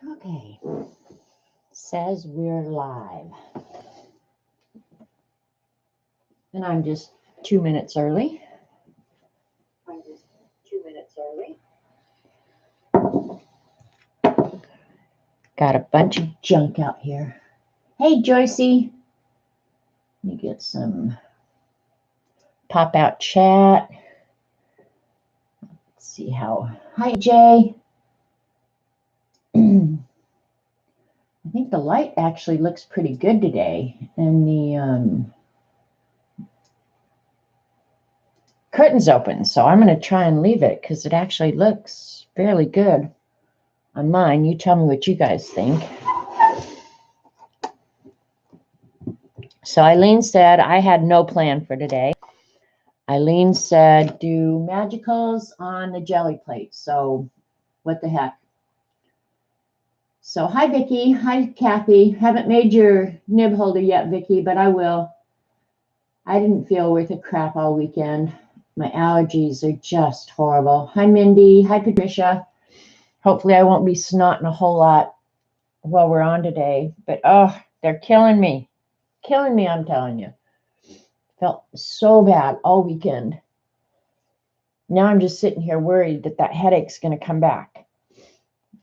Okay, says we're live. And I'm just 2 minutes early. Got a bunch of junk out here. Hey, Joycey. Let me get some pop out chat. Let's see how. Hi, Jay. I think the light actually looks pretty good today. And the curtain's open. So I'm going to try and leave it because it actually looks fairly good on mine. You tell me what you guys think. So Eileen said I had no plan for today. Eileen said do magicals on the Gelli plate. So what the heck. So hi, Vicki. Hi, Kathy. Haven't made your nib holder yet, Vicki, but I will. I didn't feel worth a crap all weekend. My allergies are just horrible. Hi, Mindy. Hi, Patricia. Hopefully I won't be snotting a whole lot while we're on today. But, oh, they're killing me. Killing me, I'm telling you. Felt so bad all weekend. Now I'm just sitting here worried that that headache's going to come back.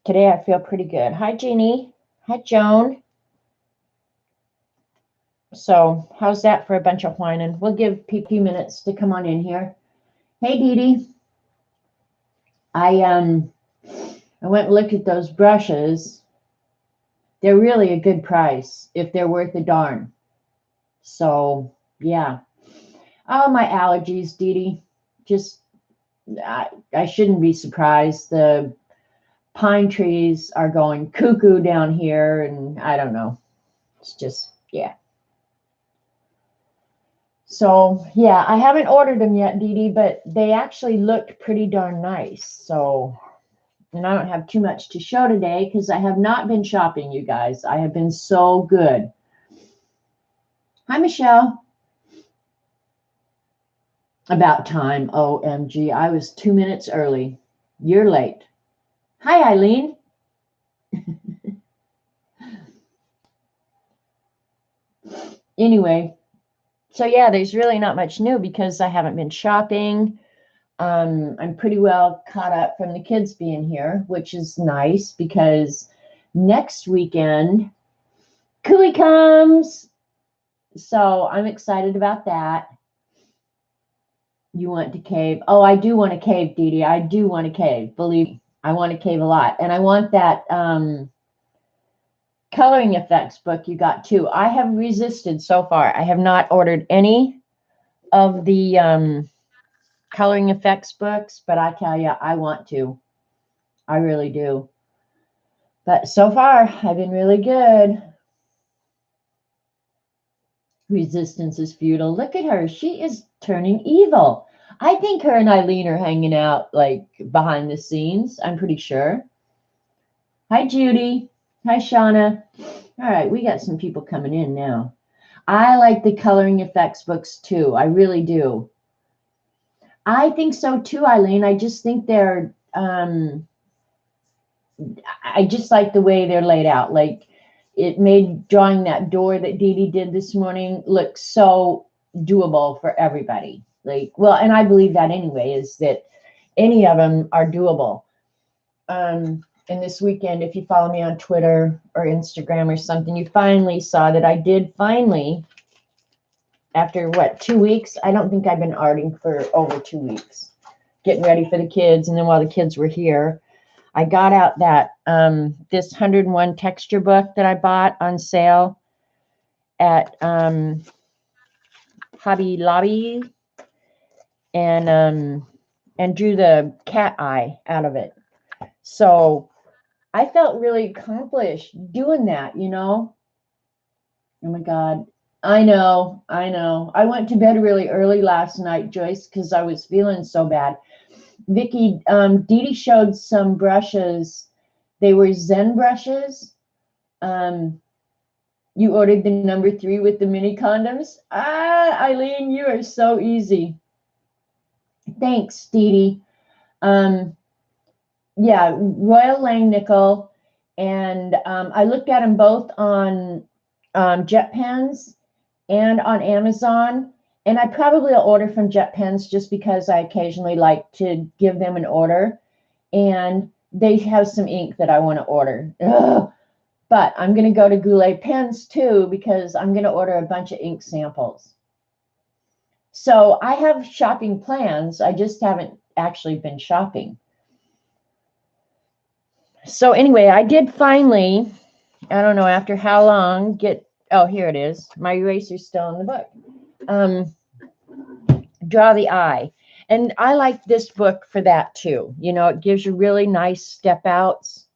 Today I feel pretty good. Hi, Jeannie. Hi, Joan. So how's that for a bunch of whining? We'll give people a few minutes to come on in here. Hey, Dee Dee. I went and looked at those brushes. They're really a good price if they're worth a darn. So, yeah. Oh, my allergies, Dee Dee. Just, I shouldn't be surprised. The pine trees are going cuckoo down here, and I don't know. It's just, yeah. So, yeah, I haven't ordered them yet, Dee Dee, but they actually looked pretty darn nice. So, and I don't have too much to show today because I have not been shopping, you guys. I have been so good. Hi, Michelle. About time, OMG. I was 2 minutes early. You're late. Hi, Eileen. Anyway, so yeah, there's really not much new because I haven't been shopping. I'm pretty well caught up from the kids being here, which is nice because next weekend, Cooey comes. So I'm excited about that. You want to cave? Oh, I do want to cave, Dee Dee. I do want to cave. Believe me, I want to cave a lot. And I want that coloring effects book you got too. I have resisted so far. I have not ordered any of the coloring effects books, but I tell you, I want to. I really do. But so far, I've been really good. Resistance is futile. Look at her. She is turning evil. I think her and Eileen are hanging out like behind the scenes. I'm pretty sure. Hi, Judy. Hi, Shauna. All right, we got some people coming in now. I like the coloring effects books too. I really do. I think so too, Eileen. I just think they're, I just like the way they're laid out. Like it made drawing that door that Dee Dee did this morning look so doable for everybody. Like, well, and I believe that anyway, is that any of them are doable. And this weekend, if you follow me on Twitter or Instagram or something, you finally saw that I did finally, after what, 2 weeks? I don't think I've been arting for over 2 weeks, getting ready for the kids. And then while the kids were here, I got out that this 101 texture book that I bought on sale at Hobby Lobby, and drew the cat eye out of it. So I felt really accomplished doing that, you know. Oh my God. I know. I went to bed really early last night, Joyce, because I was feeling so bad. Vicki, Dee Dee showed some brushes. They were Zen brushes. You ordered the number 3 with the mini condoms. Ah, Eileen, you are so easy. Thanks, Dee Dee. Yeah, Royal Langnickel And I looked at them both on Jet Pens and on Amazon. And I probably will order from Jet Pens just because I occasionally like to give them an order. And they have some ink that I want to order. Ugh. But I'm going to go to Goulet Pens too because I'm going to order a bunch of ink samples. So I have shopping plans. I just haven't actually been shopping. So anyway, I did finally, I don't know after how long, oh, here it is. My eraser's still in the book. Draw the eye. And I like this book for that too. You know, it gives you really nice step outs,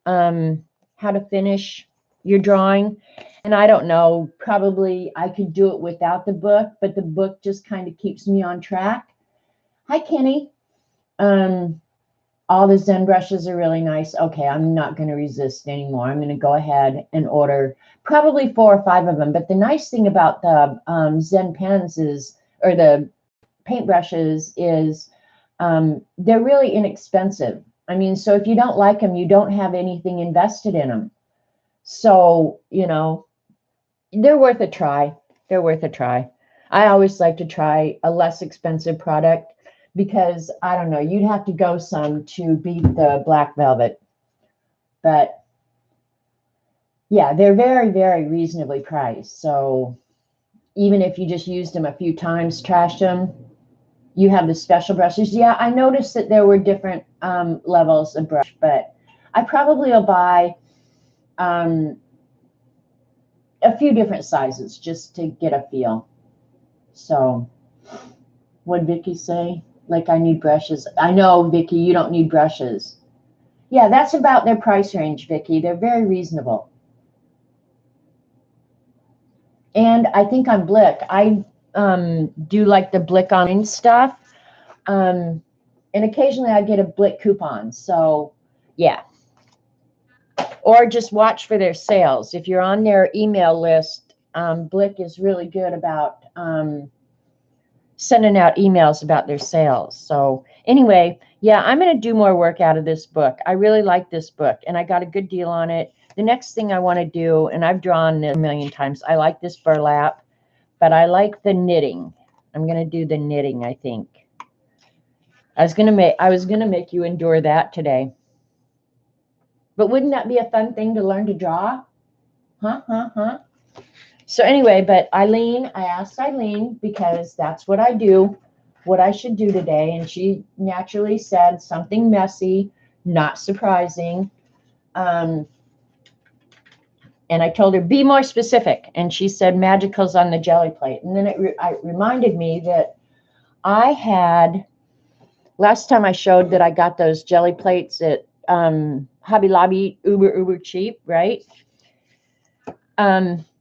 how to finish your drawing. And I don't know, probably I could do it without the book, but the book just kind of keeps me on track. Hi, Kenny. All the Zen brushes are really nice. Okay, I'm not going to resist anymore. I'm going to go ahead and order probably 4 or 5 of them. But the nice thing about the Zen pens is, or the paintbrushes is, they're really inexpensive. I mean, so if you don't like them, you don't have anything invested in them. So, you know, they're worth a try. They're worth a try. I always like to try a less expensive product because, I don't know, you'd have to go some to beat the Black Velvet. But, yeah, they're very, very reasonably priced. So even if you just used them a few times, trashed them, you have the special brushes. Yeah, I noticed that there were different levels of brush, but I probably will buy a few different sizes just to get a feel. So what'd Vicky say? Like, I need brushes. I know, Vicky, you don't need brushes. Yeah, that's about their price range, Vicky. They're very reasonable. And I think on Blick, I do like the Blick online stuff. And occasionally I get a Blick coupon. So, yeah. Or just watch for their sales. If you're on their email list, Blick is really good about sending out emails about their sales. So anyway, yeah, I'm going to do more work out of this book. I really like this book, and I got a good deal on it. The next thing I want to do, and I've drawn it a million times, I like this burlap, but I like the knitting. I'm going to do the knitting, I think. I was going to make you endure that today. But wouldn't that be a fun thing to learn to draw? Huh? So anyway, but Eileen, I asked Eileen because that's what I do, what I should do today. And she naturally said something messy, not surprising. And I told her, be more specific. And she said magicals on the jelly plate. And then it reminded me that I had, last time I showed that I got those jelly plates at Hobby Lobby, uber cheap, right?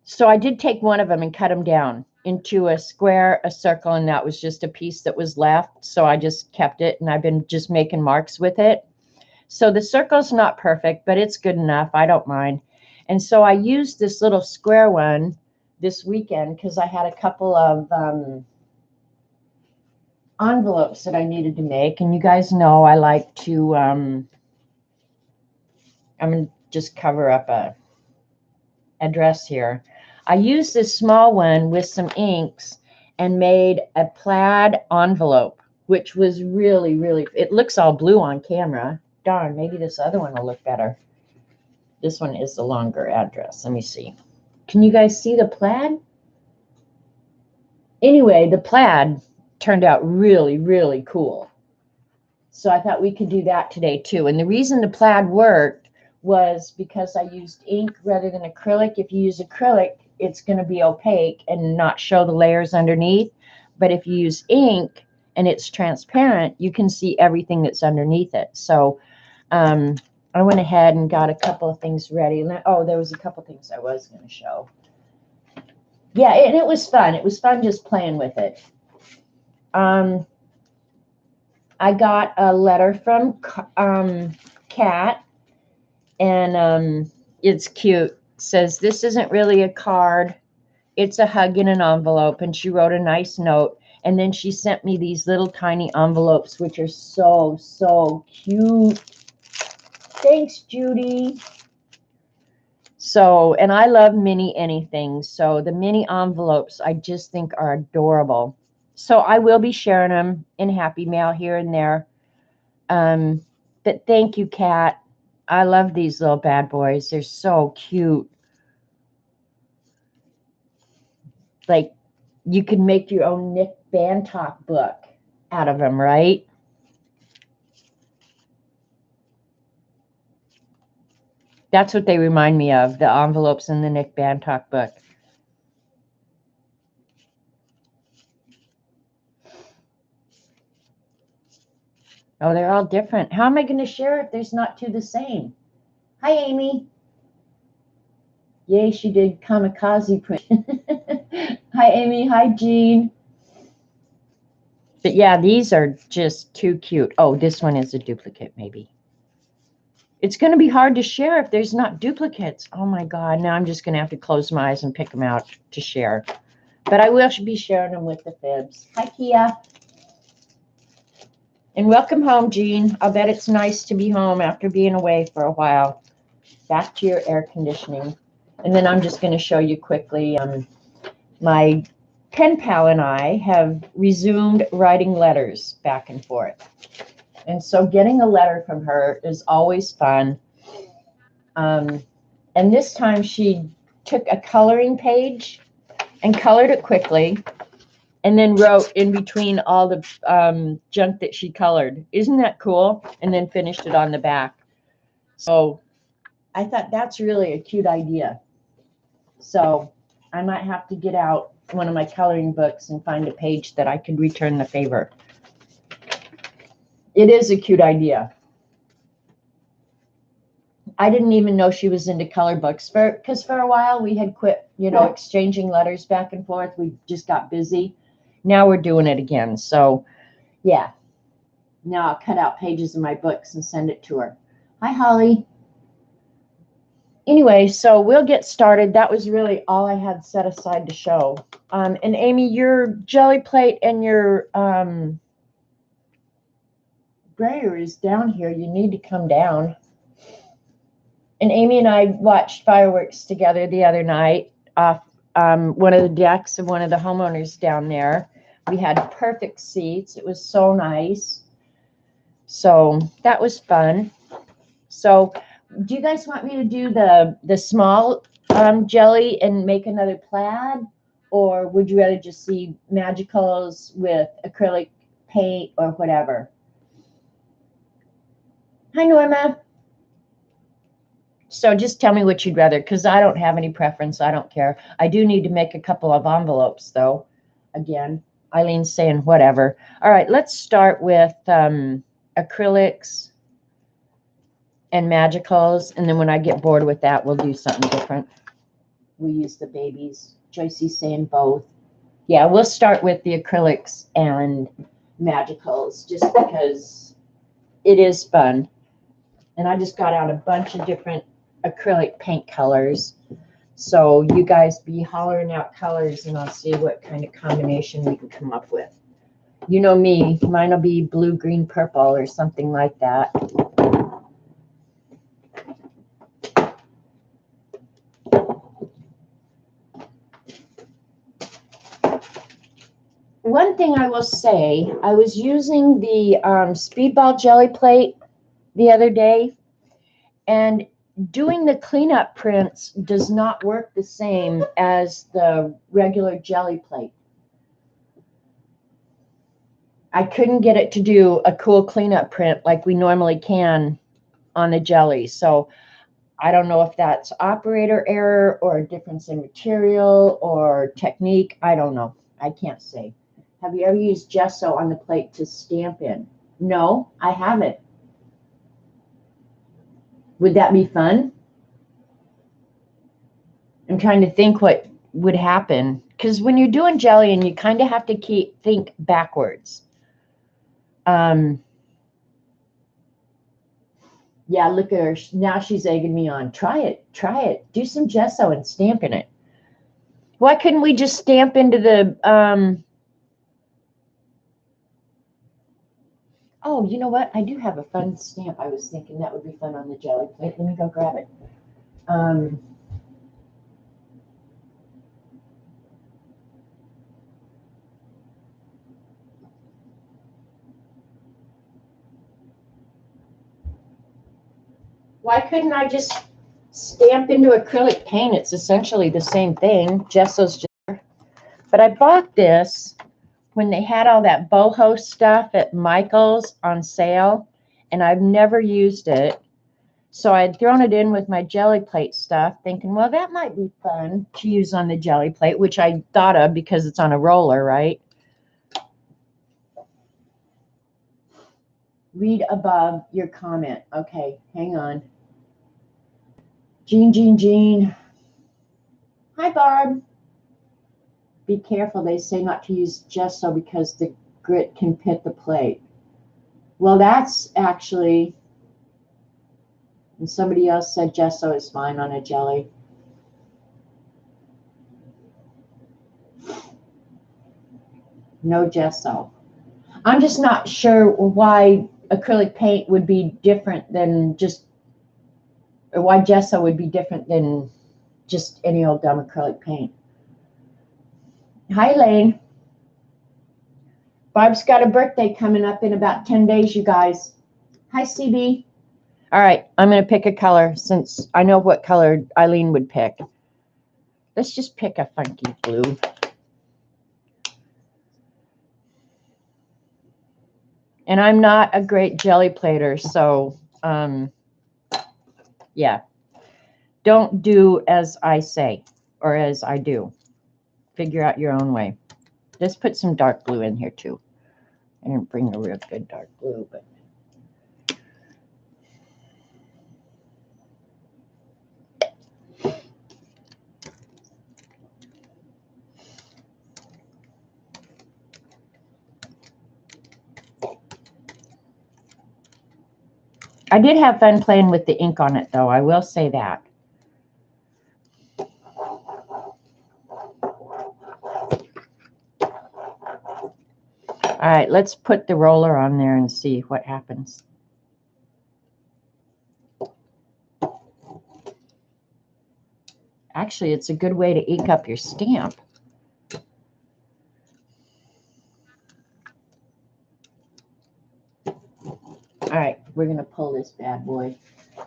So I did take one of them and cut them down into a square, a circle, and that was just a piece that was left. So I just kept it, and I've been just making marks with it. So the circle's not perfect, but it's good enough. I don't mind. And so I used this little square one this weekend because I had a couple of envelopes that I needed to make. And you guys know I like to, I'm going to just cover up a address here. I used this small one with some inks and made a plaid envelope, which was really, really, it looks all blue on camera. Darn, maybe this other one will look better. This one is the longer address. Let me see. Can you guys see the plaid? Anyway, the plaid turned out really, really cool. So I thought we could do that today too. And the reason the plaid worked was because I used ink rather than acrylic. If you use acrylic, it's going to be opaque and not show the layers underneath. But if you use ink and it's transparent, you can see everything that's underneath it. So I went ahead and got a couple of things ready. Oh, there was a couple of things I was going to show. Yeah, and it was fun. It was fun just playing with it. I got a letter from Kat, and it's cute. It says, this isn't really a card. It's a hug in an envelope. And she wrote a nice note. And then she sent me these little tiny envelopes, which are so, so cute. Thanks, Judy. So, and I love mini anything. So the mini envelopes I just think are adorable. So I will be sharing them in Happy Mail here and there. But thank you, Kat. I love these little bad boys. They're so cute. Like, you could make your own Nick Bantock book out of them, right? That's what they remind me of, the envelopes in the Nick Bantock book. Oh, they're all different. How am I going to share if there's not two the same? Hi, Amy. Yay, she did kamikaze print. Hi, Amy. Hi, Jean. But yeah, these are just too cute. Oh, this one is a duplicate, maybe. It's going to be hard to share if there's not duplicates. Oh my God. Now I'm just going to have to close my eyes and pick them out to share. But I will be sharing them with the fibs. Hi, Kia. And welcome home, Jean. I'll bet it's nice to be home after being away for a while. Back to your air conditioning. And then I'm just going to show you quickly. My pen pal and I have resumed writing letters back and forth. And so getting a letter from her is always fun. And this time she took a coloring page and colored it quickly and then wrote in between all the junk that she colored. Isn't that cool? And then finished it on the back. So I thought that's really a cute idea. So I might have to get out one of my coloring books and find a page that I could return the favor. It is a cute idea. I didn't even know she was into color books because for a while we had quit, exchanging letters back and forth. We just got busy. Now we're doing it again. So yeah, now I'll cut out pages of my books and send it to her. Hi, Holly. Anyway, so we'll get started. That was really all I had set aside to show. And Amy, your jelly plate and your brayer is down here. You need to come down. And Amy and I watched fireworks together the other night off one of the decks of one of the homeowners down there. We had perfect seats. It was so nice. So that was fun. So do you guys want me to do the small jelly and make another plaid? Or would you rather just see magicals with acrylic paint or whatever? Hi, Norma. So just tell me what you'd rather, because I don't have any preference. I don't care. I do need to make a couple of envelopes, though. Again, Eileen's saying whatever. All right, let's start with acrylics and magicals, and then when I get bored with that, we'll do something different. We use the babies. Joycey's saying both. Yeah, we'll start with the acrylics and magicals, just because it is fun. And I just got out a bunch of different acrylic paint colors. So you guys be hollering out colors and I'll see what kind of combination we can come up with. You know me, mine will be blue, green, purple or something like that. One thing I will say, I was using the Speedball jelly plate the other day, and doing the cleanup prints does not work the same as the regular jelly plate. I couldn't get it to do a cool cleanup print like we normally can on the jelly. So I don't know if that's operator error or a difference in material or technique. I don't know. I can't say. Have you ever used gesso on the plate to stamp in? No, I haven't. Would that be fun? I'm trying to think what would happen. Because when you're doing jelly and you kind of have to think backwards. Yeah, look at her. Now she's egging me on. Try it. Try it. Do some gesso and stamp in it. Why couldn't we just stamp into the... Oh, you know what? I do have a fun stamp. I was thinking that would be fun on the jelly plate. Let me go grab it. Why couldn't I just stamp into acrylic paint? It's essentially the same thing. Gesso's just. But I bought this when they had all that boho stuff at Michael's on sale, and I've never used it. So I had thrown it in with my jelly plate stuff, thinking, well, that might be fun to use on the jelly plate, which I thought of because it's on a roller, right? Read above your comment. Okay, hang on. Jean. Hi, Barb. Be careful. They say not to use gesso because the grit can pit the plate. Well, that's actually, and somebody else said gesso is fine on a jelly. No gesso. I'm just not sure why acrylic paint would be different than just, or why gesso would be different than just any old dumb acrylic paint. Hi, Lane. Barb's got a birthday coming up in about 10 days, you guys. Hi, CB. All right, I'm going to pick a color since I know what color Eileen would pick. Let's just pick a funky blue. And I'm not a great jelly plater, so yeah. Don't do as I say or as I do. Figure out your own way. Let's put some dark blue in here too. I didn't bring a real good dark blue, but I did have fun playing with the ink on it, though. I will say that. All right, let's put the roller on there and see what happens. Actually, it's a good way to ink up your stamp. All right, we're going to pull this bad boy.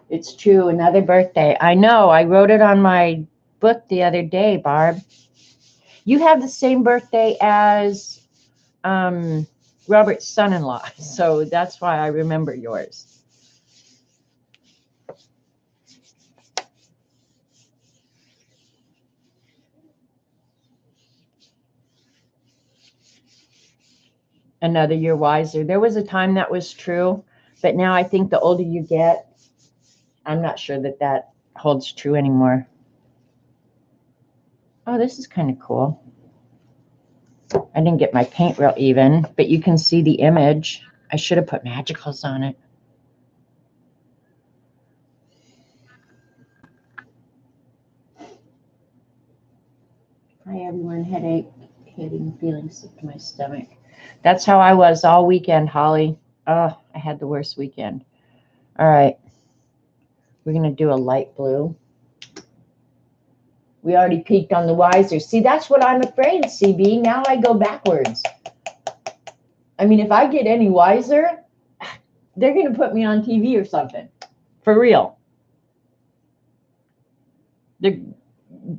It's true, another birthday. I know, I wrote it on my book the other day, Barb. You have the same birthday as Robert's son-in-law, so that's why I remember yours. Another year wiser. There was a time that was true, but now I think the older you get, I'm not sure that that holds true anymore. Oh, this is kind of cool. I didn't get my paint real even, but you can see the image. I should have put magicals on it. Hi, everyone. Headache, feeling sick to my stomach. That's how I was all weekend, Holly. Oh, I had the worst weekend. All right. We're going to do a light blue. We already peaked on the wiser. See, that's what I'm afraid, CB. Now I go backwards. I mean, if I get any wiser, they're going to put me on TV or something. For real.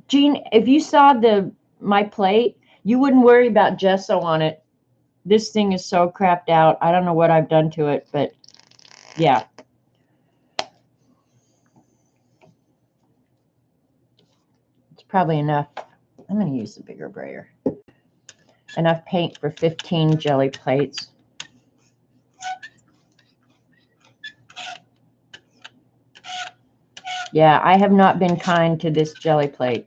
Jean, if you saw my plate, you wouldn't worry about gesso on it. This thing is so crapped out. I don't know what I've done to it, but yeah. It's probably enough. I'm going to use the bigger brayer. Enough paint for 15 jelly plates. Yeah, I have not been kind to this jelly plate.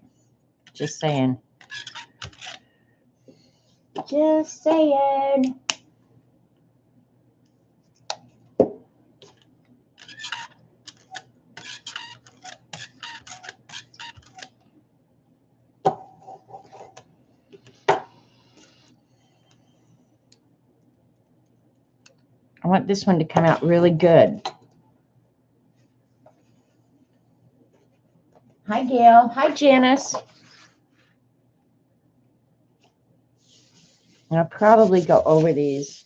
Just saying. Just saying. I want this one to come out really good. Hi, Gail. Hi, Janice. I'll probably go over these.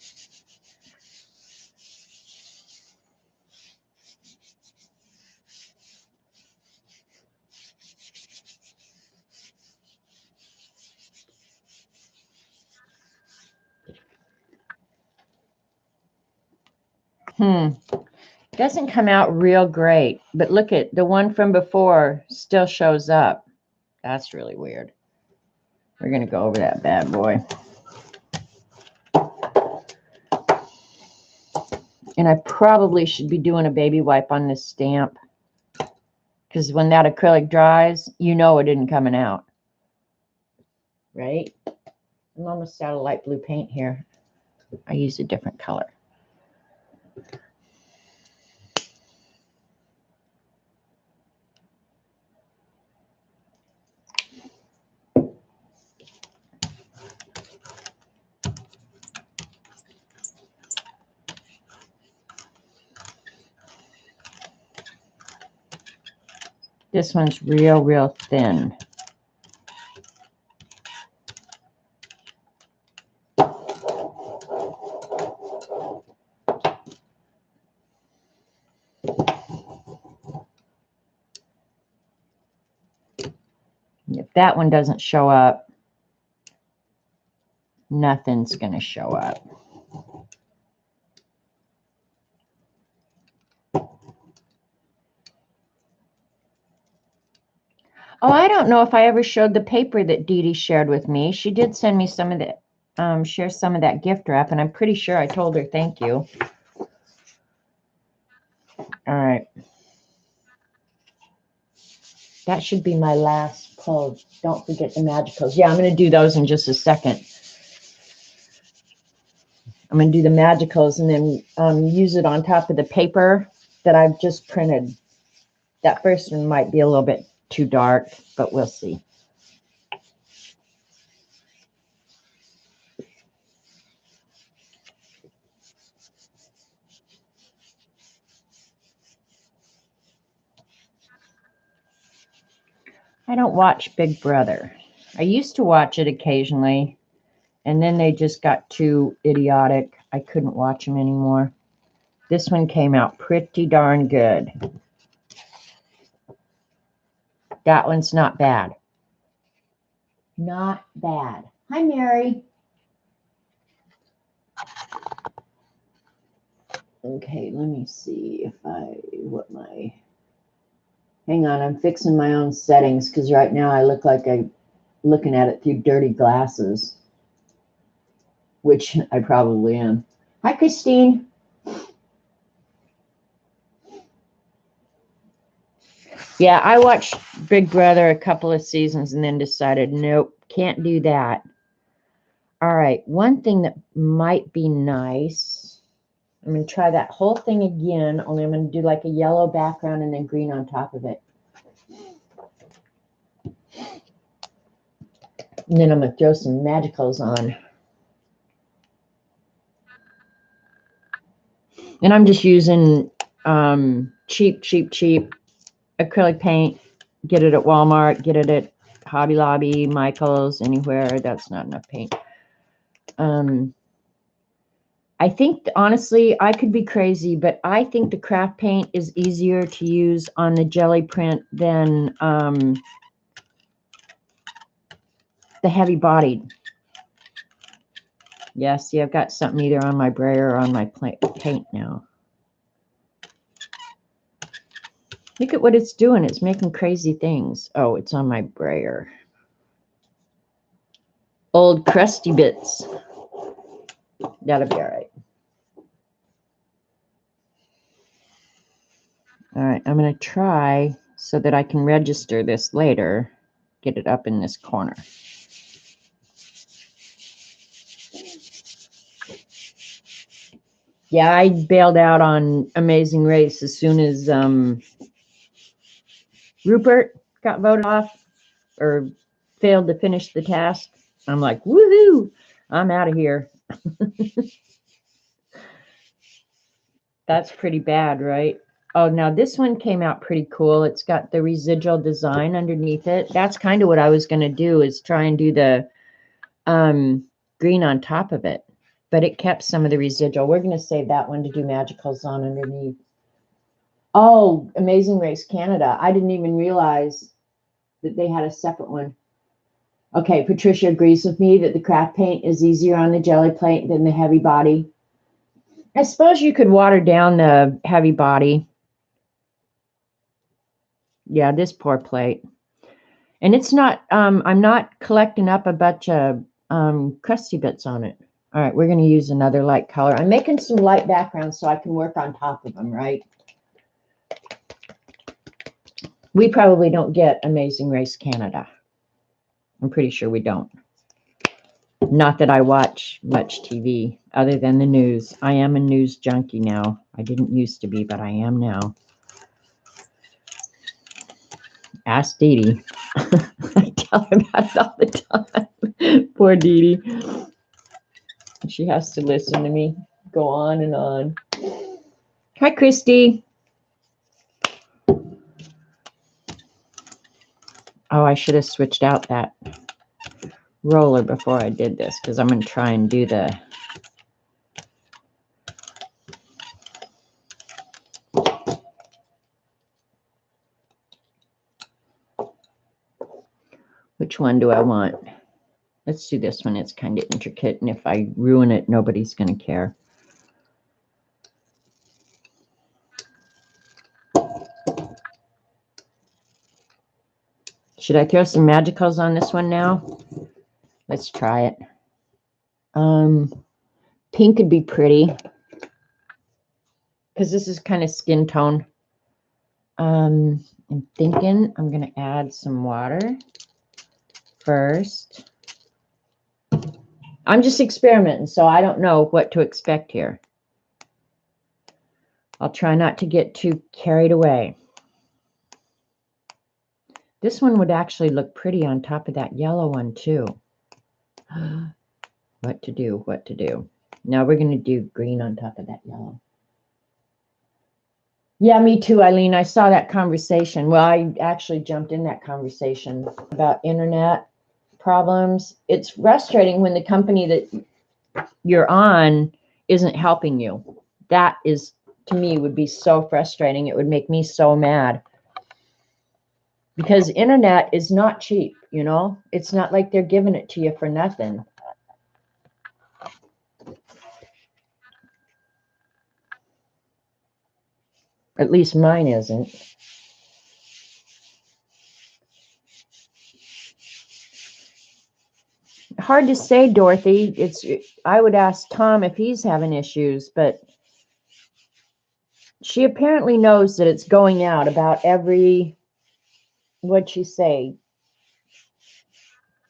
Doesn't come out real great, but look at the one from before still shows up. That's really weird. We're going to go over that bad boy. And I probably should be doing a baby wipe on this stamp, because when that acrylic dries, you know it isn't coming out. Right? I'm almost out of light blue paint here. I used a different color. This one's real thin. If that one doesn't show up, nothing's going to show up. Oh, I don't know if I ever showed the paper that Dee Dee shared with me. She did send me some of the, share some of that gift wrap, and I'm pretty sure I told her thank you. All right. That should be my last pull. Don't forget the magicals. Yeah, I'm going to do those in just a second. I'm going to do the magicals and then use it on top of the paper that I've just printed. That first one might be a little bit too dark, but we'll see. I don't watch Big Brother. I used to watch it occasionally, and then they just got too idiotic. I couldn't watch them anymore. This one came out pretty darn good. That one's not bad. Not bad. Hi, Mary. Okay, let me see if hang on, I'm fixing my own settings because right now I look like I'm looking at it through dirty glasses, which I probably am. Hi, Christine. Yeah, I watched Big Brother a couple of seasons and then decided, nope, can't do that. All right, one thing that might be nice, I'm going to try that whole thing again, only I'm going to do like a yellow background and then green on top of it. And then I'm going to throw some magicals on. And I'm just using cheap acrylic paint. Get it at Walmart, get it at Hobby Lobby, Michael's, anywhere. That's not enough paint. I think, honestly, I could be crazy, but I think the craft paint is easier to use on the jelly print than the heavy bodied. Yeah, see, I've got something either on my brayer or on my paint now. Look at what it's doing. It's making crazy things. Oh, it's on my brayer. Old crusty bits. That'll be all right. All right, I'm going to try so that I can register this later. Get it up in this corner. Yeah, I bailed out on Amazing Race as soon as Rupert got voted off or failed to finish the task. I'm like, woohoo, I'm out of here. That's pretty bad, right? Oh, now this one came out pretty cool. It's got the residual design underneath it. That's kind of what I was going to do, is try and do the green on top of it. But it kept some of the residual. We're going to save that one to do magicals on underneath. Oh, Amazing Race Canada. I didn't even realize that they had a separate one. Okay, Patricia agrees with me that the craft paint is easier on the jelly plate than the heavy body. I suppose you could water down the heavy body. Yeah, this poor plate. And it's not, I'm not collecting up a bunch of crusty bits on it. All right, we're going to use another light color. I'm making some light backgrounds so I can work on top of them, right? We probably don't get Amazing Race Canada. I'm pretty sure we don't. Not that I watch much TV other than the news. I am a news junkie now. I didn't used to be, but I am now. Ask Dee Dee. I tell her about it all the time. Poor Dee Dee. She has to listen to me go on and on. Hi, Christy. Oh, I should have switched out that roller before I did this because I'm going to try and do the... Which one do I want? Let's do this one. It's kind of intricate, and if I ruin it, nobody's going to care. Should I throw some magicals on this one now? Let's try it. Pink would be pretty because this is kind of skin tone. I'm thinking I'm going to add some water first. I'm just experimenting, so I don't know what to expect here. I'll try not to get too carried away. This one would actually look pretty on top of that yellow one too. What to do, what to do. Now we're going to do green on top of that yellow. Yeah, me too, Eileen. I saw that conversation. Well, I actually jumped in that conversation about internet problems. It's frustrating when the company that you're on isn't helping you. That is, to me, would be so frustrating. It would make me so mad. Because internet is not cheap, you know? It's not like they're giving it to you for nothing. At least mine isn't. Hard to say, Dorothy. I would ask Tom if he's having issues, but she apparently knows that it's going out about every, what'd she say?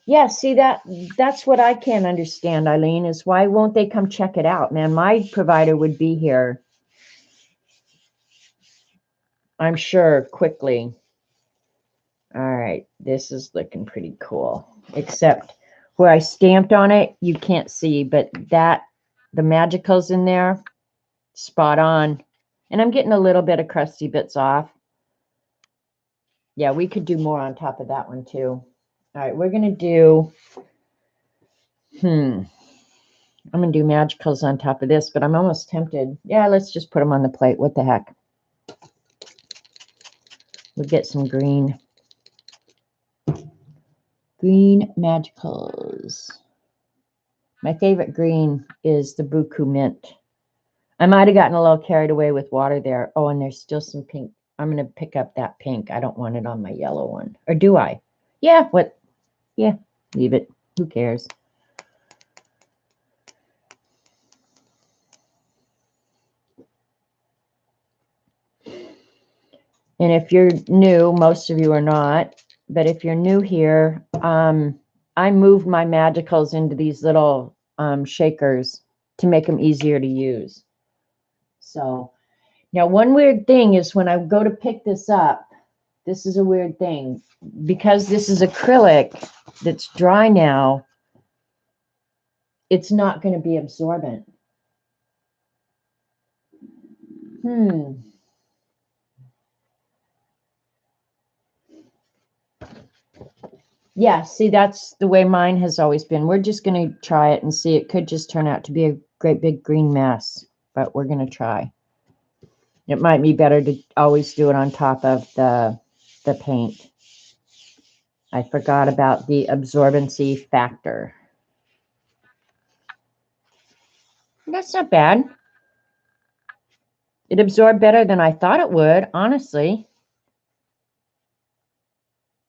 Yeah, see, that's what I can't understand, Eileen, is why won't they come check it out, man? My provider would be here, I'm sure, quickly. All right, this is looking pretty cool, except where I stamped on it, you can't see, but the magicals in there, spot on. And I'm getting a little bit of crusty bits off. Yeah, we could do more on top of that one too. All right, we're going to do, I'm going to do magicals on top of this, but I'm almost tempted. Yeah, let's just put them on the plate. What the heck? We'll get some green. Green magicals. My favorite green is the Buku Mint. I might have gotten a little carried away with water there. Oh, and there's still some pink. I'm going to pick up that pink. I don't want it on my yellow one. Or do I? Yeah, what? Yeah, leave it. Who cares? And if you're new, most of you are not, but if you're new here, I moved my magicals into these little shakers to make them easier to use. So now one weird thing is when I go to pick this up, this is a weird thing. Because this is acrylic that's dry now, it's not going to be absorbent. Yeah, see, that's the way mine has always been. We're just going to try it and see. It could just turn out to be a great big green mess, but we're going to try. It might be better to always do it on top of the paint. I forgot about the absorbency factor. That's not bad. It absorbed better than I thought it would, honestly.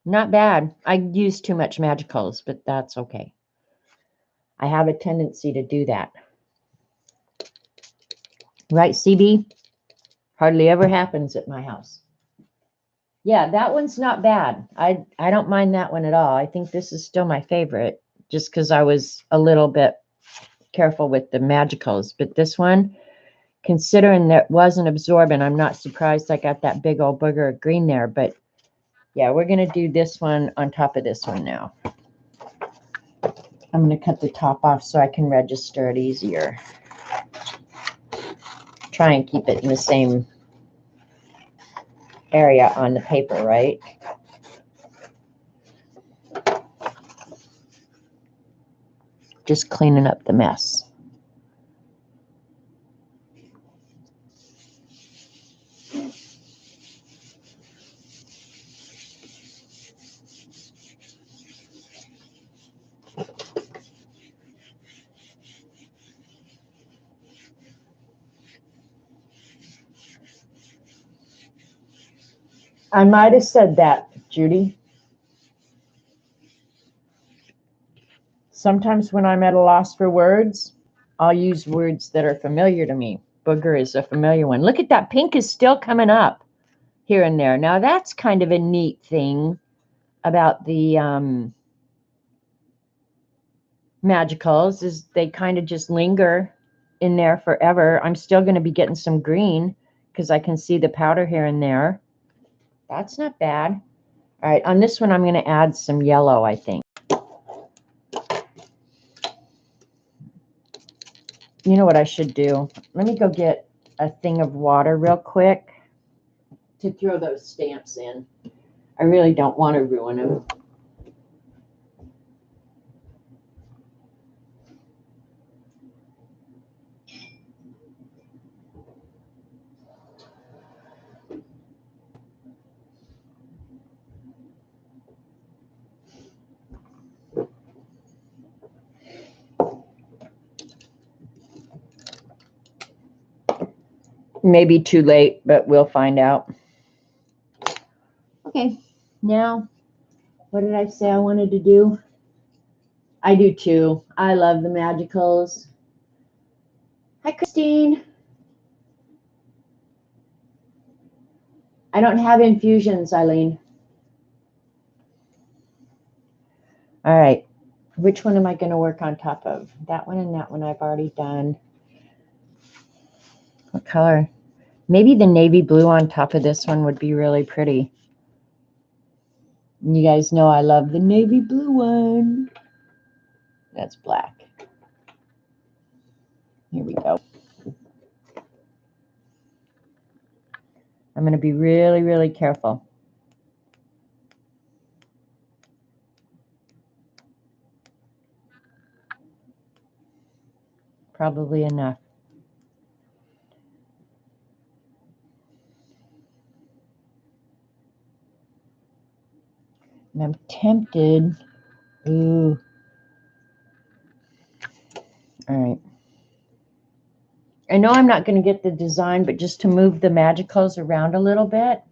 Not bad. I used too much Magicals, but that's okay. I have a tendency to do that. Right, CB? Hardly ever happens at my house. Yeah, that one's not bad. I don't mind that one at all. I think this is still my favorite, just because I was a little bit careful with the Magicals. But this one, considering that it wasn't absorbent, I'm not surprised I got that big old booger of green there. But yeah, we're going to do this one on top of this one now. I'm going to cut the top off so I can register it easier. Try and keep it in the same area on the paper, right? Just cleaning up the mess. I might have said that, Judy. Sometimes when I'm at a loss for words, I'll use words that are familiar to me. Booger is a familiar one. Look at that. Pink is still coming up here and there. Now, that's kind of a neat thing about the Magicals is they kind of just linger in there forever. I'm still going to be getting some green because I can see the powder here and there. That's not bad. All right, on this one, I'm going to add some yellow, I think. You know what I should do? Let me go get a thing of water real quick to throw those stamps in. I really don't want to ruin them. Maybe too late, but we'll find out. Okay, now, what did I say I wanted to do? I do too. I love the Magicals. Hi, Christine. I don't have infusions, Eileen. All right. Which one am I going to work on top of? That one and that one I've already done. What color? Maybe the navy blue on top of this one would be really pretty. You guys know I love the navy blue one. That's black. Here we go. I'm going to be really, really careful. Probably enough. And I'm tempted. Ooh. All right. I know I'm not going to get the design, but just to move the Magicals around a little bit,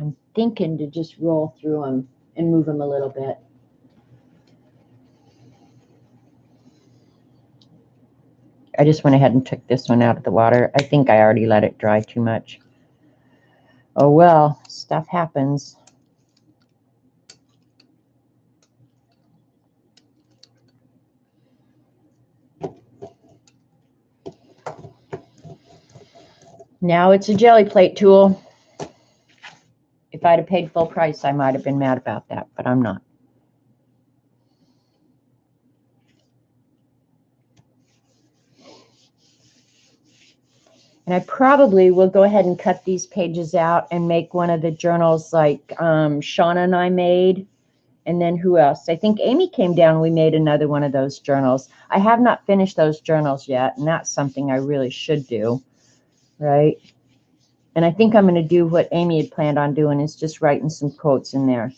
I'm thinking to just roll through them and move them a little bit. I just went ahead and took this one out of the water. I think I already let it dry too much. Oh well, stuff happens. Now it's a jelly plate tool. If I'd have paid full price, I might have been mad about that, but I'm not. And I probably will go ahead and cut these pages out and make one of the journals like Shauna and I made. And then who else? I think Amy came down and we made another one of those journals. I have not finished those journals yet, and that's something I really should do, right? And I think I'm going to do what Amy had planned on doing, is just writing some quotes in there.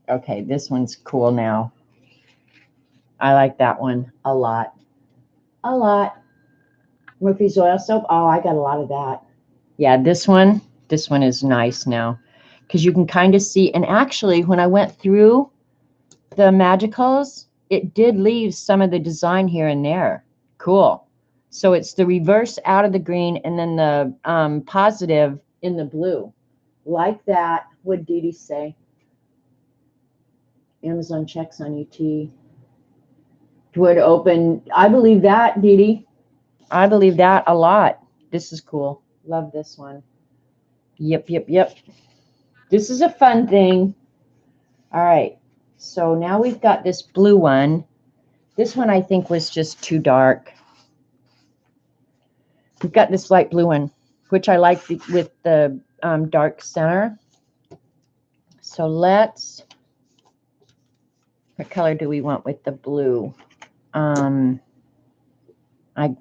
Okay, this one's cool now. I like that one a lot. A lot. Murphy's oil soap. Oh, I got a lot of that. Yeah, this one is nice now because you can kind of see. And actually, when I went through the Magicals, it did leave some of the design here and there. Cool. So it's the reverse out of the green and then the positive in the blue. Like that. What did Dee say? Amazon checks on UT. Would open. I believe that, Dee. I believe that a lot. This is cool. Love this one. Yep. This is a fun thing. All right. So now we've got this blue one. This one I think was just too dark. We've got this light blue one, which I like with the dark center. So let's, what color do we want with the blue? I'm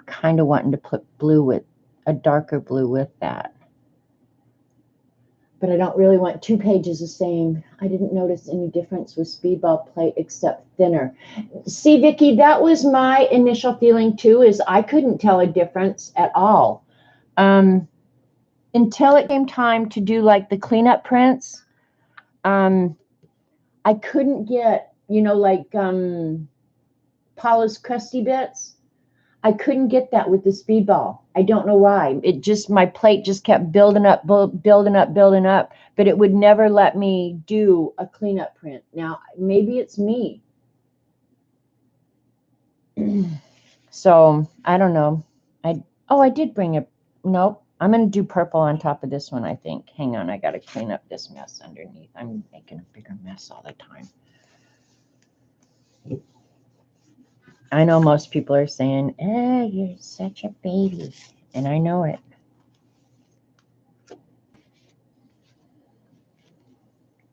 kind of wanting to put blue with, a darker blue with that. But I don't really want 2 pages the same. I didn't notice any difference with Speedball plate except thinner. See, Vicki, that was my initial feeling too, is I couldn't tell a difference at all. Until it came time to do like the cleanup prints, I couldn't get, you know, like Paula's crusty bits. I couldn't get that with the Speedball. I don't know why. It just, my plate just kept building up, but it would never let me do a cleanup print. Now, maybe it's me. So, I don't know. I did bring it. Nope. I'm going to do purple on top of this one, I think. Hang on. I got to clean up this mess underneath. I'm making a bigger mess all the time. I know most people are saying, you're such a baby. And I know it.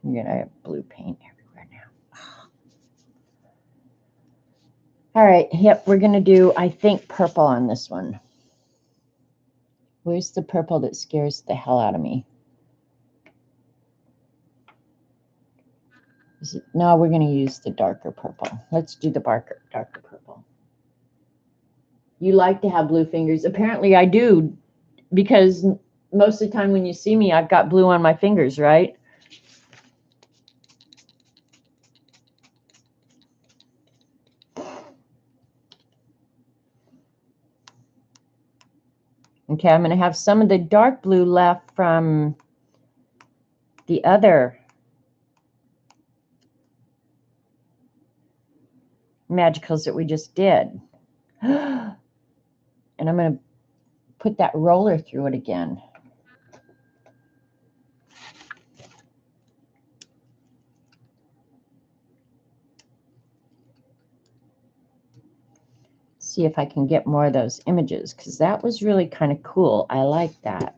I'm going to have blue paint everywhere now. All right. Yep. We're going to do, I think, purple on this one. Where's the purple that scares the hell out of me? No, we're going to use the darker purple. Let's do the darker purple. You like to have blue fingers. Apparently I do, because most of the time when you see me, I've got blue on my fingers, right? Okay, I'm going to have some of the dark blue left from the other Magicals that we just did. And I'm going to put that roller through it again. See if I can get more of those images, because that was really kind of cool. I like that.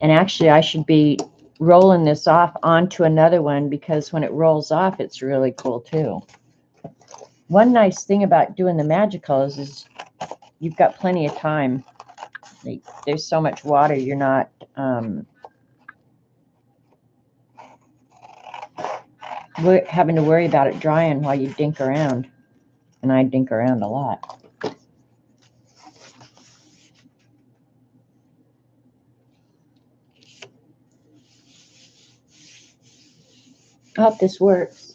And actually, I should be rolling this off onto another one, because when it rolls off, it's really cool too. One nice thing about doing the Magicals is you've got plenty of time. There's so much water, you're not having to worry about it drying while you dink around. And I dink around a lot. I hope this works.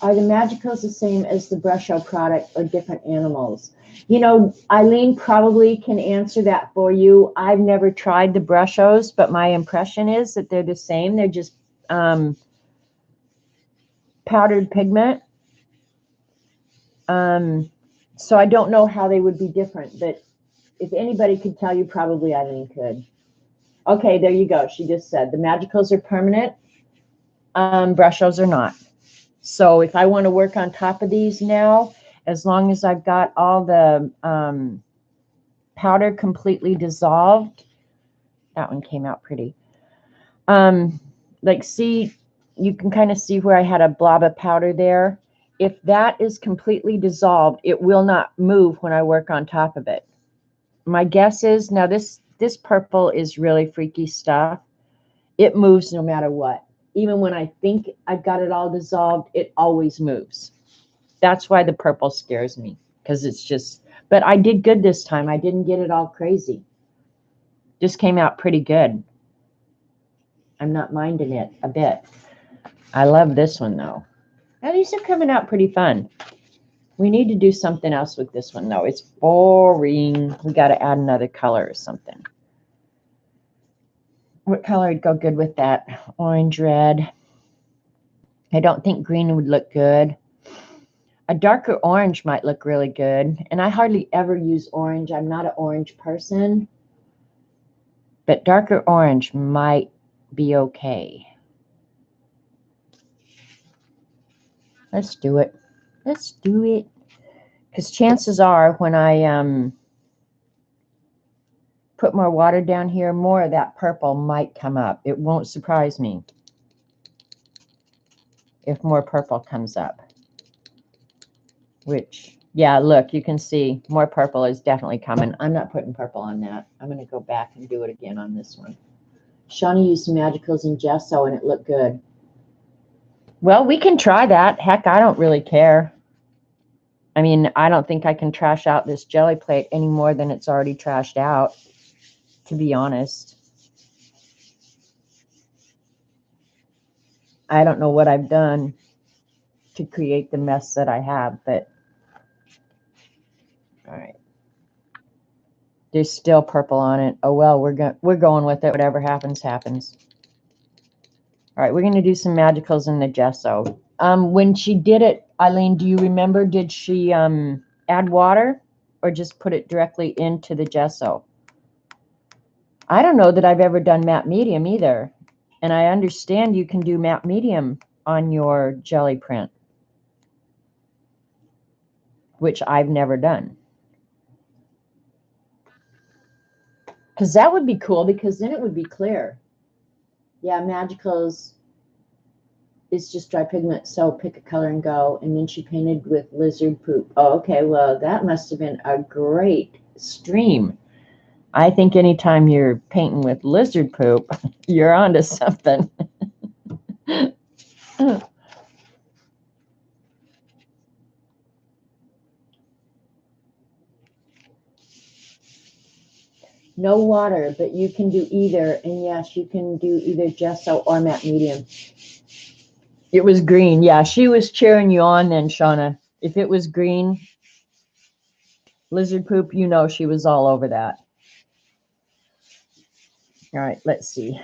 Are the Magicals the same as the Brush Show product or different animals? You know, Eileen probably can answer that for you. I've never tried the Brush Shows, but my impression is that they're the same. They're just powdered pigment. So I don't know how they would be different, but if anybody could tell you, probably Eileen could. Okay, there you go. She just said the Magicals are permanent. Brush Shows are not. So if I want to work on top of these now, as long as I've got all the powder completely dissolved, that one came out pretty. Like, see, you can kind of see where I had a blob of powder there. If that is completely dissolved, it will not move when I work on top of it. My guess is, now this purple is really freaky stuff. It moves no matter what. Even when I think I've got it all dissolved, it always moves. That's why the purple scares me, because it's just, but I did good this time. I didn't get it all crazy. Just came out pretty good. I'm not minding it a bit. I love this one though. Now these are coming out pretty fun. We need to do something else with this one though. It's boring. We got to add another color or something. What color would go good with that? Orange, red. I don't think green would look good. A darker orange might look really good. And I hardly ever use orange. I'm not an orange person. But darker orange might be okay. Let's do it. Let's do it. Because chances are when I put more water down here, more of that purple might come up. It won't surprise me if more purple comes up. Which, yeah, look, you can see more purple is definitely coming. I'm not putting purple on that. I'm going to go back and do it again on this one. Shawnee used some Magicals and Gesso, and it looked good. Well, we can try that. Heck, I don't really care. I mean, I don't think I can trash out this jelly plate any more than it's already trashed out, to be honest. I don't know what I've done to create the mess that I have, but all right. There's still purple on it. Oh well, we're going with it. Whatever happens, happens. All right, we're going to do some Magicals in the Gesso. When she did it, Eileen, do you remember, did she add water or just put it directly into the Gesso? I don't know that I've ever done matte medium either. And I understand you can do matte medium on your jelly print, which I've never done. Because that would be cool, because then it would be clear. Yeah, Magicals is just dry pigment, so pick a color and go. And then she painted with lizard poop. Oh, okay, well, that must have been a great stream. I think anytime you're painting with lizard poop, you're onto something. No water, but you can do either. And yes, you can do either Gesso or matte medium. It was green. Yeah, she was cheering you on then, Shauna. If it was green, lizard poop, you know she was all over that. All right, let's see.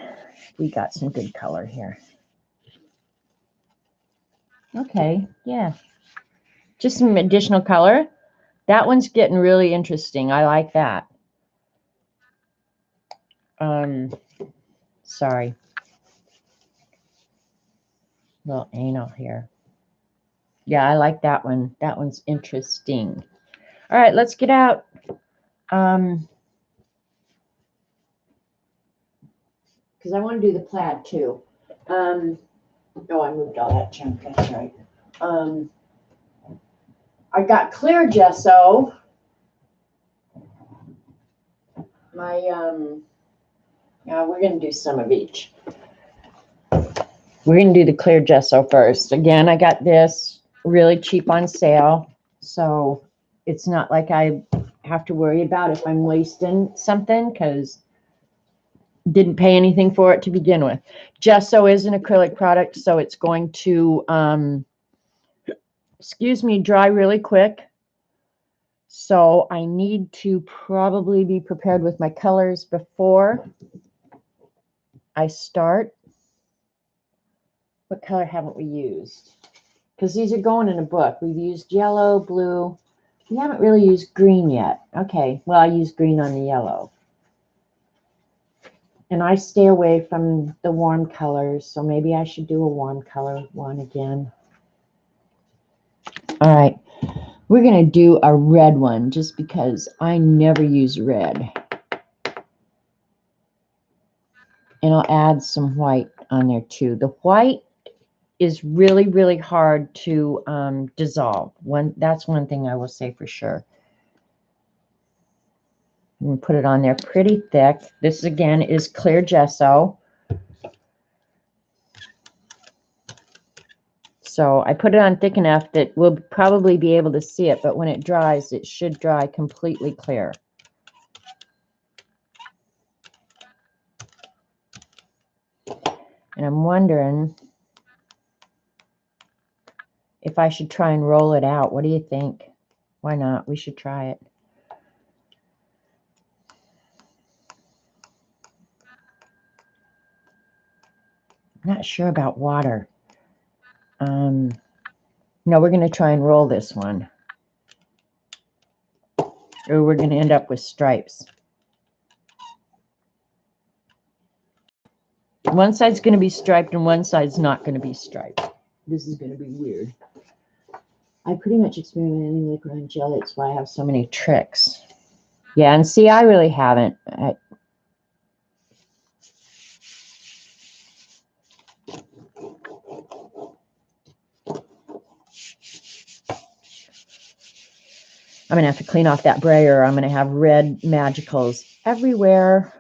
We got some good color here. Okay, yeah. Just some additional color. That one's getting really interesting. I like that. Sorry. Little anal here. Yeah, I like that one. That one's interesting. All right, let's get out. Because I want to do the plaid too. Oh, I moved all that junk. That's right. I got clear gesso. My yeah, we're gonna do some of each. We're gonna do the clear gesso first. Again, I got this really cheap on sale, so it's not like I have to worry about if I'm wasting something, because didn't pay anything for it to begin with. Gesso is an acrylic product, so it's going to excuse me, dry really quick. So I need to probably be prepared with my colors before I start. What color haven't we used? Because these are going in a book. We've used yellow, blue. We haven't really used green yet. Okay, well, I used green on the yellow. And I stay away from the warm colors, so maybe I should do a warm color one again. All right, we're going to do a red one just because I never use red. And I'll add some white on there too. The white is really, really hard to dissolve. That's one thing I will say for sure. And put it on there pretty thick. This again is clear gesso. So I put it on thick enough that we'll probably be able to see it, but when it dries, it should dry completely clear. And I'm wondering if I should try and roll it out. What do you think? Why not? We should try it. I'm not sure about water. No, we're going to try and roll this one. Or we're going to end up with stripes. One side's going to be striped and one side's not going to be striped. This is going to be weird. I pretty much experiment any liquid on jelly. That's why I have so many tricks. Yeah, and see, I really haven't. I'm going to have to clean off that brayer. I'm going to have red magicals everywhere.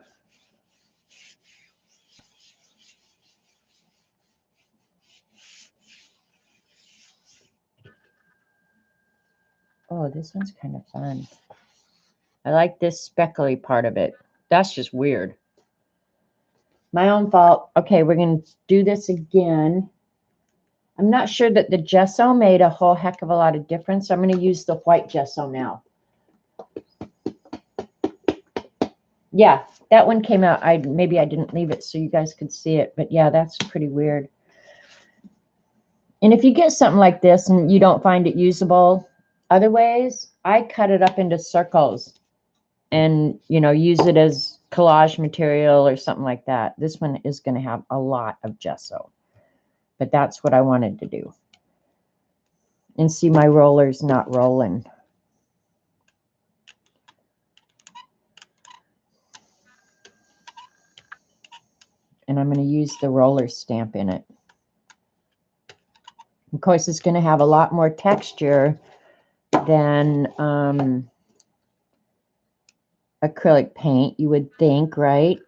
Oh, this one's kind of fun. I like this speckly part of it. That's just weird. My own fault. Okay, we're going to do this again. I'm not sure that the gesso made a whole heck of a lot of difference. I'm going to use the white gesso now. Yeah, that one came out. Maybe I didn't leave it so you guys could see it, but yeah, that's pretty weird. And if you get something like this and you don't find it usable other ways, I cut it up into circles and, you know, use it as collage material or something like that. This one is going to have a lot of gesso, but that's what I wanted to do. And see, my roller's not rolling. And I'm going to use the roller stamp in it. Of course, it's going to have a lot more texture than acrylic paint, you would think, right?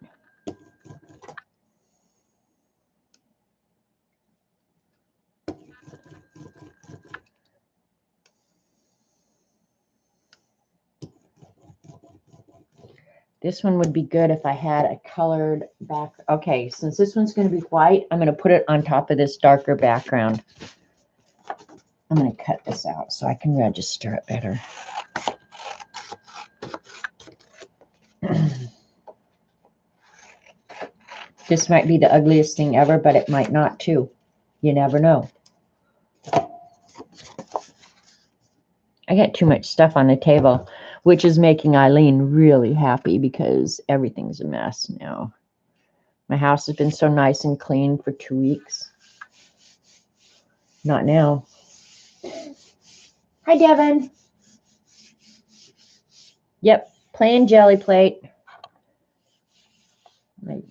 This one would be good if I had a colored back. Okay, since this one's going to be white, I'm going to put it on top of this darker background. I'm going to cut this out so I can register it better. This might be the ugliest thing ever, but it might not too. You never know. I got too much stuff on the table, which is making Eileen really happy because everything's a mess now. My house has been so nice and clean for 2 weeks. Not now. Hi, Devin. Yep, plain jelly plate. I'm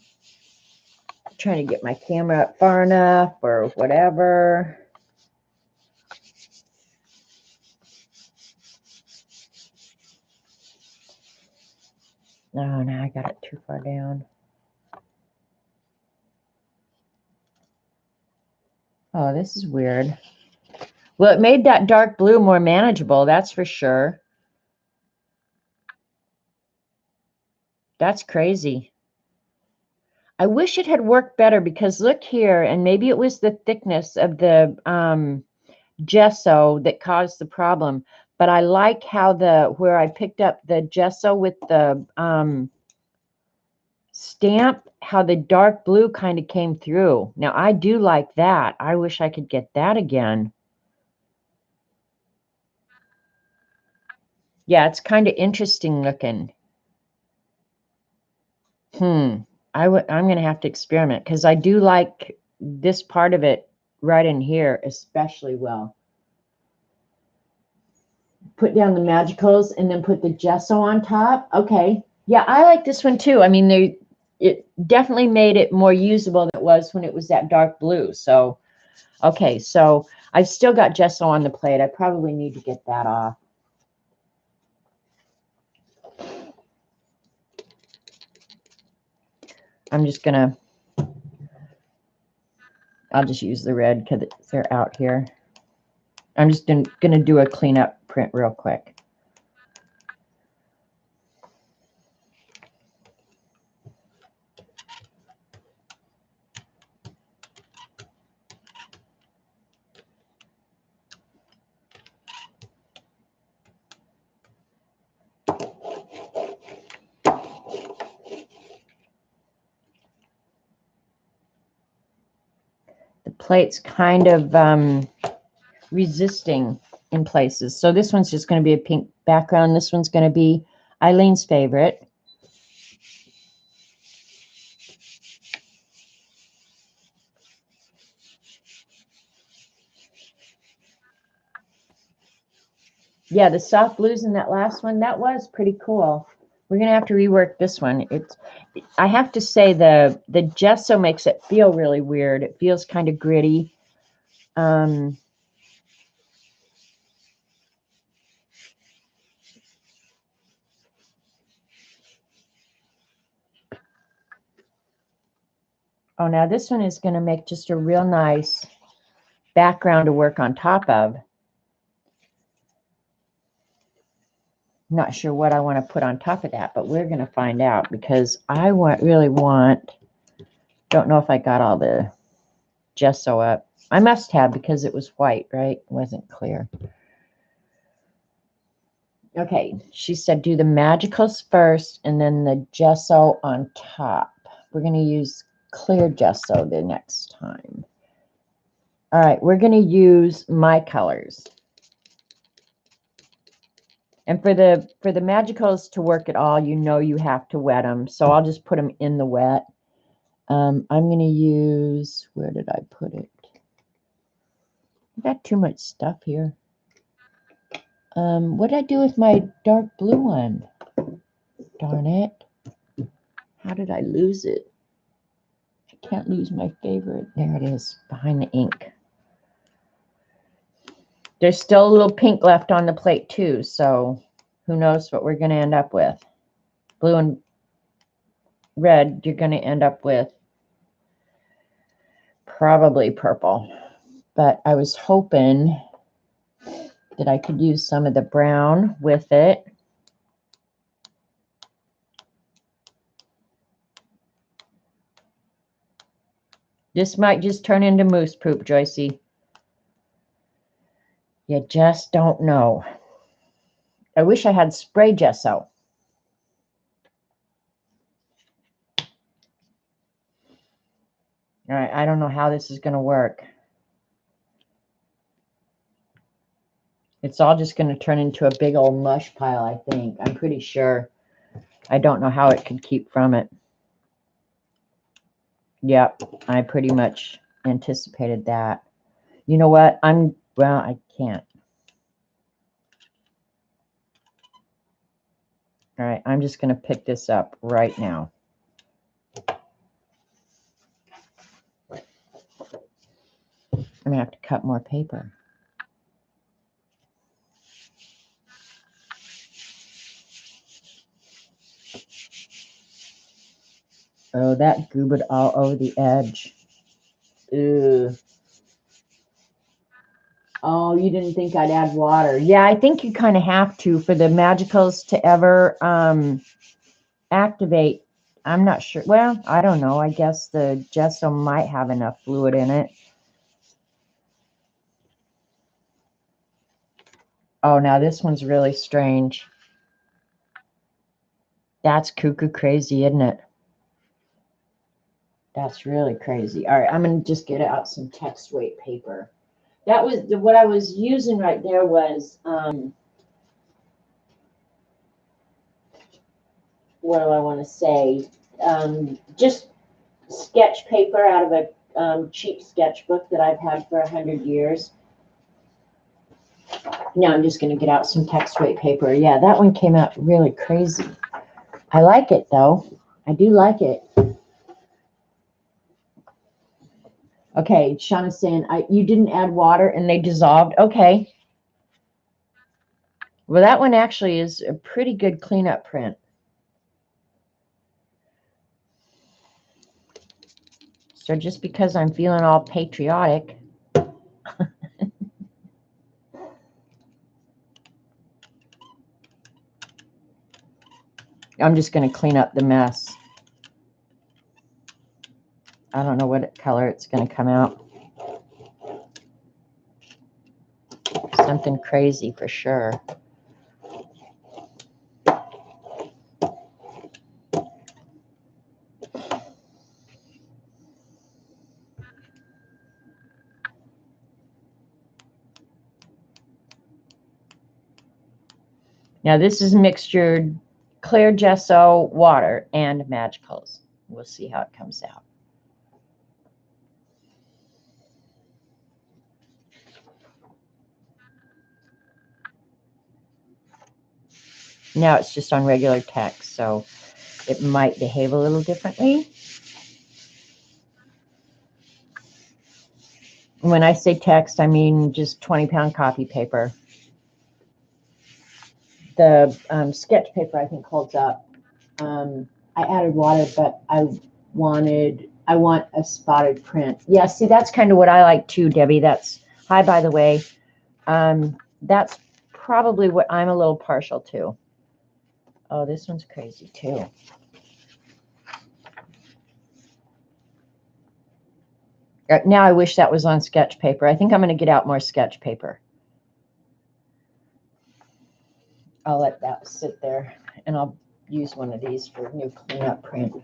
trying to get my camera up far enough or whatever. Oh, no, I got it too far down. Oh, this is weird. Well, it made that dark blue more manageable, that's for sure. That's crazy. I wish it had worked better because look here, and maybe it was the thickness of the gesso that caused the problem. But I like how where I picked up the gesso with the stamp, how the dark blue kind of came through. Now, I do like that. I wish I could get that again. Yeah, it's kind of interesting looking. I'm going to have to experiment because I do like this part of it right in here especially well. Put down the magicals and then put the gesso on top. Okay. Yeah, I like this one too. I mean, it definitely made it more usable than it was when it was that dark blue. So, okay. So I've still got gesso on the plate. I probably need to get that off. I'm just going to, I'll just use the red because they're out here. I'm just going to do a cleanup print real quick. The plate's kind of resisting in places. So this one's just going to be a pink background. This one's going to be Eileen's favorite. Yeah, the soft blues in that last one, that was pretty cool. We're going to have to rework this one. I have to say the gesso makes it feel really weird. It feels kind of gritty. Oh, now this one is going to make just a real nice background to work on top of. Not sure what I want to put on top of that, but we're going to find out because I really want, don't know if I got all the gesso up. I must have because it was white, right? It wasn't clear. Okay, she said do the magicals first and then the gesso on top. We're going to use clear gesso the next time. All right, we're going to use my colors. And for the magicals to work at all, you know you have to wet them. So I'll just put them in the wet. I'm going to use, where did I put it? I got too much stuff here. What did I do with my dark blue one? Darn it. How did I lose it? I can't lose my favorite. There it is, behind the ink. There's still a little pink left on the plate too, so who knows what we're going to end up with. Blue and red, you're going to end up with probably purple. But I was hoping that I could use some of the brown with it. This might just turn into moose poop, Joycey. You just don't know. I wish I had spray gesso. All right, I don't know how this is going to work. It's all just going to turn into a big old mush pile, I think. I'm pretty sure. I don't know how it could keep from it. Yep, I pretty much anticipated that. You know what? Well, I can't. All right, I'm just going to pick this up right now. I'm going to have to cut more paper. Oh, that goobered all over the edge. Ew. Oh, you didn't think I'd add water. Yeah, I think you kind of have to for the magicals to ever activate. I'm not sure. Well, I don't know. I guess the gesso might have enough fluid in it. Oh, now this one's really strange. That's cuckoo crazy, isn't it? That's really crazy. All right, I'm going to just get out some text weight paper. That was what I was using right there was, what do I want to say? Just sketch paper out of a cheap sketchbook that I've had for 100 years. Now I'm just going to get out some text weight paper. Yeah, that one came out really crazy. I like it, though. I do like it. Okay, Shauna's saying, you didn't add water and they dissolved. Okay. Well, that one actually is a pretty good cleanup print. So just because I'm feeling all patriotic, I'm just going to clean up the mess. I don't know what color it's going to come out. Something crazy for sure. Now this is mixture clear gesso, water, and magicals. We'll see how it comes out. Now it's just on regular text, so it might behave a little differently. When I say text, I mean just 20-pound copy paper. The sketch paper I think holds up. I added water, but I want a spotted print. Yeah, see, that's kind of what I like too, Debbie. That's, hi, by the way. That's probably what I'm a little partial to. Oh, this one's crazy too. Now I wish that was on sketch paper. I think I'm going to get out more sketch paper. I'll let that sit there, and I'll use one of these for new cleanup print.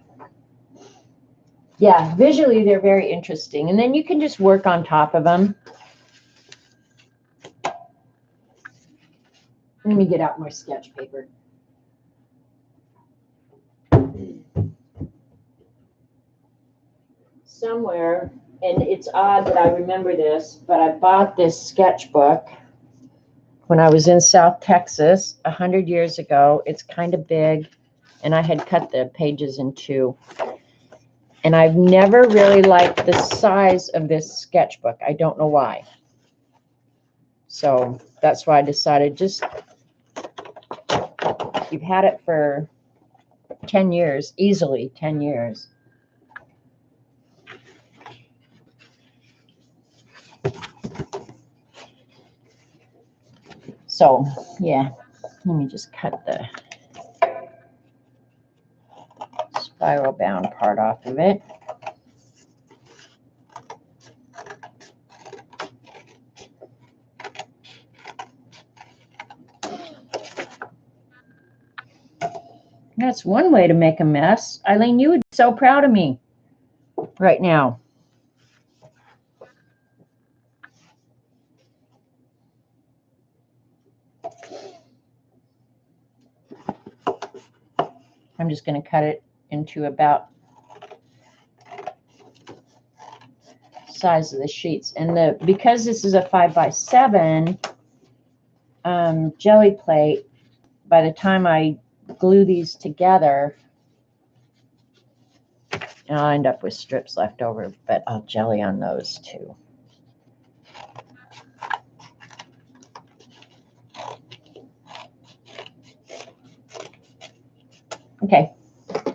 Yeah, visually they're very interesting, and then you can just work on top of them. Let me get out more sketch paper. Somewhere, and it's odd that I remember this, but I bought this sketchbook when I was in South Texas 100 years ago. It's kind of big, and I had cut the pages in two. And I've never really liked the size of this sketchbook. I don't know why. So that's why I decided just, you've had it for 10 years, easily 10 years. So, yeah, let me just cut the spiral bound part off of it. That's one way to make a mess. Eileen, you would be so proud of me right now. I'm just going to cut it into about size of the sheets. And because this is a 5x7 jelly plate, by the time I glue these together, and I'll end up with strips left over, but I'll jelly on those too. Okay,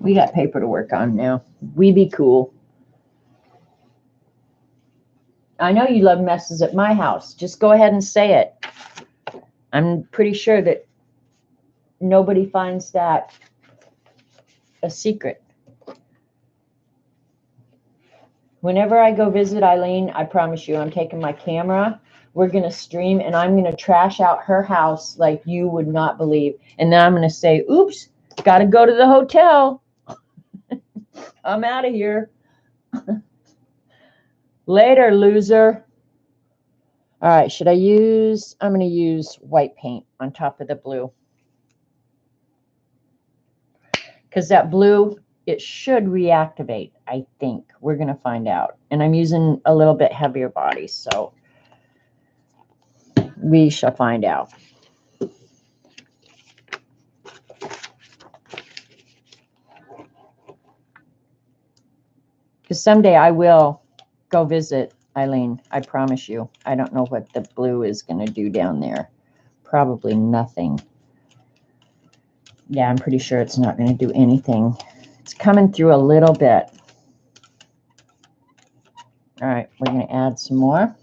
we got paper to work on now. We be cool. I know you love messes at my house. Just go ahead and say it. I'm pretty sure that nobody finds that a secret. Whenever I go visit Eileen, I promise you, I'm taking my camera. We're going to stream, and I'm going to trash out her house like you would not believe. And then I'm going to say, oops, got to go to the hotel. I'm out of here. Later, loser. All right, should I use, I'm going to use white paint on top of the blue. Because that blue, it should reactivate, I think. We're going to find out. And I'm using a little bit heavier body, so we shall find out. Because someday I will go visit Eileen. I promise you. I don't know what the blue is going to do down there. Probably nothing. Yeah, I'm pretty sure it's not going to do anything. It's coming through a little bit. All right, we're going to add some more.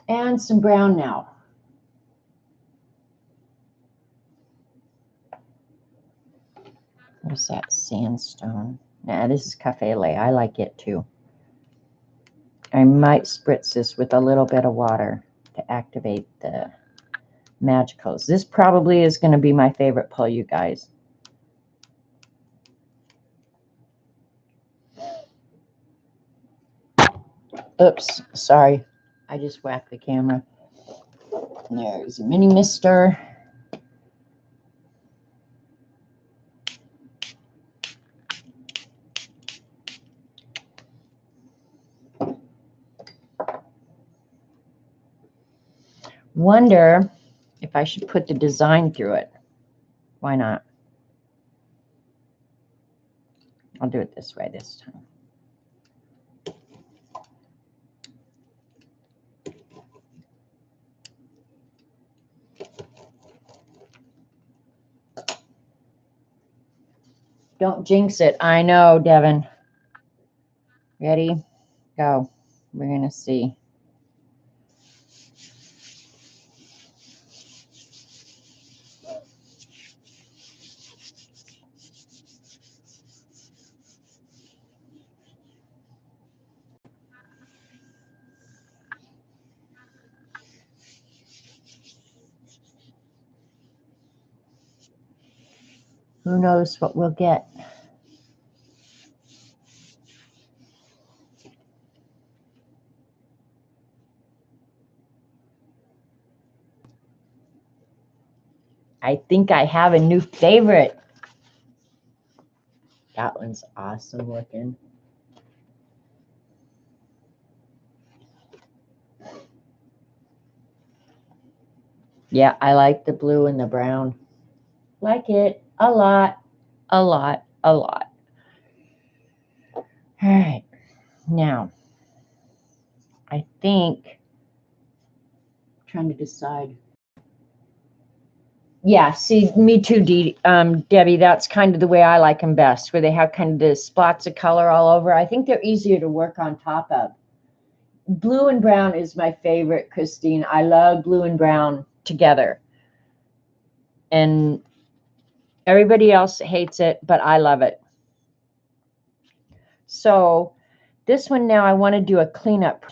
And some brown now. What's that? Sandstone. Nah, this is cafe lait. I like it too. I might spritz this with a little bit of water to activate the magicals. This probably is going to be my favorite pull, you guys. Oops, sorry. I just whacked the camera. There's a mini mister. Wonder if I should put the design through it. Why not? I'll do it this way this time. Don't jinx it. I know, Devin. Ready? Go. We're going to see. Who knows what we'll get? I think I have a new favorite. That one's awesome looking. Yeah, I like the blue and the brown. Like it a lot, a lot, a lot. All right. Now, I think I'm trying to decide. Yeah, see, me too, Debbie. That's kind of the way I like them best, where they have kind of the spots of color all over. I think they're easier to work on top of. Blue and brown is my favorite, Christine. I love blue and brown together. And everybody else hates it, but I love it. So this one now, I want to do a cleanup.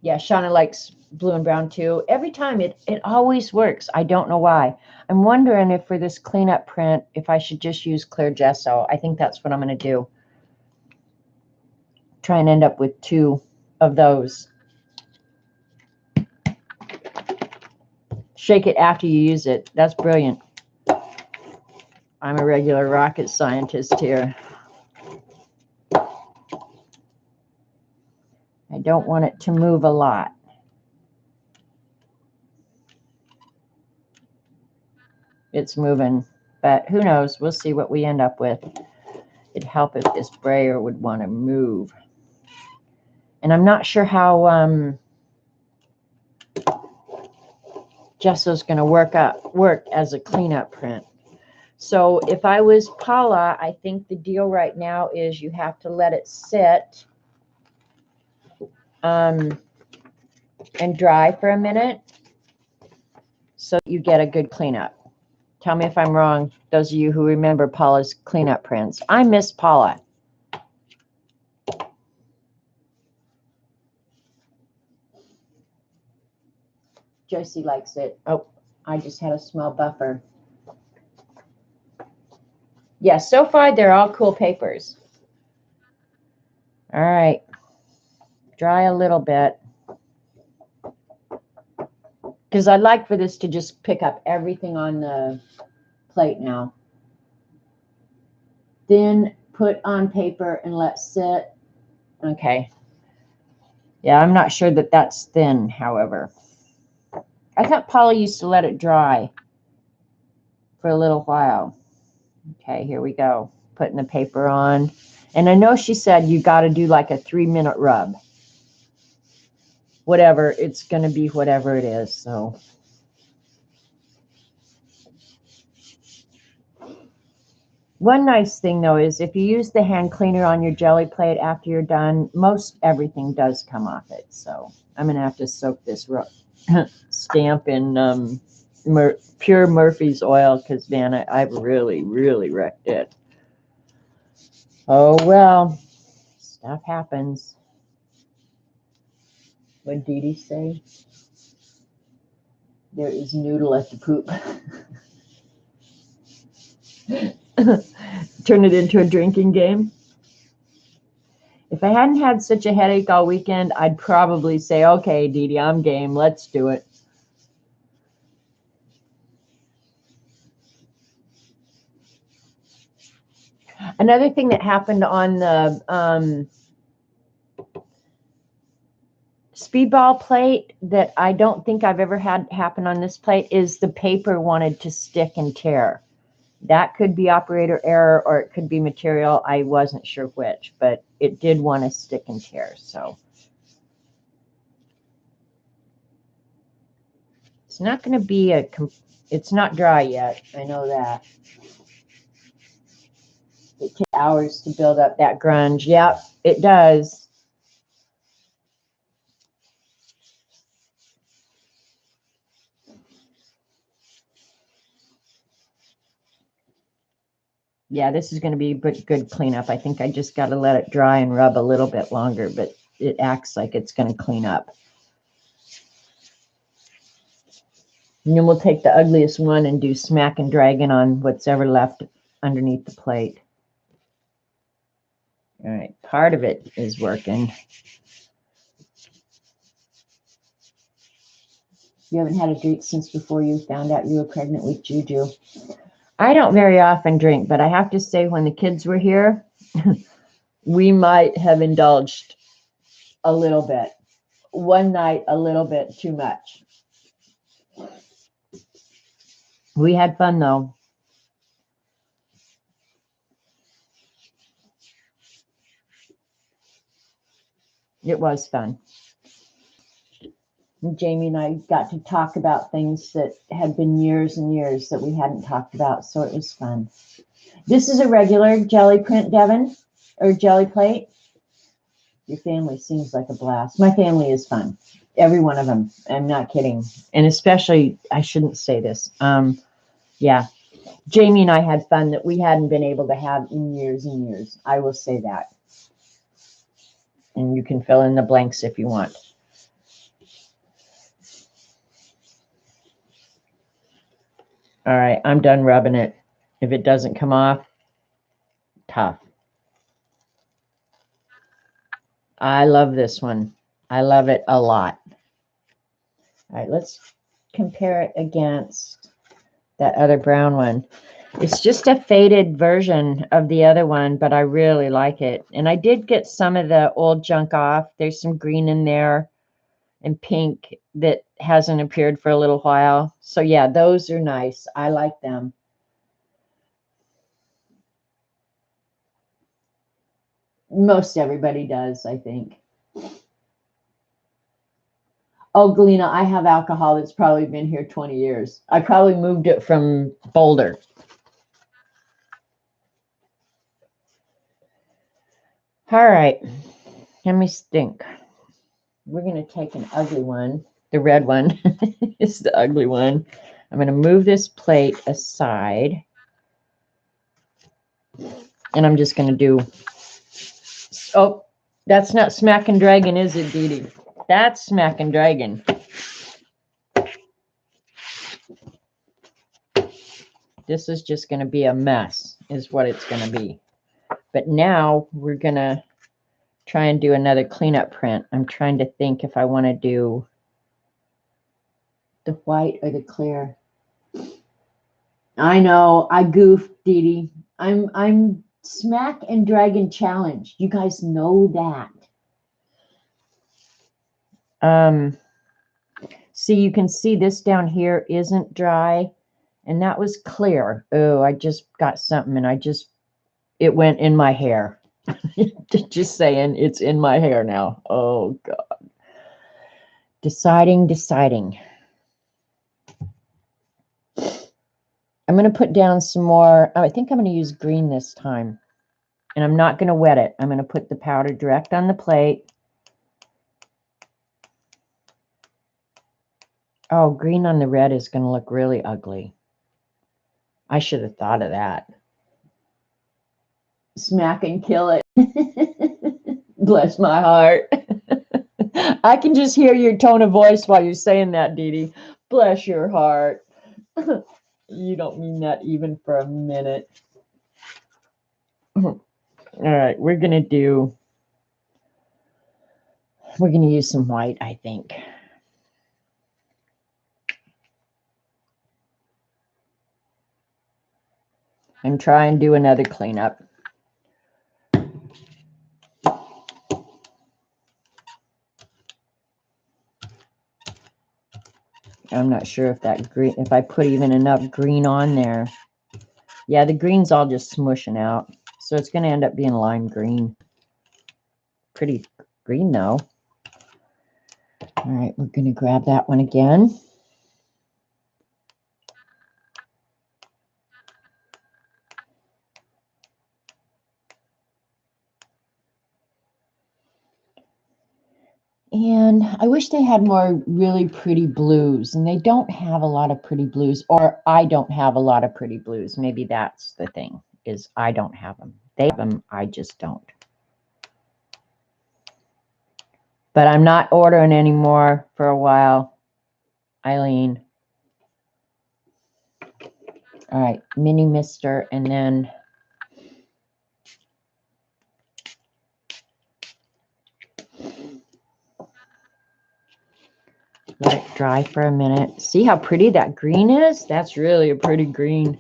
Yeah, Shauna likes blue and brown too. Every time it always works. I don't know why. I'm wondering if for this cleanup print, if I should just use clear gesso. I think that's what I'm going to do. Try and end up with 2 of those. Shake it after you use it. That's brilliant. I'm a regular rocket scientist here. I don't want it to move a lot. It's moving, but who knows? We'll see what we end up with. It'd help if this brayer would want to move. And I'm not sure how Gesso's going to work as a cleanup print. So if I was Paula, I think the deal right now is you have to let it sit and dry for a minute so you get a good cleanup. Tell me if I'm wrong, those of you who remember Paula's cleanup prints. I miss Paula. Josie likes it. Oh, I just had a small buffer. Yeah, so far they're all cool papers. All right. Dry a little bit. Because I'd like for this to just pick up everything on the plate now. Then put on paper and let sit. Okay. Yeah, I'm not sure that that's thin, however. I thought Paula used to let it dry for a little while. Okay, here we go. Putting the paper on. And I know she said you got to do like a 3-minute rub. Whatever, it's going to be whatever it is. So one nice thing though is if you use the hand cleaner on your jelly plate after you're done, most everything does come off it. So I'm going to have to soak this stamp in pure Murphy's oil because, man, I've really, really wrecked it. Oh, well, stuff happens. What did Dee Dee say? There is noodle at the poop. Turn it into a drinking game. If I hadn't had such a headache all weekend, I'd probably say, okay, Dee Dee, I'm game. Let's do it. Another thing that happened on the speedball plate that I don't think I've ever had happen on this plate is the paper wanted to stick and tear. That could be operator error or it could be material. I wasn't sure which, but it did want to stick and tear. So it's not going to be it's not dry yet. I know that. It takes hours to build up that grunge. Yep, it does. Yeah, this is going to be good cleanup. I think I just got to let it dry and rub a little bit longer, but it acts like it's going to clean up. And then we'll take the ugliest one and do smack and dragon on what's ever left underneath the plate. All right, part of it is working. You haven't had a drink since before you found out you were pregnant with Juju. I don't very often drink, but I have to say when the kids were here, we might have indulged a little bit. One night, a little bit too much. We had fun, though. It was fun. And Jamie and I got to talk about things that had been years and years that we hadn't talked about, so it was fun. This is a regular jelly print, Devin, or jelly plate. Your family seems like a blast. My family is fun. Every one of them. I'm not kidding. And especially, I shouldn't say this. Yeah. Jamie and I had fun that we hadn't been able to have in years and years. I will say that. And you can fill in the blanks if you want. All right, I'm done rubbing it. If it doesn't come off, tough. I love this one. I love it a lot. All right, let's compare it against that other brown one. It's just a faded version of the other one, but I really like it. And I did get some of the old junk off. There's some green in there and pink that hasn't appeared for a little while. So yeah, those are nice. I like them. Most everybody does, I think. Oh, Galena, I have alcohol that's probably been here 20 years. I probably moved it from Boulder. All right, let me think. We're going to take an ugly one. The red one is the ugly one. I'm going to move this plate aside. And I'm just going to do... Oh, that's not Smack and Dragon, is it, Dee Dee? That's Smack and Dragon. This is just going to be a mess, is what it's going to be. But now we're going to try and do another cleanup print. I'm trying to think if I want to do the white or the clear. I know, I goofed, Dee Dee. I'm Smack and Dragon challenged. You guys know that. See, you can see this down here isn't dry, and that was clear. Oh, I just got something, and it went in my hair. Just saying, it's in my hair now. Oh, God. Deciding. I'm going to put down some more. I think I'm going to use green this time. And I'm not going to wet it. I'm going to put the powder direct on the plate. Oh, green on the red is going to look really ugly. I should have thought of that. Smack and kill it. Bless my heart. I can just hear your tone of voice while you're saying that, Dee Dee. Bless your heart. You don't mean that even for a minute. All right, we're going to use some white, I think. And try and do another cleanup. I'm not sure if that green, if I put even enough green on there. Yeah, the green's all just smushing out. So it's going to end up being lime green. Pretty green, though. All right, we're going to grab that one again. And I wish they had more really pretty blues. And they don't have a lot of pretty blues. Or I don't have a lot of pretty blues. Maybe that's the thing, is I don't have them. They have them, I just don't. But I'm not ordering anymore for a while, Eileen. All right, mini mister, and then let it dry for a minute. See how pretty that green is? That's really a pretty green.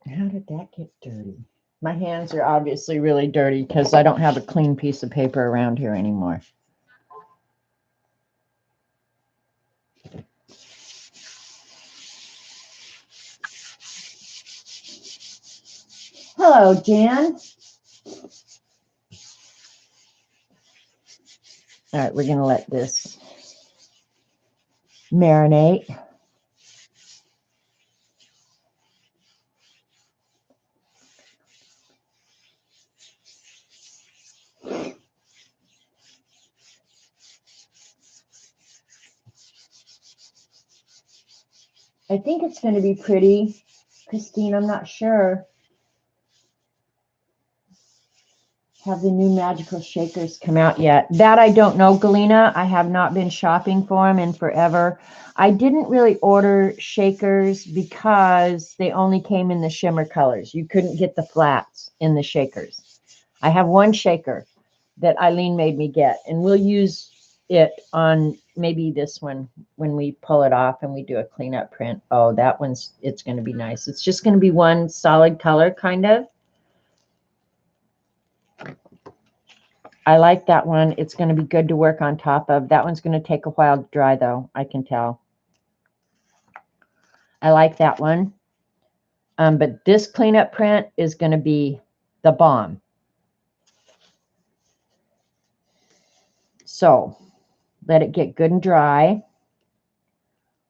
How did that get dirty? My hands are obviously really dirty because I don't have a clean piece of paper around here anymore. Hello, Jan. All right, we're going to let this marinate. I think it's going to be pretty. Christine, I'm not sure. Have the new magical shakers come out yet? That I don't know, Galena. I have not been shopping for them in forever. I didn't really order shakers because they only came in the shimmer colors. You couldn't get the flats in the shakers. I have one shaker that Eileen made me get, and we'll use it on maybe this one when we pull it off and we do a cleanup print. Oh, that one's, it's going to be nice. It's just going to be one solid color, kind of. I like that one. It's going to be good to work on top of. That one's going to take a while to dry, though. I can tell. I like that one. But this cleanup print is going to be the bomb. So let it get good and dry.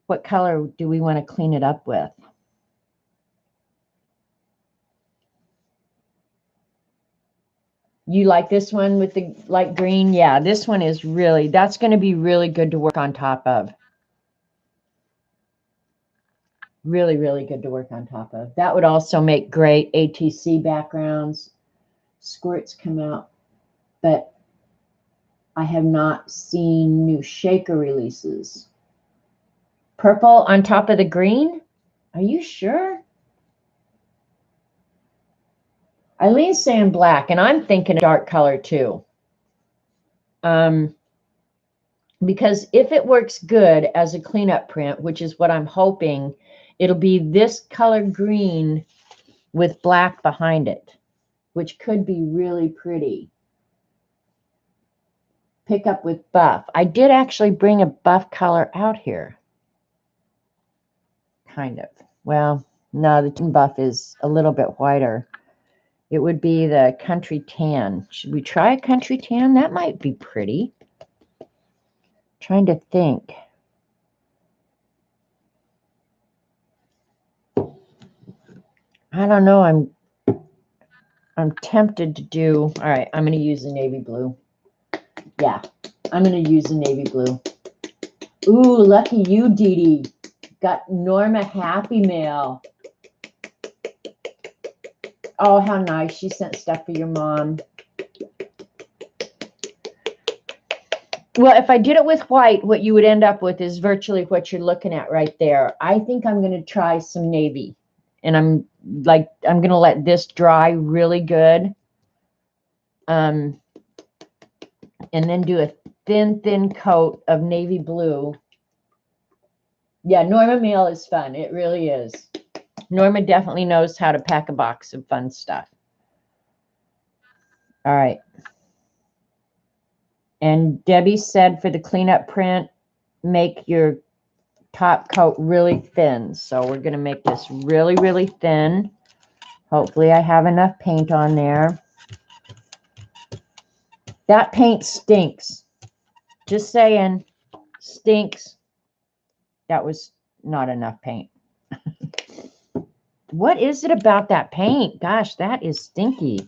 What color do we want to clean it up with? You like this one with the light green? Yeah, this one is really, that's going to be really good to work on top of. Really, really good to work on top of. That would also make great ATC backgrounds. Squirts come out, but I have not seen new shaker releases. Purple on top of the green? Are you sure? Eileen's saying black, and I'm thinking a dark color too. because if it works good as a cleanup print, which is what I'm hoping, it'll be this color green with black behind it, which could be really pretty. Pick up with buff. I did actually bring a buff color out here. Kind of. Well, no, the buff is a little bit whiter. It would be the country tan. Should we try a country tan? That might be pretty. Trying to think. I don't know. I'm tempted to do. All right, I'm going to use the navy blue. Yeah, I'm going to use the navy blue. Ooh, lucky you, Dee Dee. Got Norma Happy Mail. Oh, how nice. She sent stuff for your mom. Well, if I did it with white, what you would end up with is virtually what you're looking at right there. I think I'm going to try some navy. And I'm going to let this dry really good. And then do a thin coat of navy blue. Yeah, Norma Mail is fun. It really is. Norma definitely knows how to pack a box of fun stuff. All right. And Debbie said for the cleanup print, make your top coat really thin. So we're going to make this really, really thin. Hopefully I have enough paint on there. That paint stinks. Just saying, stinks. That was not enough paint. What is it about that paint? Gosh, that is stinky.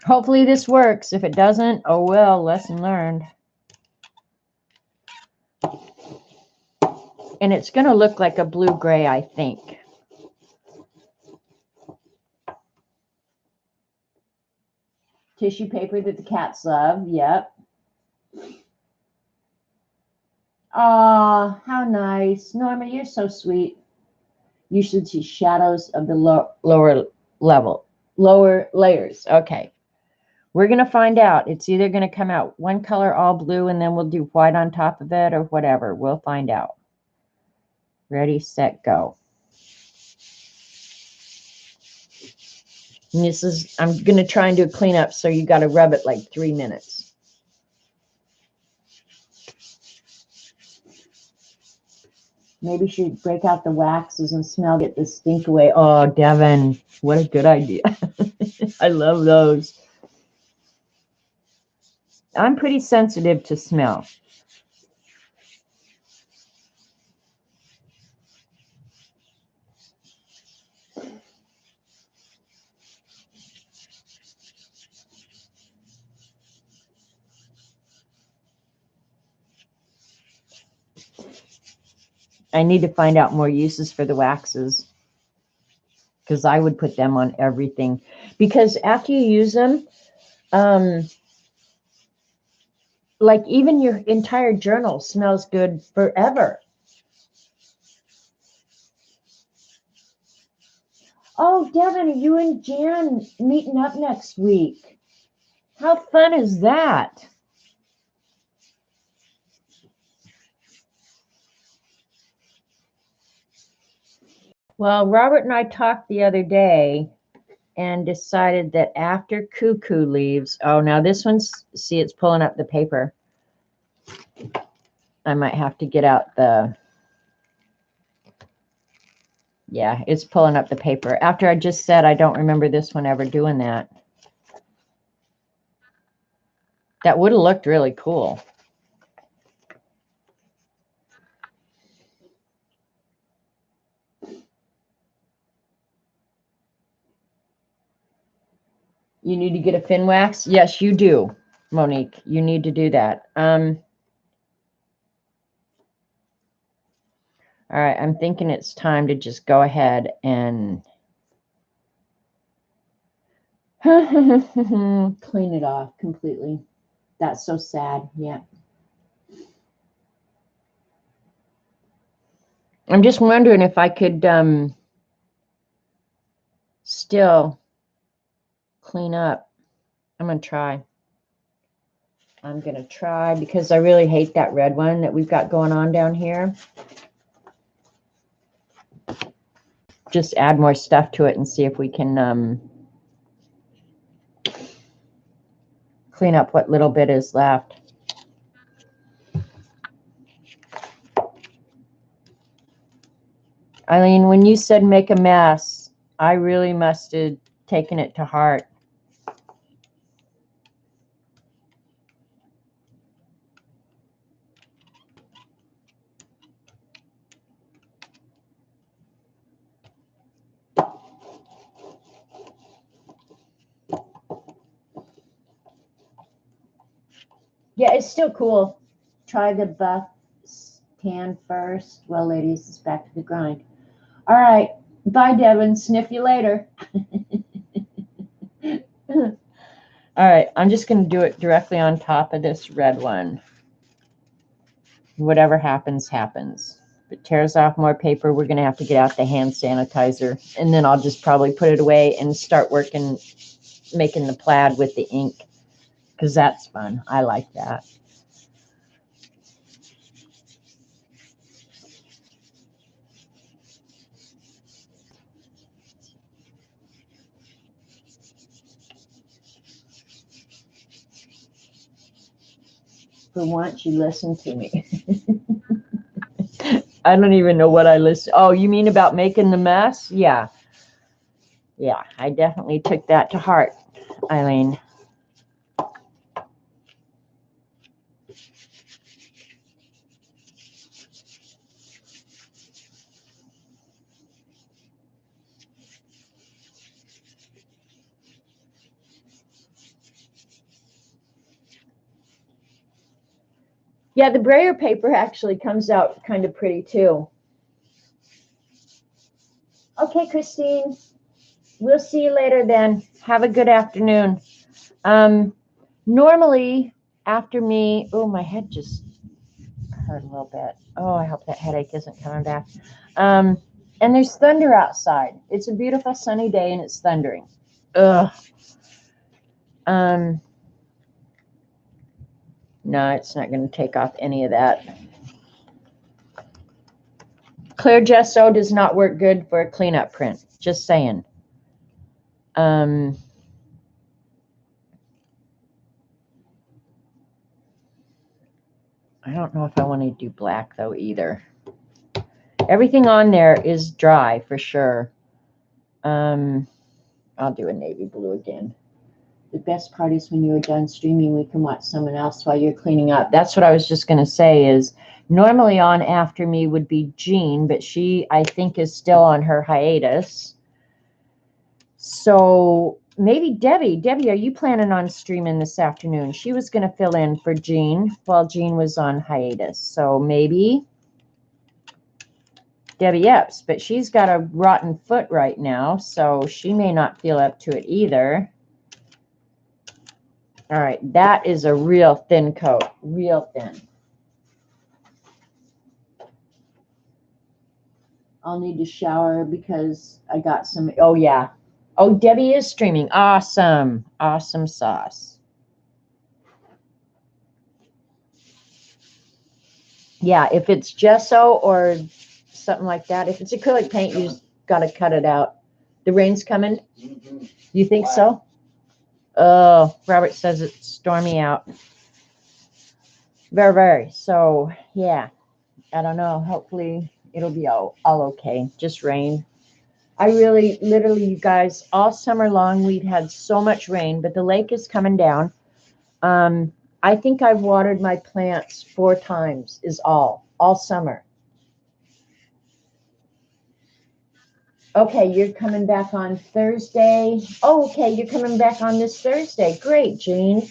Hopefully this works. If it doesn't, oh well, lesson learned. And it's going to look like a blue-gray, I think. Tissue paper that the cats love. Yep. Aw, how nice. Norma, you're so sweet. You should see shadows of the lower layers. Okay. We're going to find out. It's either going to come out one color all blue and then we'll do white on top of it or whatever. We'll find out. Ready, set, go. And this is, I'm going to try and do a cleanup, so you got to rub it like 3 minutes. Maybe you should break out the waxes and smell, get the stink away. Oh, Devin, what a good idea. I love those. I'm pretty sensitive to smell. I need to find out more uses for the waxes, because I would put them on everything. Because after you use them, like even your entire journal smells good forever. Oh, Devin, are you and Jan meeting up next week? How fun is that? Well, Robert and I talked the other day and decided that after Cuckoo leaves, oh, now this one's, see, it's pulling up the paper. I might have to get out the, yeah, it's pulling up the paper. After I just said I don't remember this one ever doing that. That would have looked really cool. You need to get a fin wax? Yes, you do, Monique. You need to do that. All right, I'm thinking it's time to just go ahead and clean it off completely. That's so sad. Yeah. I'm just wondering if I could still clean up. I'm going to try. I'm going to try because I really hate that red one that we've got going on down here. Just add more stuff to it and see if we can clean up what little bit is left. Eileen, when you said make a mess, I really must have taken it to heart. Yeah, it's still cool. Try the buff tan first. Well, ladies, it's back to the grind. All right. Bye, Devin. Sniff you later. All right. I'm just going to do it directly on top of this red one. Whatever happens, happens. If it tears off more paper, we're going to have to get out the hand sanitizer. And then I'll just probably put it away and start working, making the plaid with the ink. Because that's fun. I like that. For once, you listen to me. I don't even know what I listen. Oh, you mean about making the mess? Yeah. Yeah, I definitely took that to heart, Eileen. Yeah, the brayer paper actually comes out kind of pretty too. Okay, Christine. We'll see you later then. Have a good afternoon. Normally, after me, oh, my head just hurt a little bit. Oh, I hope that headache isn't coming back. And there's thunder outside. It's a beautiful sunny day and it's thundering. Ugh. No, it's not going to take off any of that. Clear gesso does not work good for a cleanup print. Just saying. I don't know if I want to do black though either. Everything on there is dry for sure. I'll do a navy blue again. The best part is when you are done streaming, we can watch someone else while you're cleaning up. That's what I was just going to say is normally on after me would be Jean, but she, I think, is still on her hiatus. So maybe Debbie. Debbie, are you planning on streaming this afternoon? She was going to fill in for Jean while Jean was on hiatus. So maybe Debbie Epps, but she's got a rotten foot right now, so she may not feel up to it either. All right, that is a real thin coat, real thin. I'll need to shower because I got some, oh yeah. Oh, Debbie is streaming. Awesome, awesome sauce. Yeah, if it's gesso or something like that, if it's acrylic paint, you just got to cut it out. The rain's coming? Mm-hmm. You think so? Oh, Robert says it's stormy out. Very, very. So, yeah, I don't know. Hopefully it'll be all okay. Just rain. I really, literally, you guys, all summer long, we've had so much rain, but the lake is coming down. I think I've watered my plants 4 times is all summer. Okay, you're coming back on Thursday. Oh, okay, you're coming back on this Thursday. Great, Jean.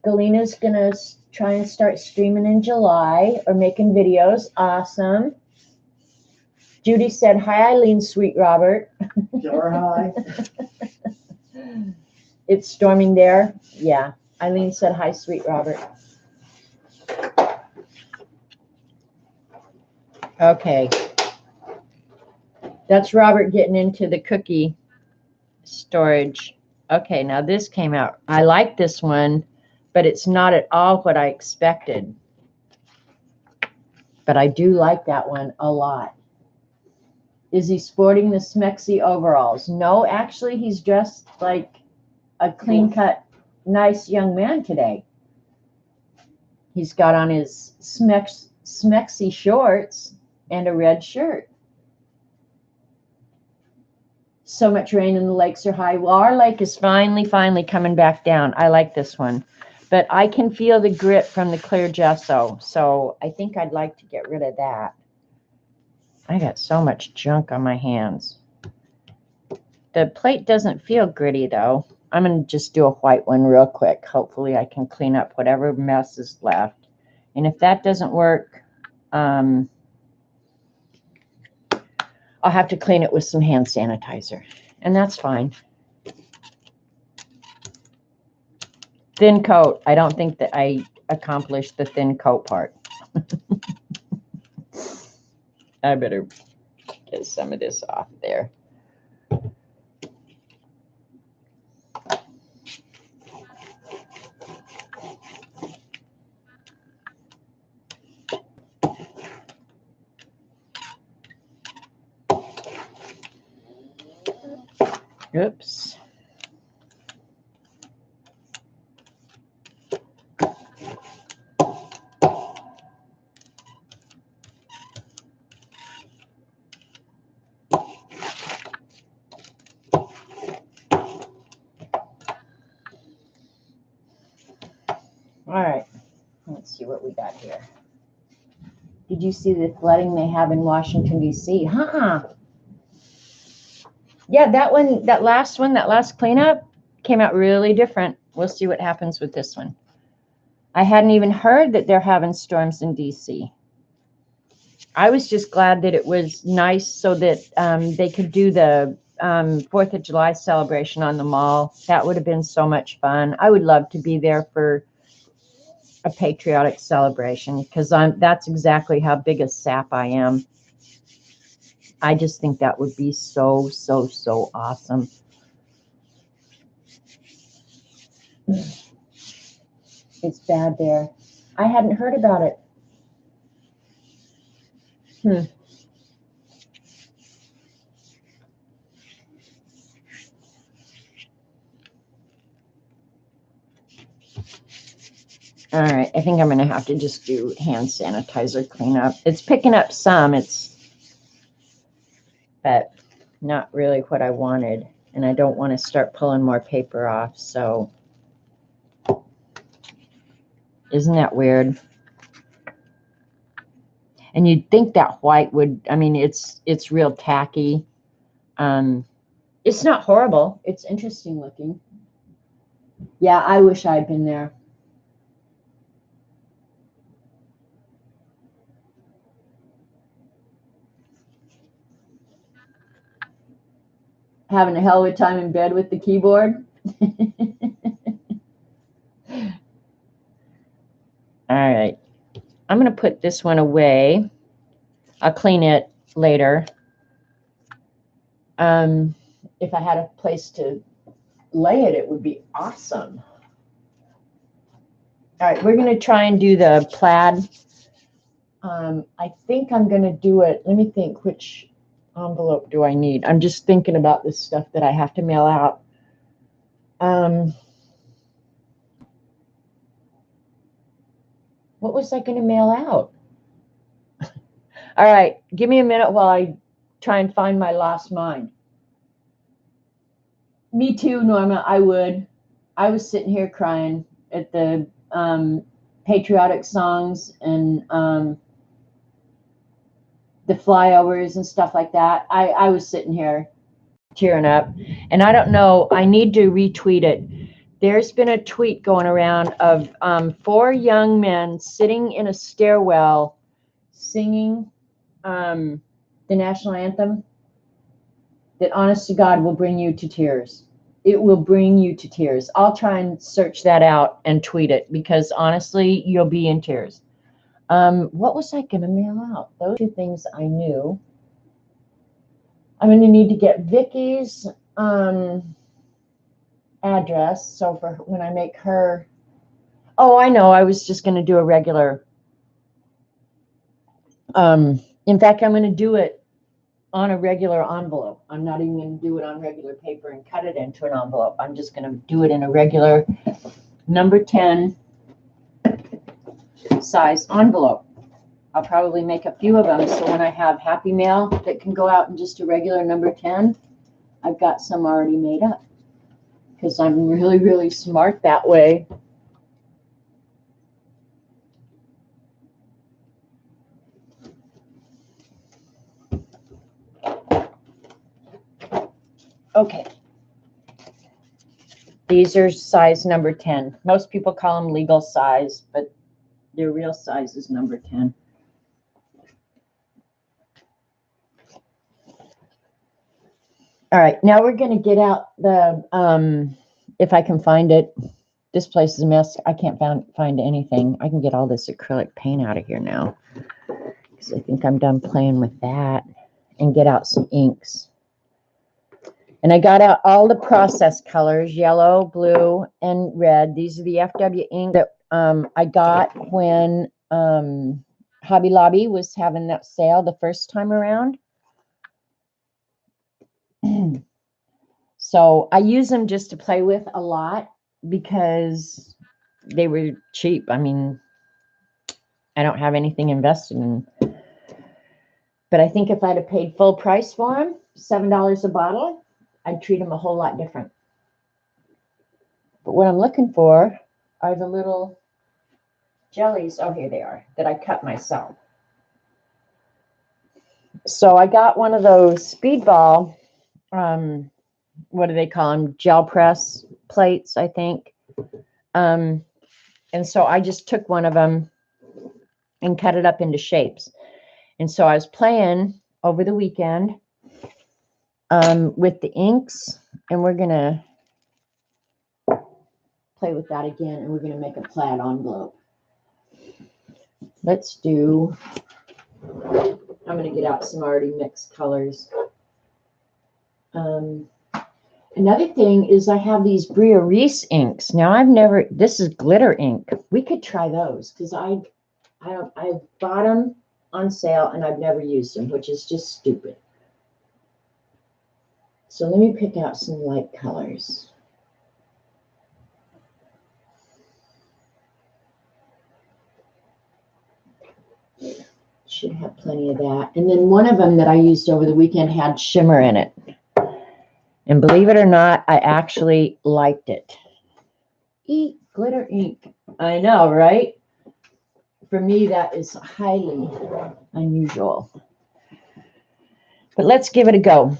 Galina's going to try and start streaming in July or making videos. Awesome. Judy said, hi, Eileen, sweet Robert. Sure, hi. It's storming there? Yeah. Eileen said, hi, sweet Robert. Okay. That's Robert getting into the cookie storage. Okay, now this came out. I like this one, but it's not at all what I expected. But I do like that one a lot. Is he sporting the smexy overalls? No, actually, he's dressed like a clean-cut, nice young man today. He's got on his smexy shorts and a red shirt. So much rain and the lakes are high. Well, our lake is finally coming back down. I like this one. But I can feel the grit from the clear gesso. So I think I'd like to get rid of that. I got so much junk on my hands. The plate doesn't feel gritty, though. I'm going to just do a white one real quick. Hopefully I can clean up whatever mess is left. And if that doesn't work, I'll have to clean it with some hand sanitizer. And that's fine. Thin coat. I don't think that I accomplished the thin coat part. I better get some of this off there. Oops. All right, let's see what we got here. Did you see the flooding they have in Washington, D.C.? Yeah, that last cleanup came out really different. We'll see what happens with this one. I hadn't even heard that they're having storms in D.C. I was just glad that it was nice so that they could do the 4th of July celebration on the mall. That would have been so much fun. I would love to be there for a patriotic celebration because that's exactly how big a sap I am. I just think that would be so awesome. It's bad there. I hadn't heard about it. All right, I think I'm going to have to just do hand sanitizer cleanup. It's picking up some, but not really what I wanted. And I don't want to start pulling more paper off, so isn't that weird? And you'd think that white would, I mean, it's real tacky. It's not horrible. It's interesting looking. Yeah, I wish I'd been there. Having a hell of a time in bed with the keyboard. All right. I'm going to put this one away. I'll clean it later. If I had a place to lay it, it would be awesome. All right, we're going to try and do the plaid. I think I'm going to do it. Let me think, which envelope do I need? I'm just thinking about this stuff that I have to mail out. What was I going to mail out? All right, give me a minute while I try and find my lost mind. Me too, Norma, I would. I was sitting here crying at the patriotic songs and the flyovers and stuff like that. I was sitting here tearing up. And I don't know, I need to retweet it. There's been a tweet going around of 4 young men sitting in a stairwell singing the national anthem that, honest to God, will bring you to tears. It will bring you to tears. I'll try and search that out and tweet it because, honestly, you'll be in tears. What was I going to mail out? Those 2 things I knew. I'm going to need to get Vicky's address. So for when I make her, oh, I know, I was just going to do a regular, in fact, I'm going to do it on a regular envelope. I'm not even going to do it on regular paper and cut it into an envelope. I'm just going to do it in a regular number 10 size envelope. I'll probably make a few of them, so when I have Happy Mail that can go out in just a regular number 10, I've got some already made up, because I'm really, really smart that way. Okay. These are size number 10. Most people call them legal size, but their real size is number 10. All right, now we're going to get out the, if I can find it. This place is a mess. I can't find anything. I can get all this acrylic paint out of here now, because I think I'm done playing with that, and get out some inks. And I got out all the process colors, yellow, blue, and red. These are the FW ink that I got when Hobby Lobby was having that sale the first time around. So I use them just to play with a lot because they were cheap. I mean, I don't have anything invested in. But I think if I'd have paid full price for them, $7 a bottle, I'd treat them a whole lot different. But what I'm looking for are the little jellies. Oh, here they are, that I cut myself. So I got one of those speedball, what do they call them? Gel press plates, I think. And so I just took one of them and cut it up into shapes. And so I was playing over the weekend with the inks, and we're going to play with that again, and we're going to make a plaid envelope. Let's do, I'm going to get out some already mixed colors. Another thing is I have these Bria Reese inks. Now I've never, this is glitter ink. We could try those, because I bought them on sale and I've never used them, which is just stupid. So let me pick out some light colors. Should have plenty of that. And then one of them that I used over the weekend had shimmer in it. And believe it or not, I actually liked it. Eat glitter ink. I know, right? For me, that is highly unusual. But let's give it a go.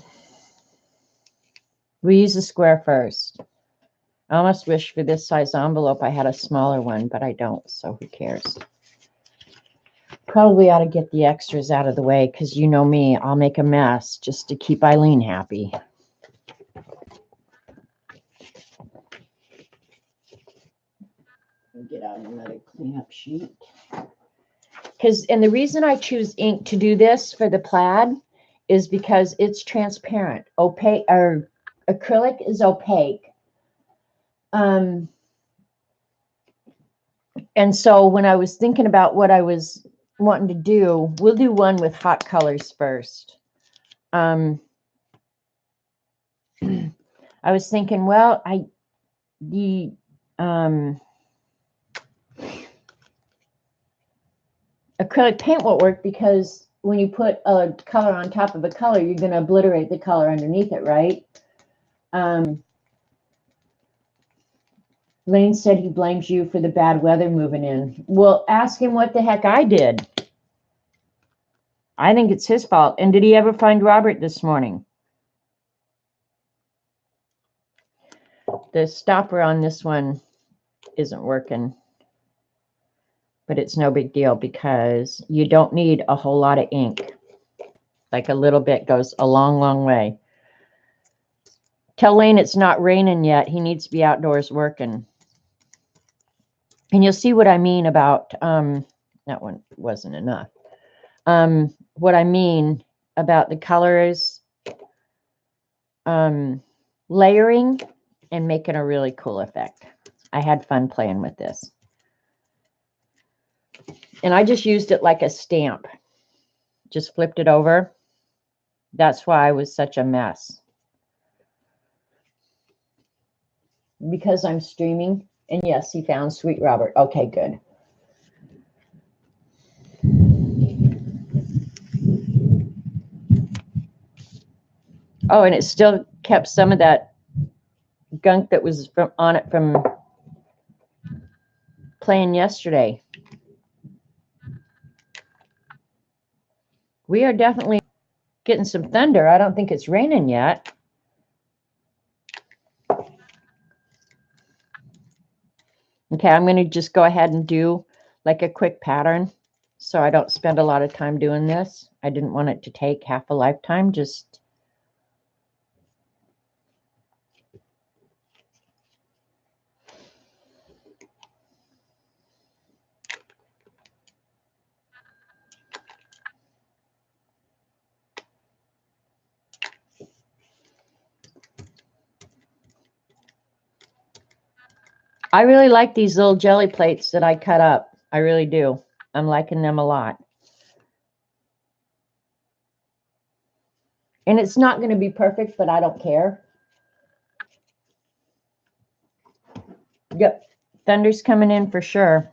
We use a square first. I almost wish for this size envelope I had a smaller one, but I don't, so who cares? Probably ought to get the extras out of the way, because you know me, I'll make a mess just to keep Eileen happy. Get out another cleanup sheet. And the reason I choose ink to do this for the plaid is because it's transparent. Opaque, or acrylic is opaque. And so when I was thinking about what I was wanting to do, we'll do one with hot colors first. I was thinking, well, the acrylic paint won't work, because when you put a color on top of a color, you're going to obliterate the color underneath it, right? Lane said he blames you for the bad weather moving in. Well, ask him what the heck I did. I think it's his fault. And did he ever find Robert this morning? The stopper on this one isn't working. But it's no big deal, because you don't need a whole lot of ink. Like a little bit goes a long, long way. Tell Lane it's not raining yet. He needs to be outdoors working. And you'll see what I mean about, that one wasn't enough. What I mean about the colors, layering and making a really cool effect. I had fun playing with this. And I just used it like a stamp. Just flipped it over. That's why I was such a mess. Because I'm streaming. And yes, he found Sweet Robert. Okay, good. Oh, and it still kept some of that gunk that was on it from playing yesterday. We are definitely getting some thunder. I don't think it's raining yet. Okay, I'm going to just go ahead and do like a quick pattern so I don't spend a lot of time doing this. I didn't want it to take half a lifetime. Just I really like these little jelly plates that I cut up. I really do. I'm liking them a lot. And it's not going to be perfect, but I don't care. Yep, thunder's coming in for sure.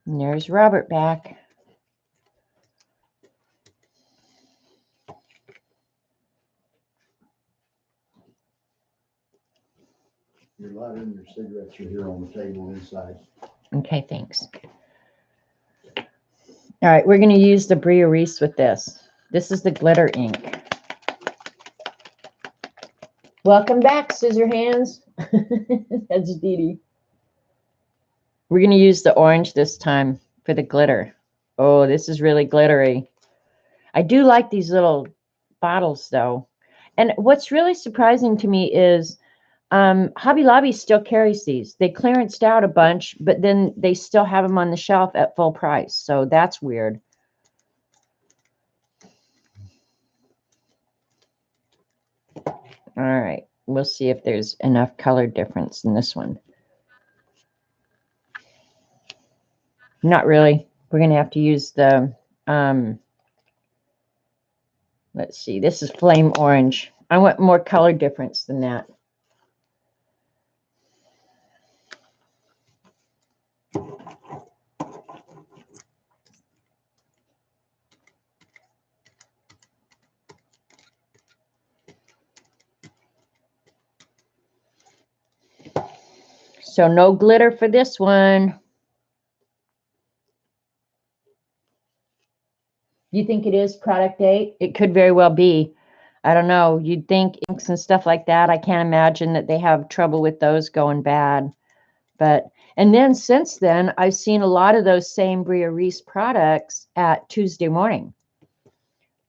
And there's Robert back. Your lighter and your cigarettes are here on the table inside. Okay, thanks. All right, we're going to use the Bria Reese with this. This is the glitter ink. Welcome back, Scissor Hands. That's Dee Dee. We're going to use the orange this time for the glitter. Oh, this is really glittery. I do like these little bottles, though. And what's really surprising to me is Hobby Lobby still carries these. They clearanced out a bunch, but then they still have them on the shelf at full price. So that's weird. All right, we'll see if there's enough color difference in this one. Not really. We're going to have to use the, let's see, this is flame orange. I want more color difference than that. So no glitter for this one. You think it is product date? It could very well be. I don't know. You'd think inks and stuff like that. I can't imagine that they have trouble with those going bad. But, and then since then, I've seen a lot of those same Bria Reese products at Tuesday Morning.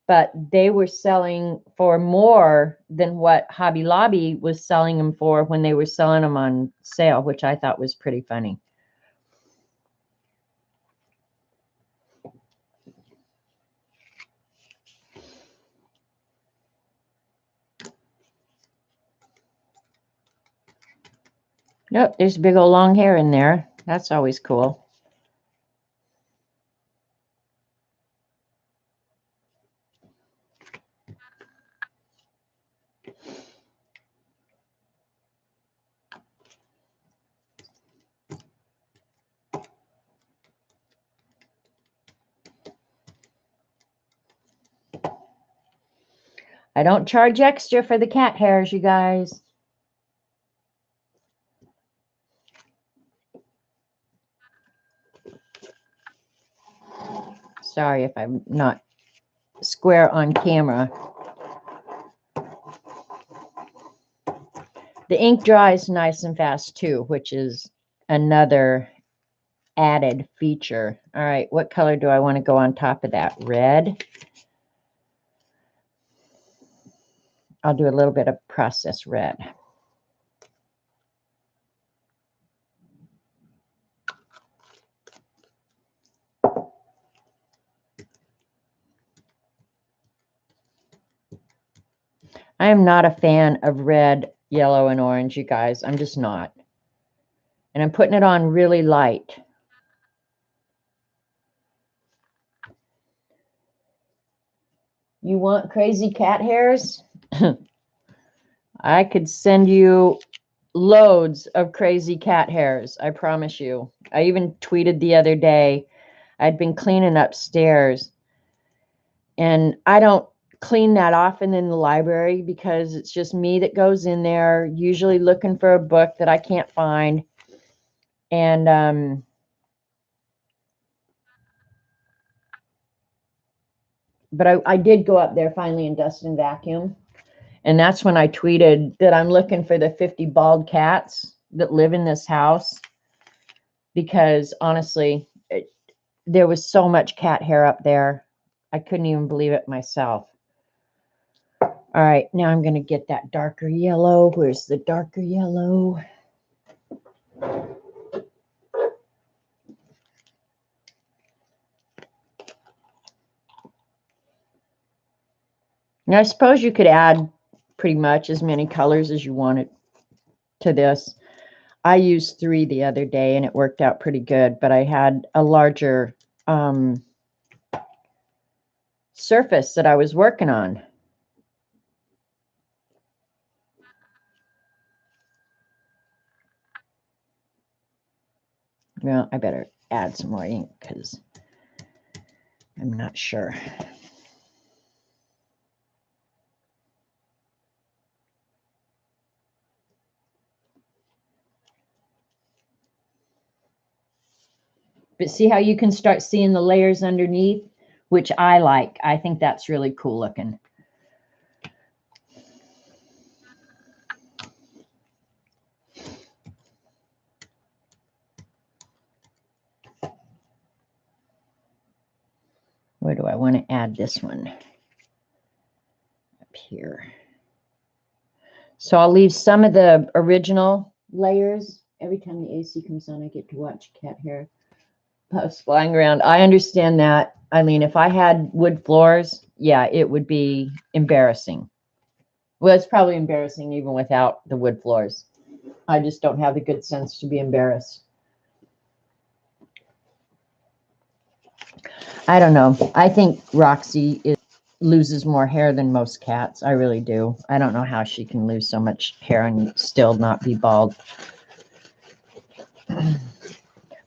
But they were selling for more than what Hobby Lobby was selling them for when they were selling them on sale, which I thought was pretty funny. Nope, there's big old long hair in there. That's always cool. I don't charge extra for the cat hairs, you guys. Sorry if I'm not square on camera. The ink dries nice and fast too, which is another added feature. All right, what color do I want to go on top of that? Red. I'll do a little bit of processed red. I am not a fan of red, yellow, and orange, you guys. I'm just not. And I'm putting it on really light. You want crazy cat hairs? I could send you loads of crazy cat hairs. I promise you. I even tweeted the other day. I'd been cleaning upstairs. And I don't clean that often in the library because it's just me that goes in there, usually looking for a book that I can't find. And but I did go up there finally and dust and vacuum. And that's when I tweeted that I'm looking for the 50 bald cats that live in this house. Because honestly, there was so much cat hair up there. I couldn't even believe it myself. All right, now I'm going to get that darker yellow. Where's the darker yellow? Now, I suppose you could add pretty much as many colors as you wanted to this. I used 3 the other day and it worked out pretty good, but I had a larger surface that I was working on. Well, I better add some more ink because I'm not sure. But see how you can start seeing the layers underneath, which I like. I think that's really cool looking. Where do I want to add this one? Up here. So I'll leave some of the original layers. Every time the AC comes on, I get to watch cat hair puffs flying around. I understand that, Eileen. If I had wood floors, yeah, it would be embarrassing. Well, it's probably embarrassing even without the wood floors. I just don't have the good sense to be embarrassed. I don't know. I think Roxy loses more hair than most cats. I really do. I don't know how she can lose so much hair and still not be bald.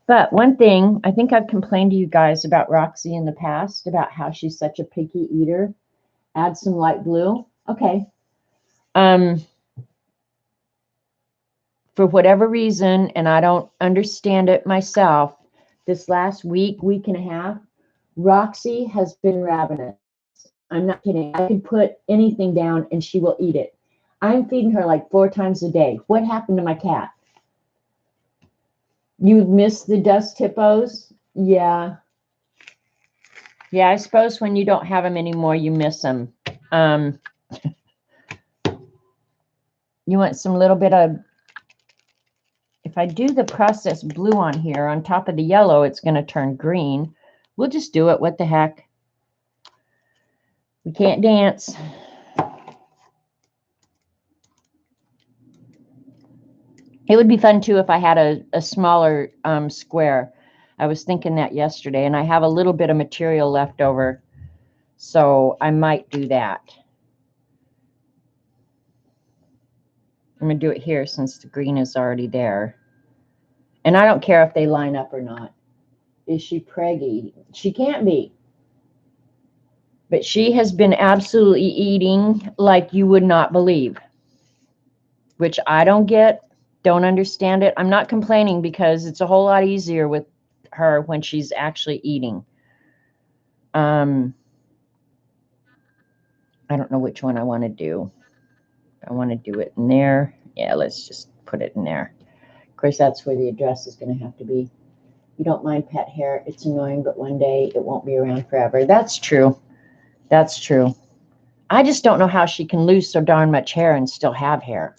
But one thing, I think I've complained to you guys about Roxy in the past, about how she's such a picky eater. Add some light blue. Okay. For whatever reason, and I don't understand it myself, this last week, week and a half, Roxy has been ravenous. I'm not kidding. I could put anything down and she will eat it. I'm feeding her like 4 times a day. What happened to my cat? You missed the dust hippos? Yeah. Yeah, I suppose when you don't have them anymore, you miss them. You want some little bit of, if I do the processed blue on here on top of the yellow, it's going to turn green. We'll just do it. What the heck? We can't dance. It would be fun too if I had a smaller square. I was thinking that yesterday, and I have a little bit of material left over, so I might do that. I'm going to do it here since the green is already there. And I don't care if they line up or not. Is she preggy? She can't be. But she has been absolutely eating like you would not believe, which I don't get, don't understand it. I'm not complaining because it's a whole lot easier with her when she's actually eating. I don't know which one I want to do. I want to do it in there. Yeah, let's just put it in there. Of course, that's where the address is going to have to be. You don't mind pet hair. It's annoying, but one day it won't be around forever. That's true. That's true. I just don't know how she can lose so darn much hair and still have hair.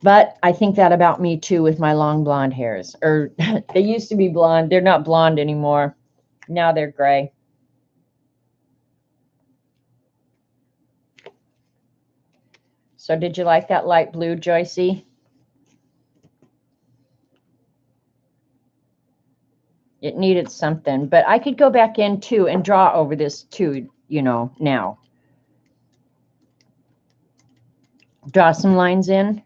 But I think that about me too with my long blonde hairs. Or they used to be blonde. They're not blonde anymore. Now they're gray. So did you like that light blue, Joycey? It needed something, but I could go back in too and draw over this too, you know, now. Draw some lines in.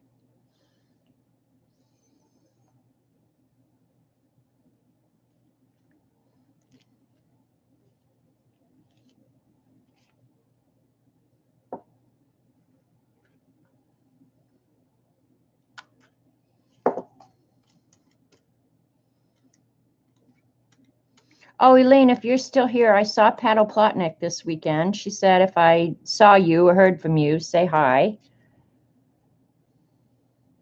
Oh, Elaine, if you're still here, I saw Paddle Plotnick this weekend. She said if I saw you or heard from you, say hi.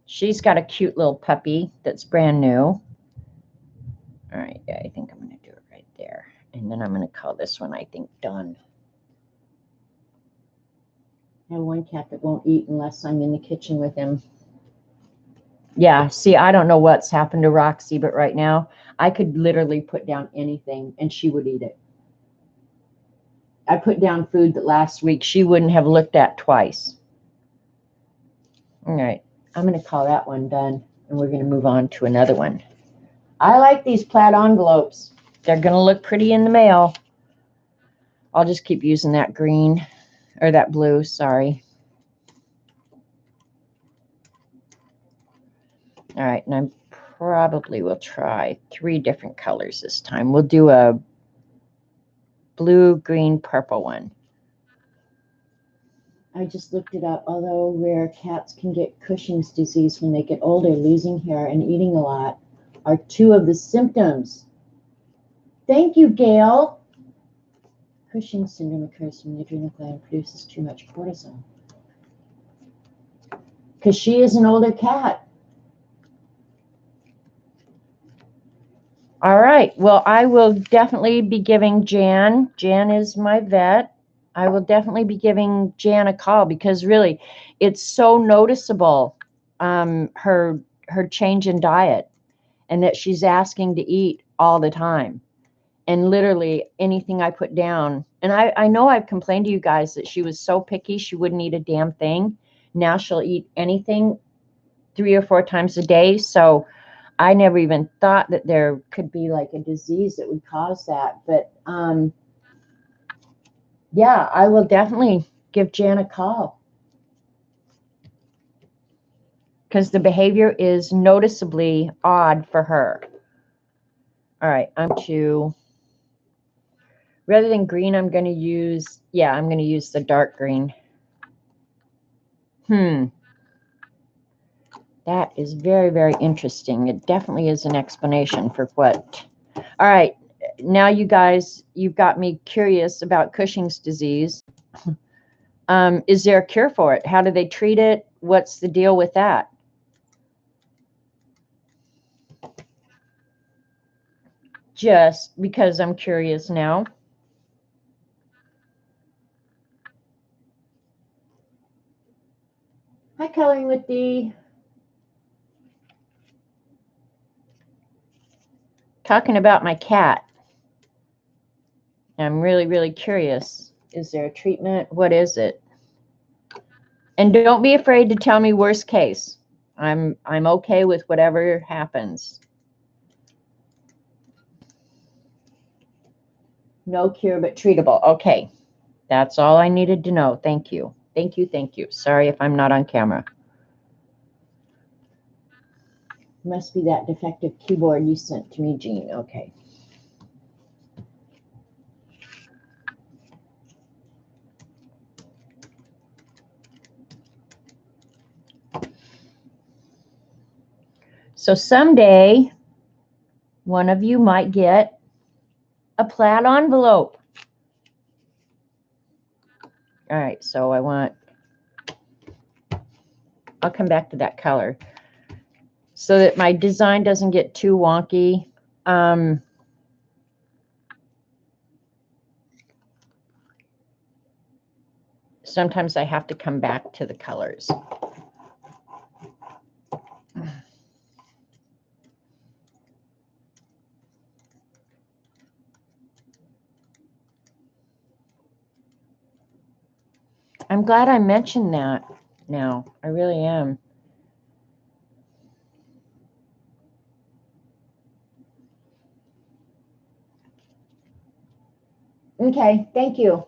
She's got a cute little puppy that's brand new. All right, yeah, I think I'm going to do it right there. And then I'm going to call this one, I think, done. I have one cat that won't eat unless I'm in the kitchen with him. Yeah, see, I don't know what's happened to Roxy, but right now I could literally put down anything and she would eat it. I put down food that last week she wouldn't have looked at twice. All right, I'm going to call that one done, and we're going to move on to another one. I like these plaid envelopes. They're going to look pretty in the mail. I'll just keep using that green, or that blue, sorry. All right, and I probably will try 3 different colors this time. We'll do a blue, green, purple one. I just looked it up. Although rare, cats can get Cushing's disease when they get older. Losing hair and eating a lot are 2 of the symptoms. Thank you, Gail. Cushing's syndrome occurs when the adrenal gland produces too much cortisol. Because she is an older cat. All right. Well, I will definitely be giving Jan. Jan is my vet. I will definitely be giving Jan a call because really, it's so noticeable, her change in diet, and that she's asking to eat all the time. And literally anything I put down, and I know I've complained to you guys that she was so picky she wouldn't eat a damn thing. Now she'll eat anything 3 or 4 times a day. So I never even thought that there could be like a disease that would cause that. But yeah, I will definitely give Jan a call because the behavior is noticeably odd for her. All right, rather than green, I'm going to use, I'm going to use the dark green. That is very, very interesting. It definitely is an explanation for what. All right. Now, you guys, you've got me curious about Cushing's disease. Is there a cure for it? How do they treat it? What's the deal with that? Just because I'm curious now. Hi, Coloring with D. Talking about my cat. I'm really, really curious. Is there a treatment? What is it? And don't be afraid to tell me worst case. I'm okay with whatever happens. No cure but treatable. Okay. That's all I needed to know. Thank you. Thank you. Thank you. Sorry if I'm not on camera. Must be that defective keyboard you sent to me, Jean. Okay. So someday, one of you might get a plaid envelope. All right, so I'll come back to that color so that my design doesn't get too wonky. Sometimes I have to come back to the colors. I'm glad I mentioned that. now. I really am. Okay, thank you.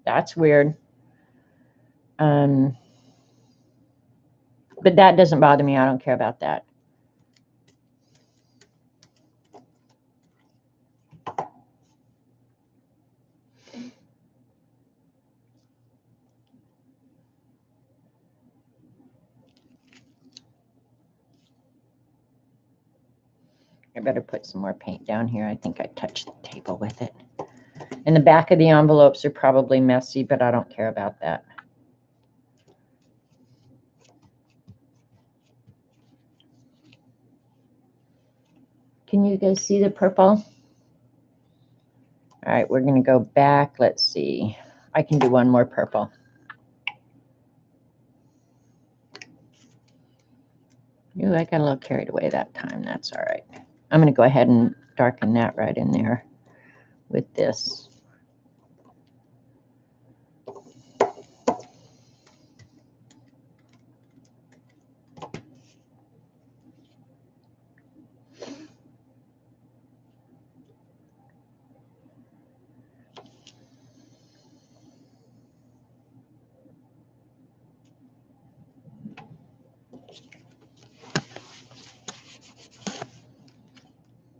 That's weird. But that doesn't bother me. I don't care about that. I better put some more paint down here. I think I touched the table with it. And the back of the envelopes are probably messy, but I don't care about that. Can you guys see the purple? All right, we're going to go back. Let's see. I can do one more purple. Ooh, I got a little carried away that time. That's all right. I'm going to go ahead and darken that right in there with this.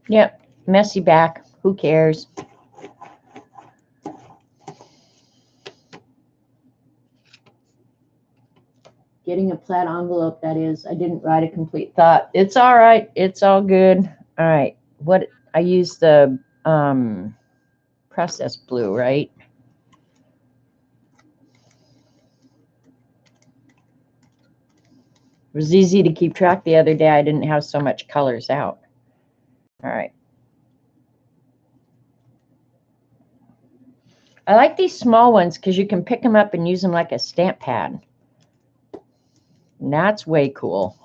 Yep, messy back. Who cares? Getting a plaid envelope, that is. I didn't write a complete thought. It's all right. It's all good. All right. What I used the processed blue, right? It was easy to keep track the other day. I didn't have so much colors out. All right. I like these small ones because you can pick them up and use them like a stamp pad. And that's way cool.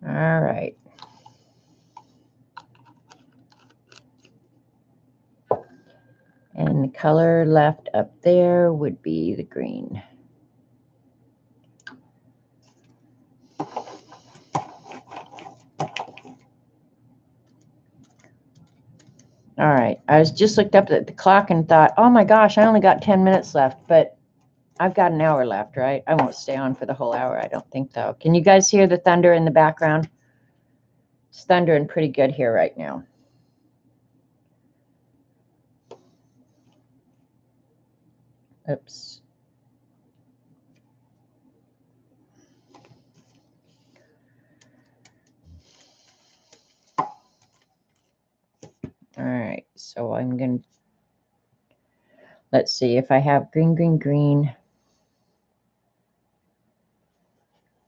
All right. And the color left up there would be the green. All right. I was just looked up at the clock and thought, oh my gosh, I only got 10 minutes left, but I've got an hour left, right? I won't stay on for the whole hour, I don't think, though. Can you guys hear the thunder in the background? It's thundering pretty good here right now. Oops. All right, so I'm going to, let's see if I have green, green, green.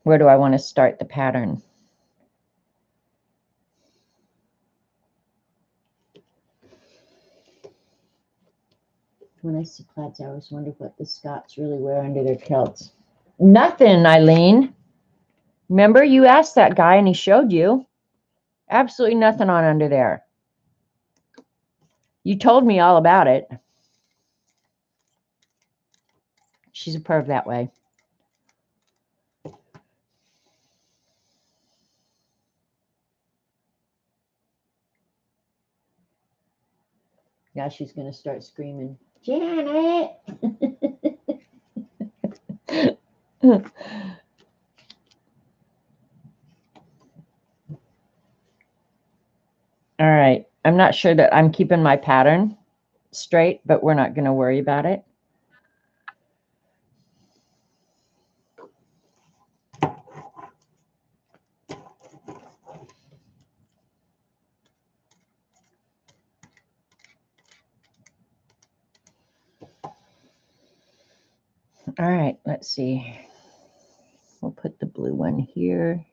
Where do I want to start the pattern? When I see plaids, I always wonder what the Scots really wear under their kilts. Nothing, Eileen. Remember, you asked that guy and he showed you. Absolutely nothing on under there. You told me all about it. She's a perv that way. Now she's going to start screaming, Janet! All right. I'm not sure that I'm keeping my pattern straight, but we're not going to worry about it. All right. Let's see. blue one here.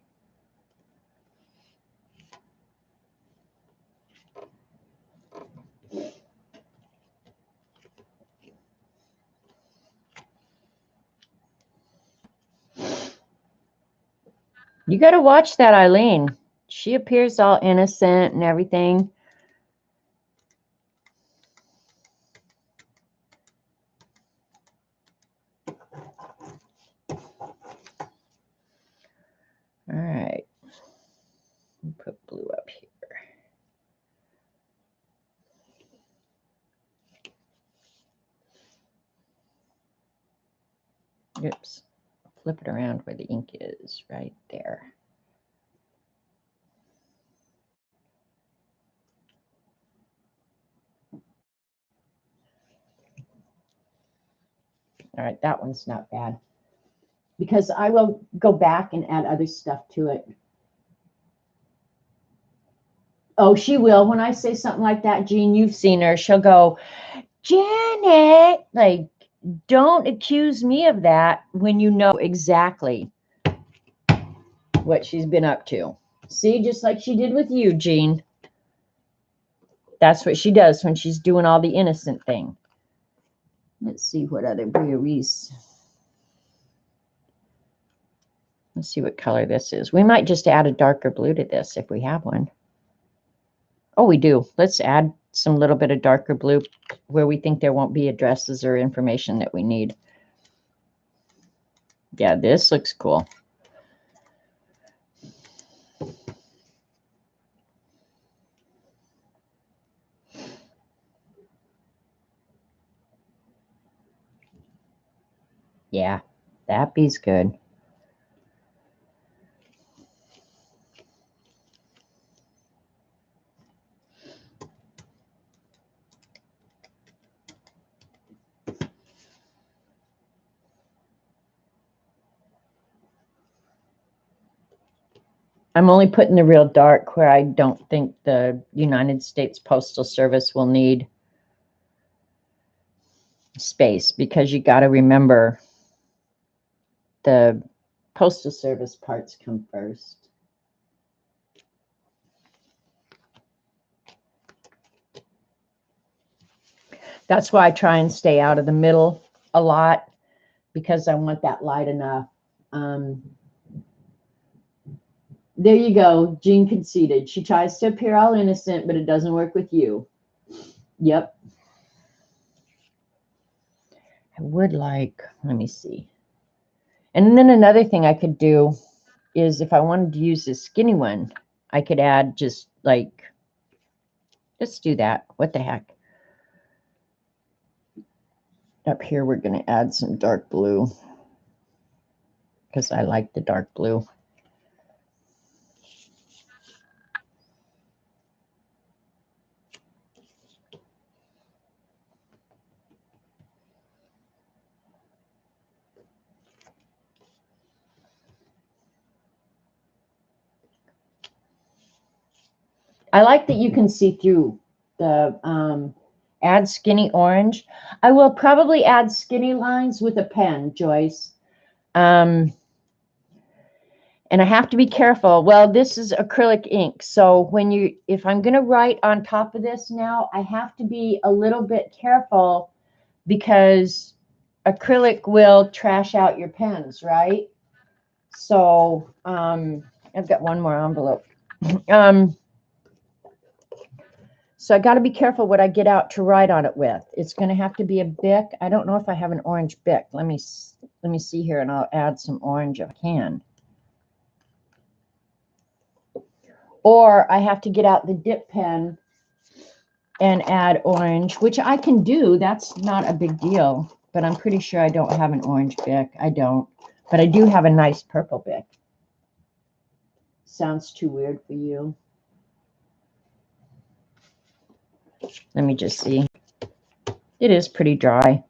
You got to watch that, Eileen. She appears all innocent and everything. All right. Put blue up here. Oops. Flip it around where the ink is, right there. All right, that one's not bad. Because I will go back and add other stuff to it. Oh, she will. When I say something like that, Jean, you've seen her. She'll go, Janet, like, don't accuse me of that when you know exactly what she's been up to. See, just like she did with you, Jean. That's what she does when she's doing all the innocent thing. Let's see what other breweries. Let's see what color this is. We might just add a darker blue to this if we have one. Oh, we do. Let's add some little bit of darker blue where we think there won't be addresses or information that we need. Yeah, this looks cool. Yeah, that be's good. I'm only putting the real dark where I don't think the United States Postal Service will need space, because you got to remember the Postal Service parts come first. That's why I try and stay out of the middle a lot, because I want that light enough. There you go. Jean conceded. She tries to appear all innocent, but it doesn't work with you. Yep. I would like, let me see. And then another thing I could do is if I wanted to use this skinny one, I could add just like, let's do that. What the heck? Up here, we're going to add some dark blue because I like the dark blue. I like that you can see through the add skinny orange. I will probably add skinny lines with a pen, Joyce. And I have to be careful. Well, this is acrylic ink. So if I'm going to write on top of this now, I have to be a little bit careful because acrylic will trash out your pens, right? So I've got one more envelope. So I got to be careful what I get out to write on it with. It's going to have to be a Bic. I don't know if I have an orange Bic. Let me see here, and I'll add some orange if I can. Or I have to get out the dip pen and add orange, which I can do. That's not a big deal, but I'm pretty sure I don't have an orange Bic. I don't, but I do have a nice purple Bic. Sounds too weird for you. Let me just see. It is pretty dry.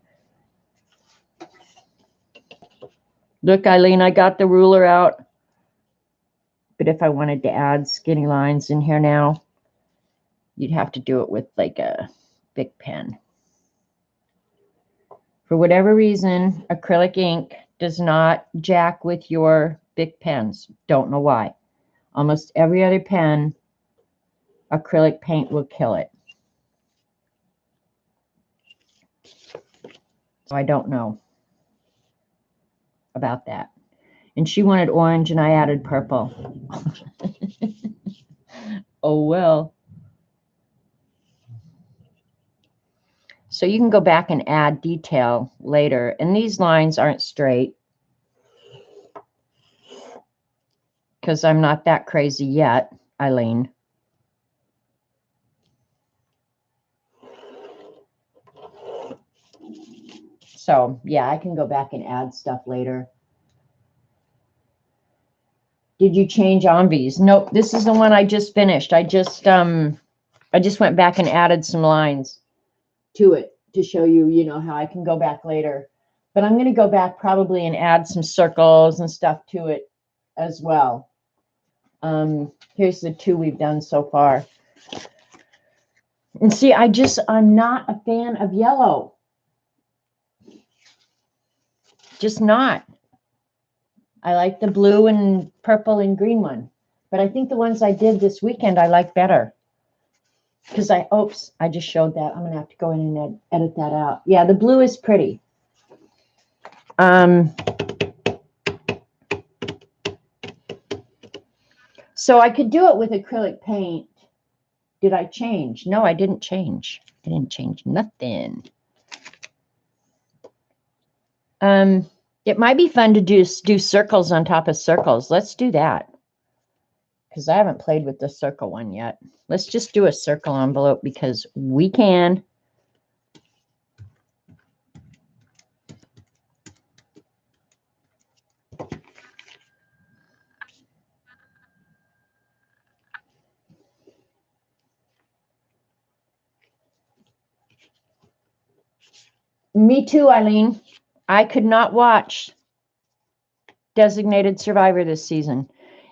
Look, Eileen, I got the ruler out. But if I wanted to add skinny lines in here now, you'd have to do it with like a Bic pen. For whatever reason, acrylic ink does not jack with your Bic pens. Don't know why. Almost every other pen, acrylic paint will kill it. So I don't know about that. And she wanted orange and I added purple. Oh, well. So you can go back and add detail later. And these lines aren't straight because I'm not that crazy yet, Eileen. So yeah, I can go back and add stuff later. Did you change envies? Nope, this is the one I just finished. I just went back and added some lines to it to show you, you know, how I can go back later. But I'm going to go back probably and add some circles and stuff to it as well. Here's the two we've done so far. And see, I'm not a fan of yellow. Just not. I like the blue and purple and green one. But I think the ones I did this weekend I like better. Because I just showed that. I'm going to have to go in and edit that out. Yeah, the blue is pretty. So I could do it with acrylic paint. Did I change? No, I didn't change. I didn't change nothing. It might be fun to do circles on top of circles. Let's do that. Because I haven't played with the circle one yet. Let's just do a circle envelope because we can. Me too, Eileen. I could not watch Designated Survivor this season.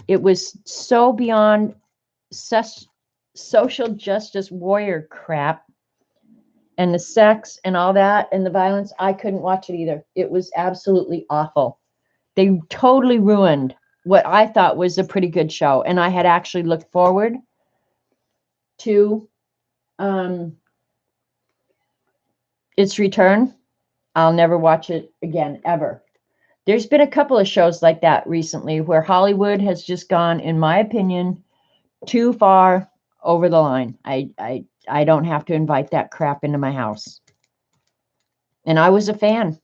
It was so beyond social justice warrior crap. And the sex and all that and the violence, I couldn't watch it either. It was absolutely awful. They totally ruined what I thought was a pretty good show. And I had actually looked forward to its return. I'll never watch it again, ever. There's been a couple of shows like that recently where Hollywood has just gone, in my opinion, too far over the line. I don't have to invite that crap into my house. And I was a fan.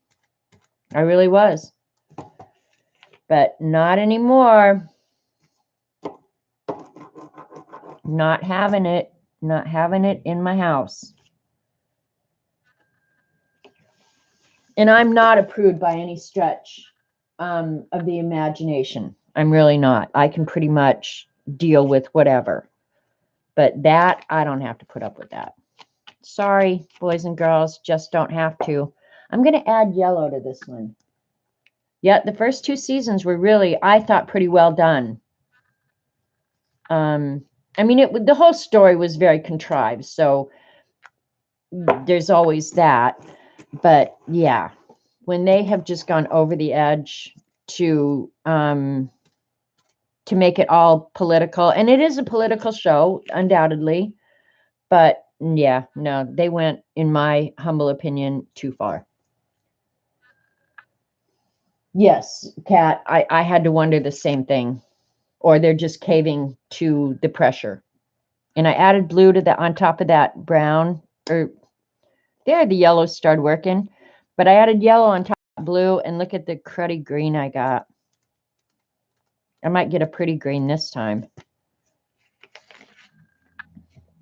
I really was. But not anymore. Not having it. Not having it in my house. And I'm not a prude by any stretch of the imagination. I'm really not. I can pretty much deal with whatever. But that, I don't have to put up with that. Sorry, boys and girls, just don't have to. I'm going to add yellow to this one. Yeah, the first two seasons were really, I thought, pretty well done. I mean, the whole story was very contrived, so there's always that. But yeah, when they have just gone over the edge to make it all political, and it is a political show, undoubtedly, but yeah, no, they went, in my humble opinion, too far. Yes, Kat, I had to wonder the same thing. Or they're just caving to the pressure. And I added blue to on top of that brown, or there the yellow started working, but I added yellow on top of blue, and look at the cruddy green I got. I might get a pretty green this time.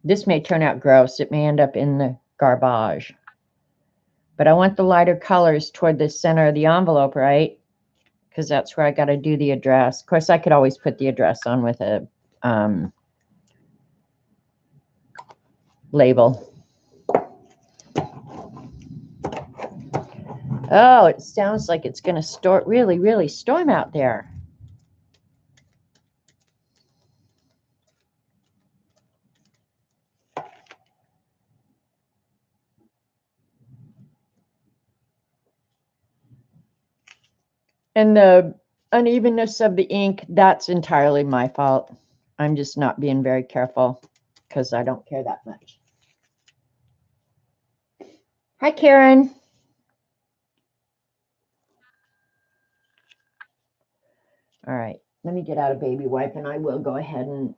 This may turn out gross. It may end up in the garbage. But I want the lighter colors toward the center of the envelope, right? Because that's where I got to do the address. Of course, I could always put the address on with a label. Oh, it sounds like it's going to really storm out there. And the unevenness of the ink, that's entirely my fault. I'm just not being very careful because I don't care that much. Hi, Karen. All right, let me get out a baby wipe and I will go ahead and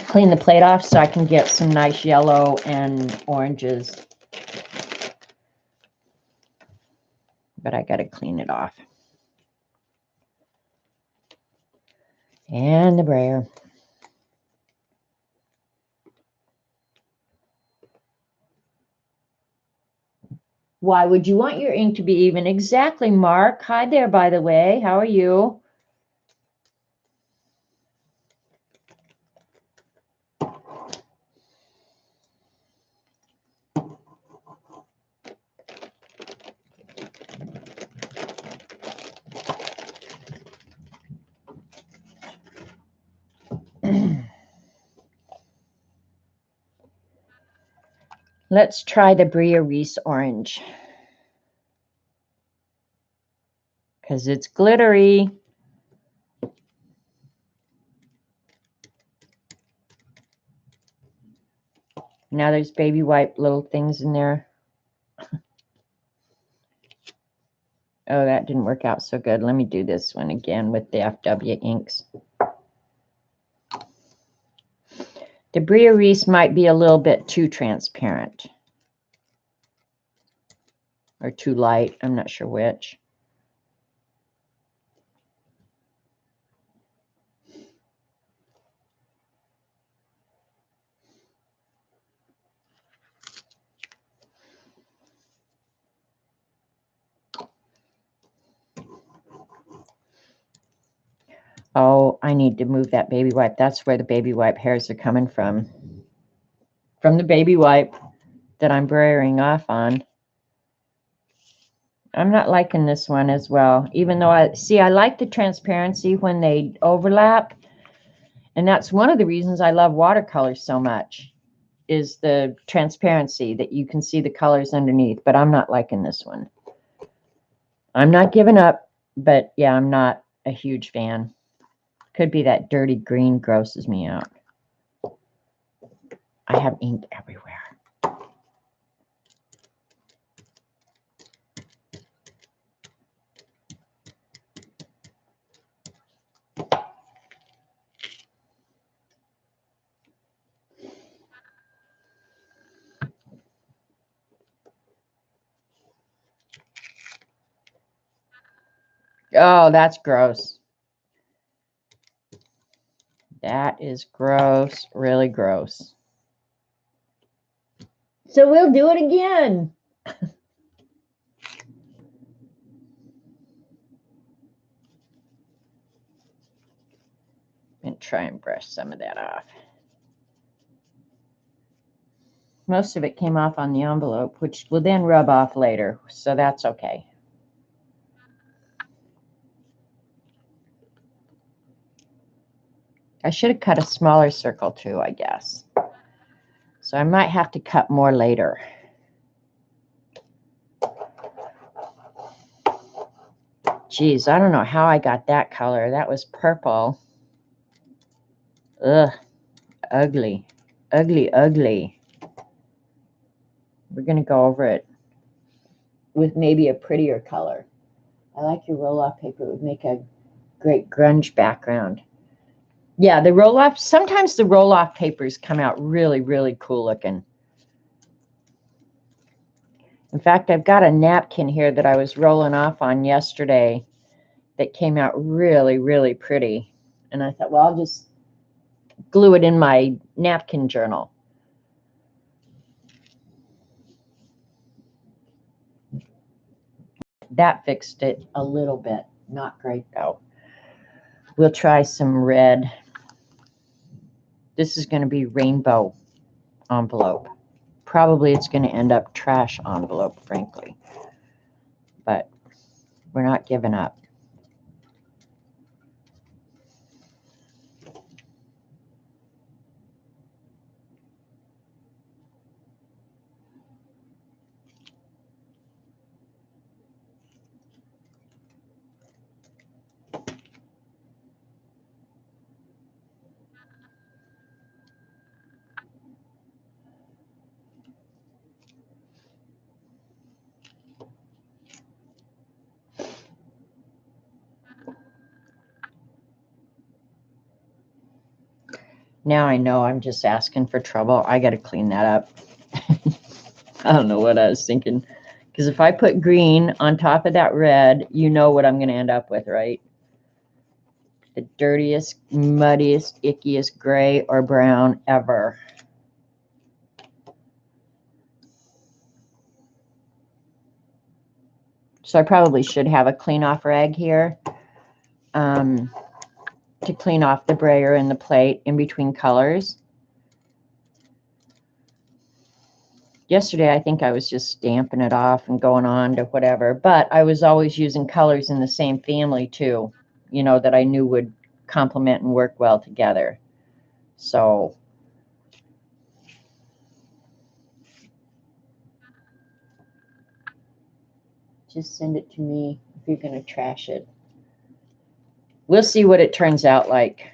clean the plate off so I can get some nice yellow and oranges. But I got to clean it off. And the brayer. Why would you want your ink to be even? Exactly, Mark. Hi there, by the way. How are you? Let's try the Bria Reese orange because it's glittery. Now there's baby wipe little things in there. Oh, that didn't work out so good. Let me do this one again with the FW inks. The Bria Reese might be a little bit too transparent or too light. I'm not sure which. Oh, I need to move that baby wipe. That's where the baby wipe hairs are coming from. From the baby wipe that I'm brayering off on. I'm not liking this one as well, even though I like the transparency when they overlap. And that's one of the reasons I love watercolors so much, is the transparency that you can see the colors underneath. But I'm not liking this one. I'm not giving up, but yeah, I'm not a huge fan. Could be that dirty green grosses me out. I have ink everywhere. Oh, that's gross. That is gross, really gross. So we'll do it again. And try and brush some of that off. Most of it came off on the envelope, which will then rub off later, so that's okay. I should have cut a smaller circle too, I guess. So I might have to cut more later. Geez, I don't know how I got that color. That was purple. Ugh, ugly, ugly, ugly. We're going to go over it with maybe a prettier color. I like your roll-off paper. It would make a great grunge background. Yeah, the roll-off, sometimes the roll-off papers come out really, really cool looking. In fact, I've got a napkin here that I was rolling off on yesterday that came out really, really pretty. And I thought, well, I'll just glue it in my napkin journal. That fixed it a little bit. Not great, though. We'll try some red. This is going to be rainbow envelope. Probably it's going to end up trash envelope, frankly. But we're not giving up. Now I know I'm just asking for trouble. I got to clean that up. I don't know what I was thinking. Because if I put green on top of that red, you know what I'm going to end up with, right? The dirtiest, muddiest, ickiest gray or brown ever. So I probably should have a clean off rag here to clean off the brayer and the plate in between colors. Yesterday, I think I was just stamping it off and going on to whatever, but I was always using colors in the same family too, you know, that I knew would complement and work well together. So just send it to me if you're going to trash it. We'll see what it turns out like.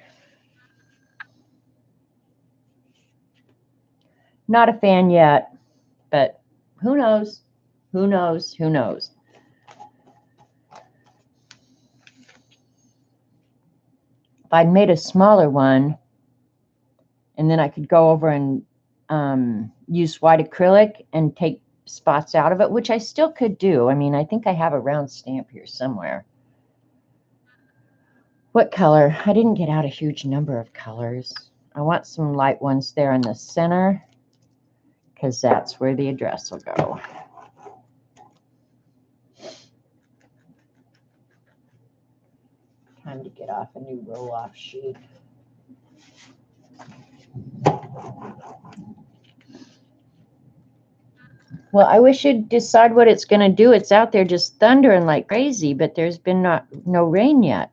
Not a fan yet, but who knows? Who knows? Who knows? If I'd made a smaller one, and then I could go over and use white acrylic and take spots out of it, which I still could do. I mean, I think I have a round stamp here somewhere. What color? I didn't get out a huge number of colors. I want some light ones there in the center because that's where the address will go. Time to get off a new roll-off sheet. Well, I wish you'd decide what it's going to do. It's out there just thundering like crazy, but there's been no rain yet.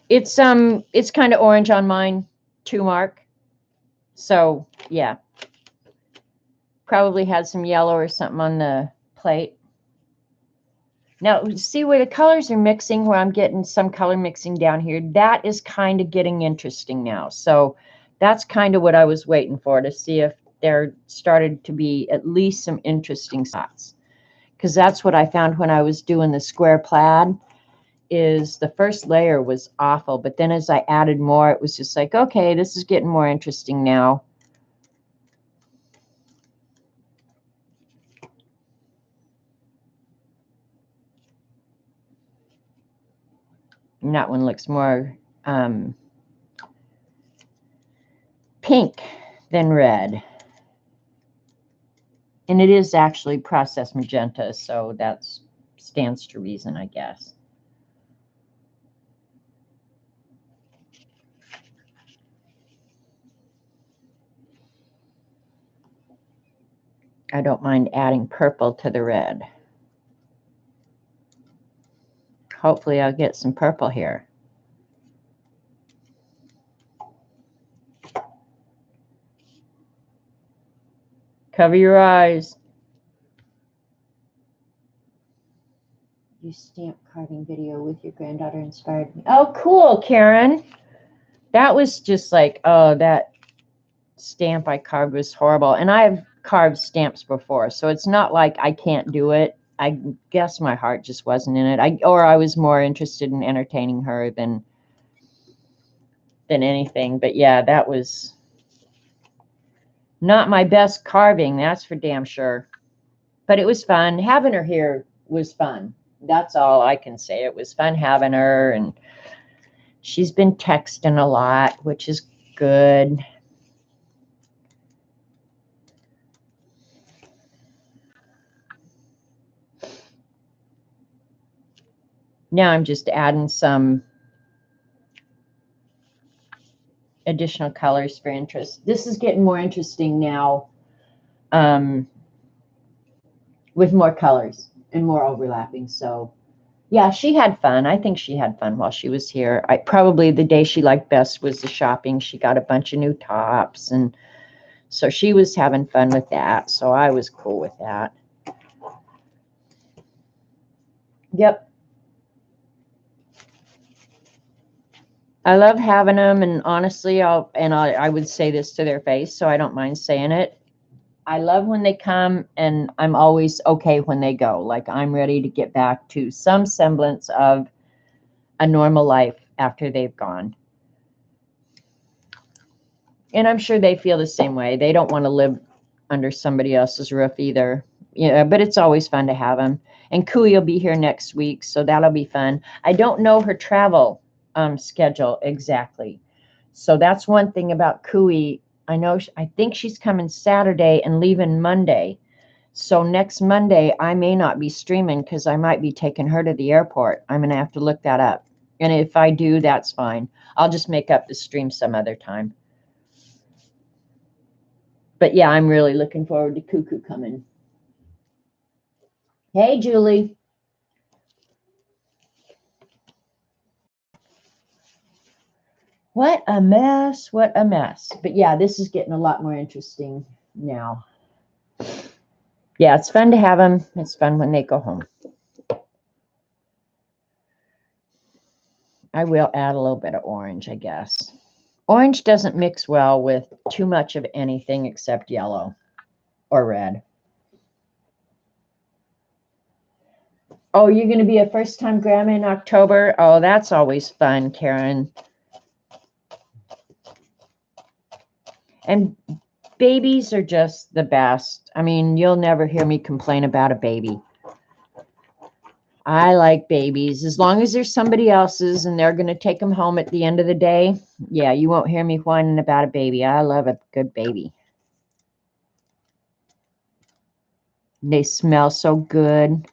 It's kind of orange on mine too, Mark. So yeah, probably had some yellow or something on the plate. Now, see where the colors are mixing, where I'm getting some color mixing down here. That is kind of getting interesting now. So that's kind of what I was waiting for, to see if there started to be at least some interesting spots. Because that's what I found when I was doing the square plaid, is the first layer was awful. But then as I added more, it was just like, okay, this is getting more interesting now. And that one looks more pink than red. And it is actually processed magenta, so that stands to reason, I guess. I don't mind adding purple to the red. Hopefully I'll get some purple here. Cover your eyes. Your stamp carving video with your granddaughter inspired me. Oh, cool, Karen. That was just like, oh, that stamp I carved was horrible. And I've carved stamps before, so it's not like I can't do it. I guess my heart just wasn't in it. Or I was more interested in entertaining her than anything. But yeah, that was not my best carving, that's for damn sure. But it was fun. Having her here was fun. That's all I can say. It was fun having her, and she's been texting a lot, which is good. Now I'm just adding some additional colors for interest. This is getting more interesting now, with more colors and more overlapping. So yeah, she had fun. I think she had fun while she was here. Probably the day she liked best was the shopping. She got a bunch of new tops, and so she was having fun with that. So I was cool with that. Yep. I love having them, and honestly, I would say this to their face, so I don't mind saying it. I love when they come, and I'm always okay when they go. Like, I'm ready to get back to some semblance of a normal life after they've gone. And I'm sure they feel the same way. They don't want to live under somebody else's roof either. Yeah, but it's always fun to have them. And Cooey will be here next week, so that'll be fun. I don't know her travel schedule exactly. So that's one thing about Cooey. I think she's coming Saturday and leaving Monday. So next Monday, I may not be streaming because I might be taking her to the airport. I'm going to have to look that up. And if I do, that's fine. I'll just make up the stream some other time. But yeah, I'm really looking forward to Cuckoo coming. Hey, Julie. What a mess. What a mess. But yeah, this is getting a lot more interesting now. Yeah, it's fun to have them. It's fun when they go home. I will add a little bit of orange, I guess. Orange doesn't mix well with too much of anything except yellow or red. Oh, you're going to be a first-time grandma in October? Oh, that's always fun, Karen. And babies are just the best. I mean, you'll never hear me complain about a baby. I like babies. As long as there's somebody else's and they're going to take them home at the end of the day, yeah, you won't hear me whining about a baby. I love a good baby. They smell so good.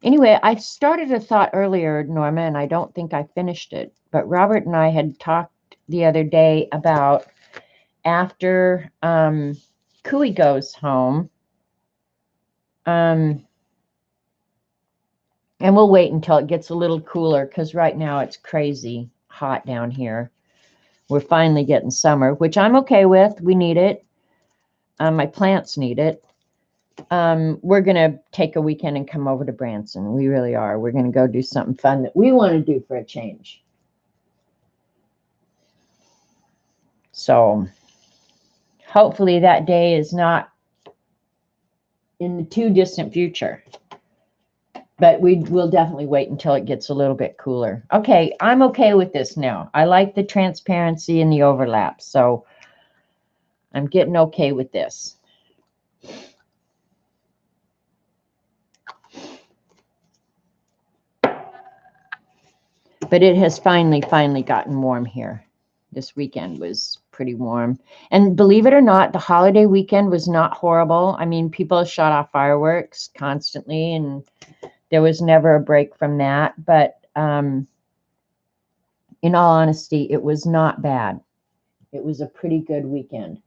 Anyway, I started a thought earlier, Norma, and I don't think I finished it. But Robert and I had talked the other day about after Cooey goes home, and we'll wait until it gets a little cooler because right now it's crazy hot down here. We're finally getting summer, which I'm okay with. We need it. My plants need it. We're going to take a weekend and come over to Branson. We really are. We're going to go do something fun that we want to do for a change. So hopefully that day is not in the too distant future. But we will definitely wait until it gets a little bit cooler. Okay, I'm okay with this now. I like the transparency and the overlap. So I'm getting okay with this. But it has finally gotten warm here. This weekend was pretty warm. And believe it or not, the holiday weekend was not horrible. I mean, people shot off fireworks constantly, and there was never a break from that. But in all honesty, it was not bad. It was a pretty good weekend.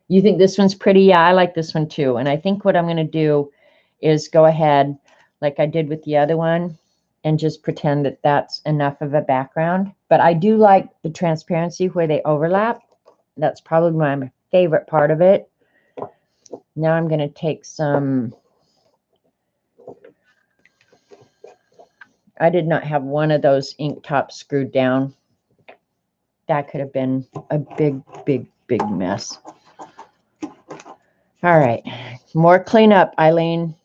You think this one's pretty? Yeah, I like this one too. And I think what I'm going to do is go ahead, like I did with the other one, and just pretend that that's enough of a background. But I do like the transparency where they overlap. That's probably my favorite part of it. Now I'm going to take some. I did not have one of those ink tops screwed down. That could have been a big mess. All right, more cleanup, Eileen.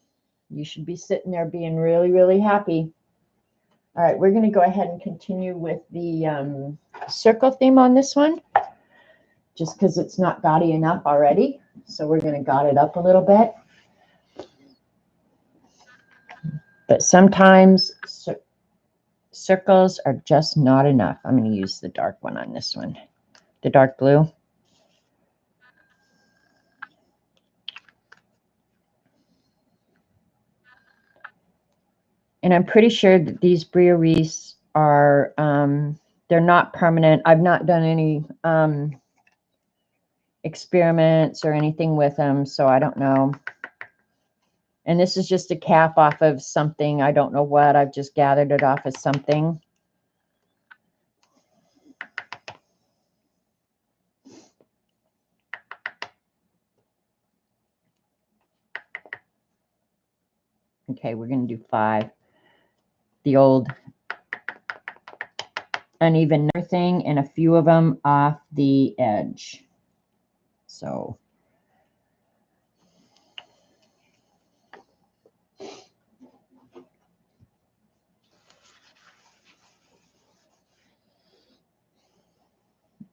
You should be sitting there being really happy. All right, we're going to go ahead and continue with the circle theme on this one, just because it's not gaudy enough already. So we're going to gaud it up a little bit. But sometimes circles are just not enough. I'm going to use the dark one on this one, the dark blue. And I'm pretty sure that these Bria wreaths are, they're not permanent. I've not done any experiments or anything with them, so I don't know. And this is just a cap off of something. I don't know what. I've just gathered it off of something. Okay, we're going to do 5. The old uneven thing and a few of them off the edge. So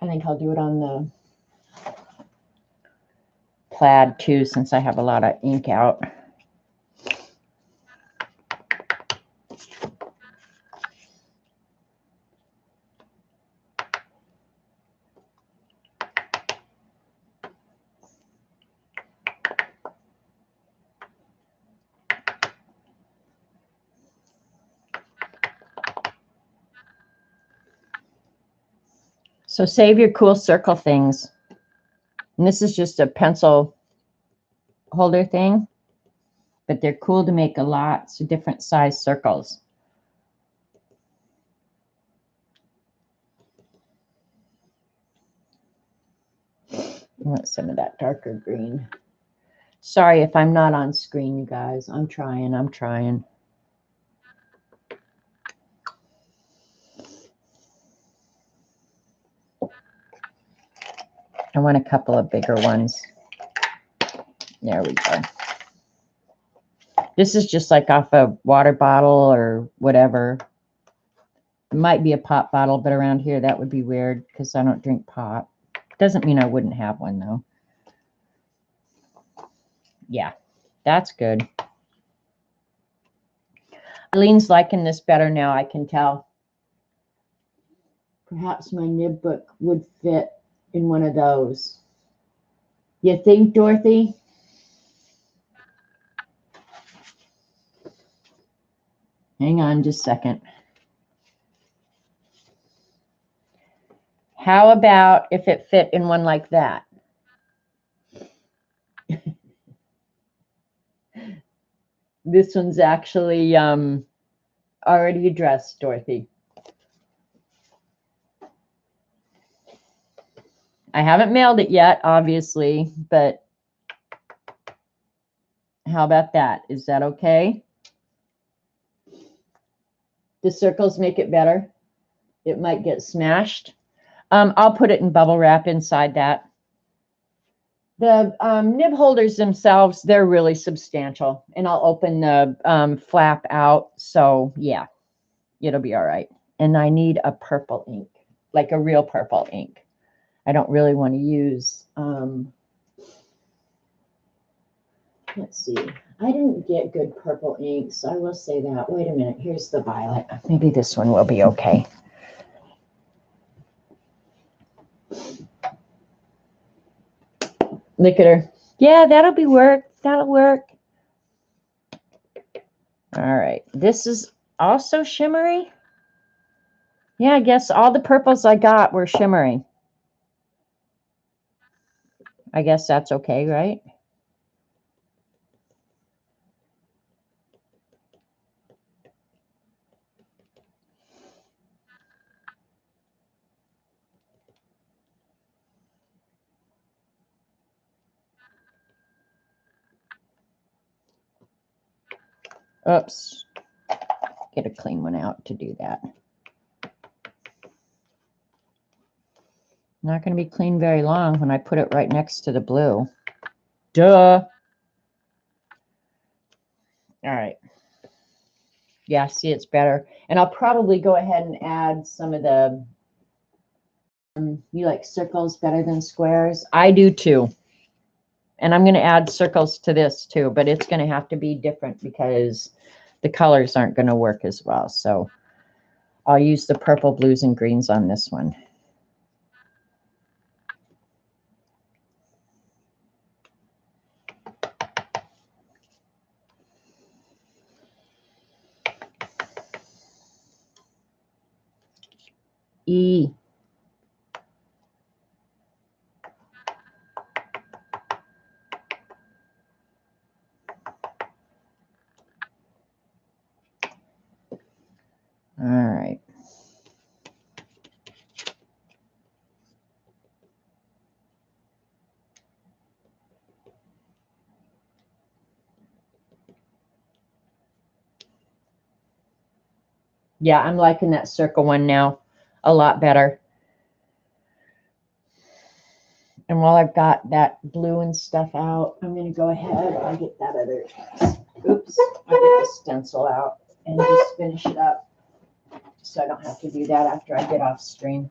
I think I'll do it on the plaid too, since I have a lot of ink out. So save your cool circle things. And this is just a pencil holder thing, but they're cool to make a lots of different size circles. I want some of that darker green. Sorry if I'm not on screen, you guys. I'm trying. I want a couple of bigger ones. There we go. This is just like off a water bottle or whatever. It might be a pop bottle, but around here that would be weird because I don't drink pop. Doesn't mean I wouldn't have one though. Yeah, that's good. Eileen's liking this better now, I can tell. Perhaps my nib book would fit in one of those. You think, Dorothy? Hang on just a second. How about if it fit in one like that? This one's actually already addressed, Dorothy. I haven't mailed it yet, obviously, but how about that? Is that okay? The circles make it better. It might get smashed. I'll put it in bubble wrap inside that. The nib holders themselves, they're really substantial. And I'll open the flap out. So, yeah, it'll be all right. And I need a purple ink, like a real purple ink. I don't really want to use, let's see. I didn't get good purple inks. I will say that. Wait a minute. Here's the violet. Maybe this one will be okay. Look at her. Yeah, that'll be work. That'll work. All right. This is also shimmery. Yeah, I guess all the purples I got were shimmery. I guess that's okay, right? Oops. Get a clean one out to do that. Not going to be clean very long when I put it right next to the blue. Duh. All right. Yeah, see, it's better. And I'll probably go ahead and add some of the, you like circles better than squares? I do too. And I'm going to add circles to this too, but it's going to have to be different because the colors aren't going to work as well. So I'll use the purple, blues, and greens on this one. E. All right. Yeah, I'm liking that circle one now. a lot better. And while I've got that blue and stuff out, I'm going to go ahead and get that other, oops, I'll get the stencil out and just finish it up so I don't have to do that after I get off stream.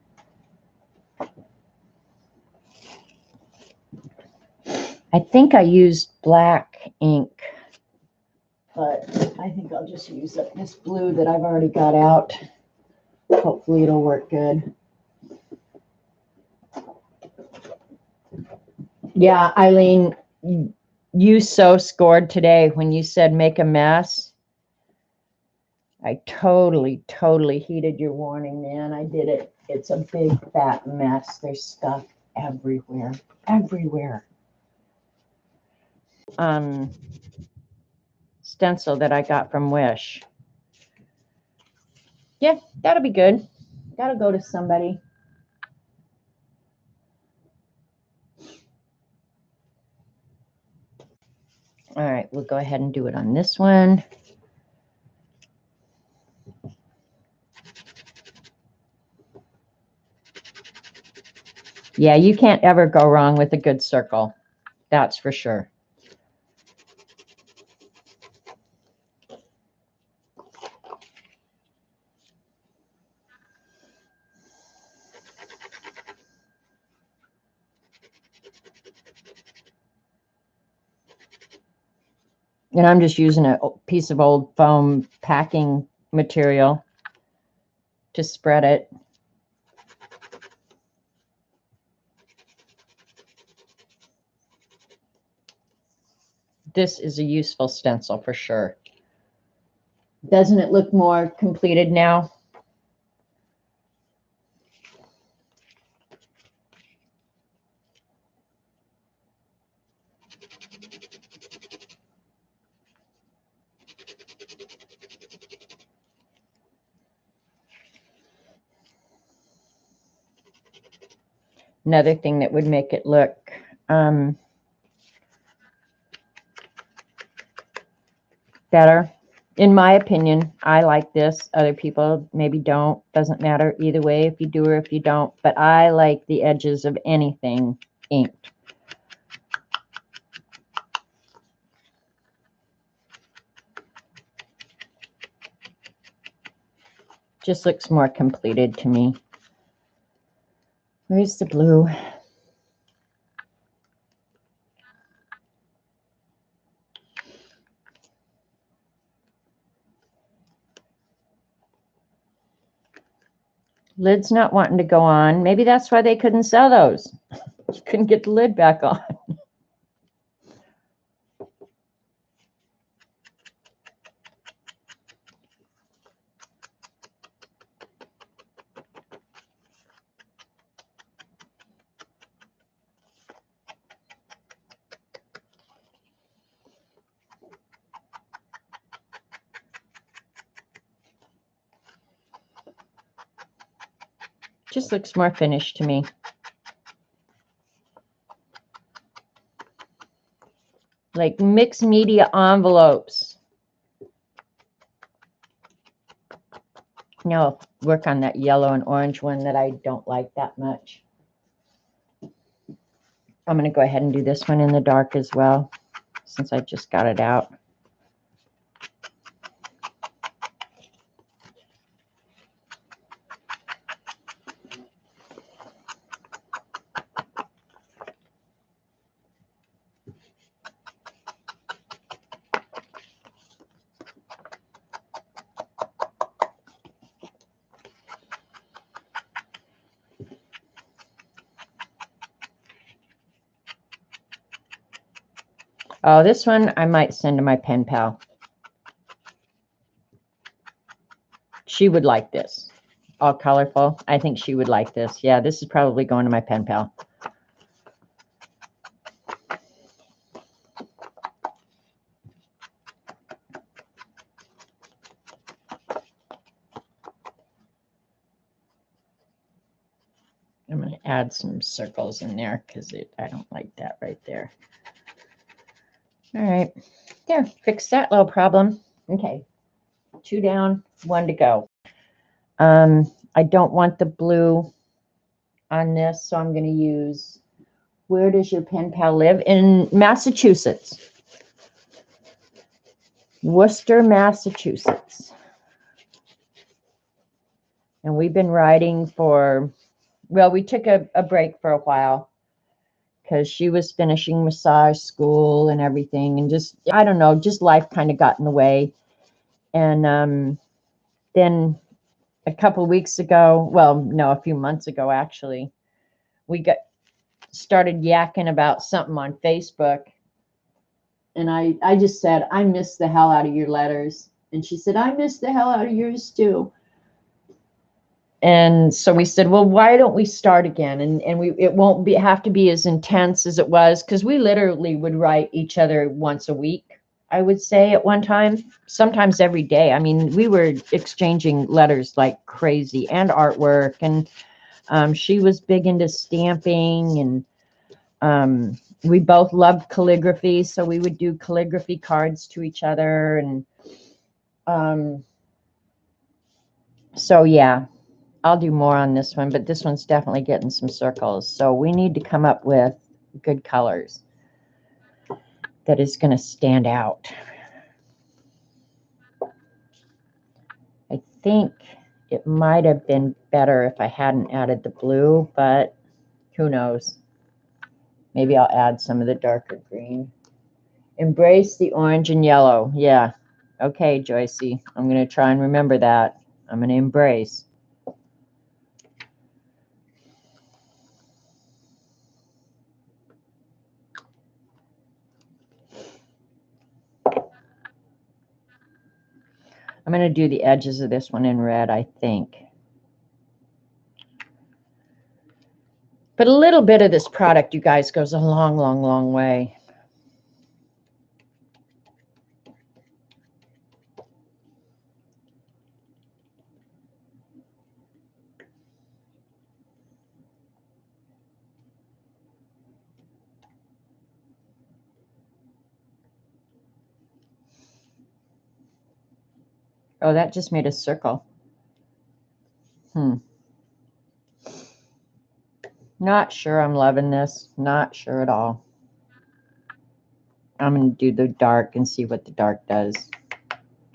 I think I used black ink, but I think I'll just use up this blue that I've already got out. Hopefully it'll work good. Yeah, Eileen, you so scored today when you said make a mess. I totally heeded your warning, man. I did it. It's a big fat mess. There's stuff everywhere. Stencil that I got from Wish. Yeah, that'll be good. That'll go to somebody. All right, we'll go ahead and do it on this one. Yeah, you can't ever go wrong with a good circle. That's for sure. And I'm just using a piece of old foam packing material to spread it. This is a useful stencil for sure. Doesn't it look more completed now? Another thing that would make it look better, in my opinion, I like this. Other people maybe don't. Doesn't matter either way if you do or if you don't. But I like the edges of anything inked. Just looks more completed to me. Where's the blue? Lid's not wanting to go on. Maybe that's why they couldn't sell those. You couldn't get the lid back on. Just looks more finished to me. Like mixed media envelopes. Now I'll work on that yellow and orange one that I don't like that much. I'm going to go ahead and do this one in the dark as well, since I just got it out. Oh, this one I might send to my pen pal. She would like this. All colorful. I think she would like this. Yeah, this is probably going to my pen pal. I'm going to add some circles in there because I don't like that right there. All right, there, fix that little problem. Okay, 2 down, 1 to go. I don't want the blue on this, so I'm going to use, where does your pen pal live? In Massachusetts. Worcester, Massachusetts. And we've been writing for, well, we took a break for a while because she was finishing massage school and everything. And just, I don't know, just life kind of got in the way. And then a couple weeks ago, well, no, a few months ago, actually, we started yakking about something on Facebook. And I just said, I miss the hell out of your letters. And she said, I miss the hell out of yours too. And so we said, well, why don't we start again? And it won't have to be as intense as it was, because we literally would write each other once a week, I would say, at one time, sometimes every day. I mean, we were exchanging letters like crazy, and artwork. And she was big into stamping, and we both loved calligraphy, so we would do calligraphy cards to each other. And so, yeah. I'll do more on this one, but this one's definitely getting some circles. So we need to come up with good colors that is going to stand out. I think it might have been better if I hadn't added the blue, but who knows? Maybe I'll add some of the darker green. Embrace the orange and yellow. Yeah. Okay, Joycey. I'm going to try and remember that. I'm going to embrace. I'm going to do the edges of this one in red, I think. But a little bit of this product, you guys, goes a long, long, long way. Oh, that just made a circle. Not sure I'm loving this. Not sure at all. I'm going to do the dark and see what the dark does.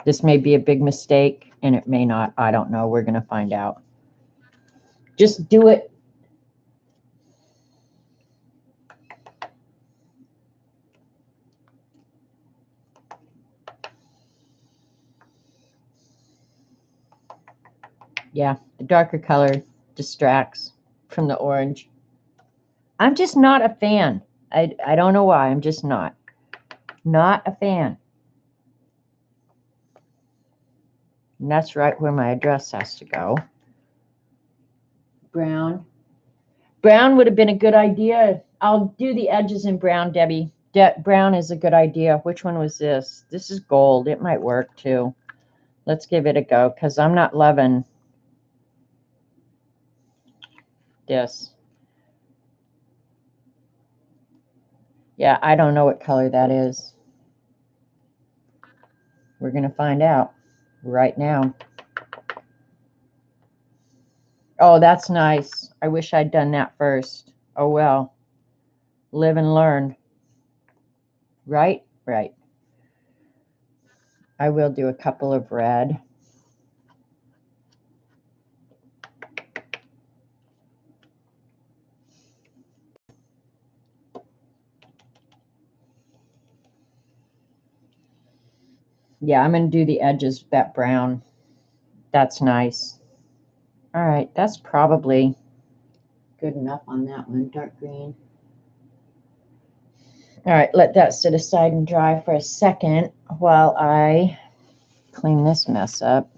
This may be a big mistake, and it may not. I don't know. We're going to find out. Just do it. Yeah, the darker color distracts from the orange. I'm just not a fan. I don't know why. I'm just not. Not a fan. And that's right where my address has to go. Brown. Brown would have been a good idea. I'll do the edges in brown, Debbie. Brown is a good idea. Which one was this? This is gold. It might work too. Let's give it a go, because I'm not loving this. Yeah, I don't know what color that is. We're going to find out right now. Oh, that's nice. I wish I'd done that first. Oh, well. Live and learn. Right? Right. I will do a couple of red. Yeah, I'm going to do the edges, that brown. That's nice. All right, that's probably good enough on that one, dark green. All right, let that sit aside and dry for a second while I clean this mess up.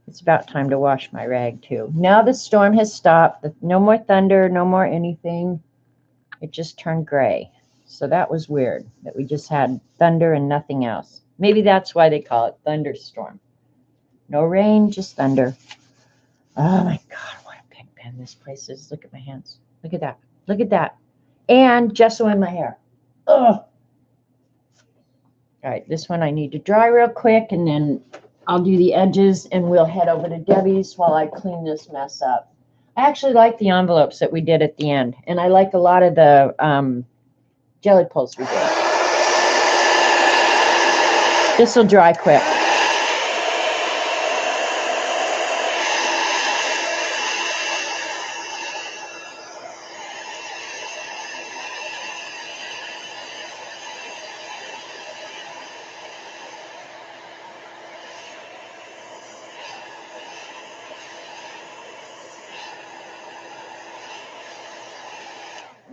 It's about time to wash my rag too. Now the storm has stopped. No more thunder, no more anything. It just turned gray. So that was weird that we just had thunder and nothing else. Maybe that's why they call it thunderstorm. No rain, just thunder. Oh my God, what a big pen this place is. Look at my hands. Look at that. Look at that. And gesso in my hair. Ugh. All right, this one I need to dry real quick, and then I'll do the edges and we'll head over to Debbie's while I clean this mess up. I actually like the envelopes that we did at the end, and I like a lot of the jelly pulls we did. This will dry quick.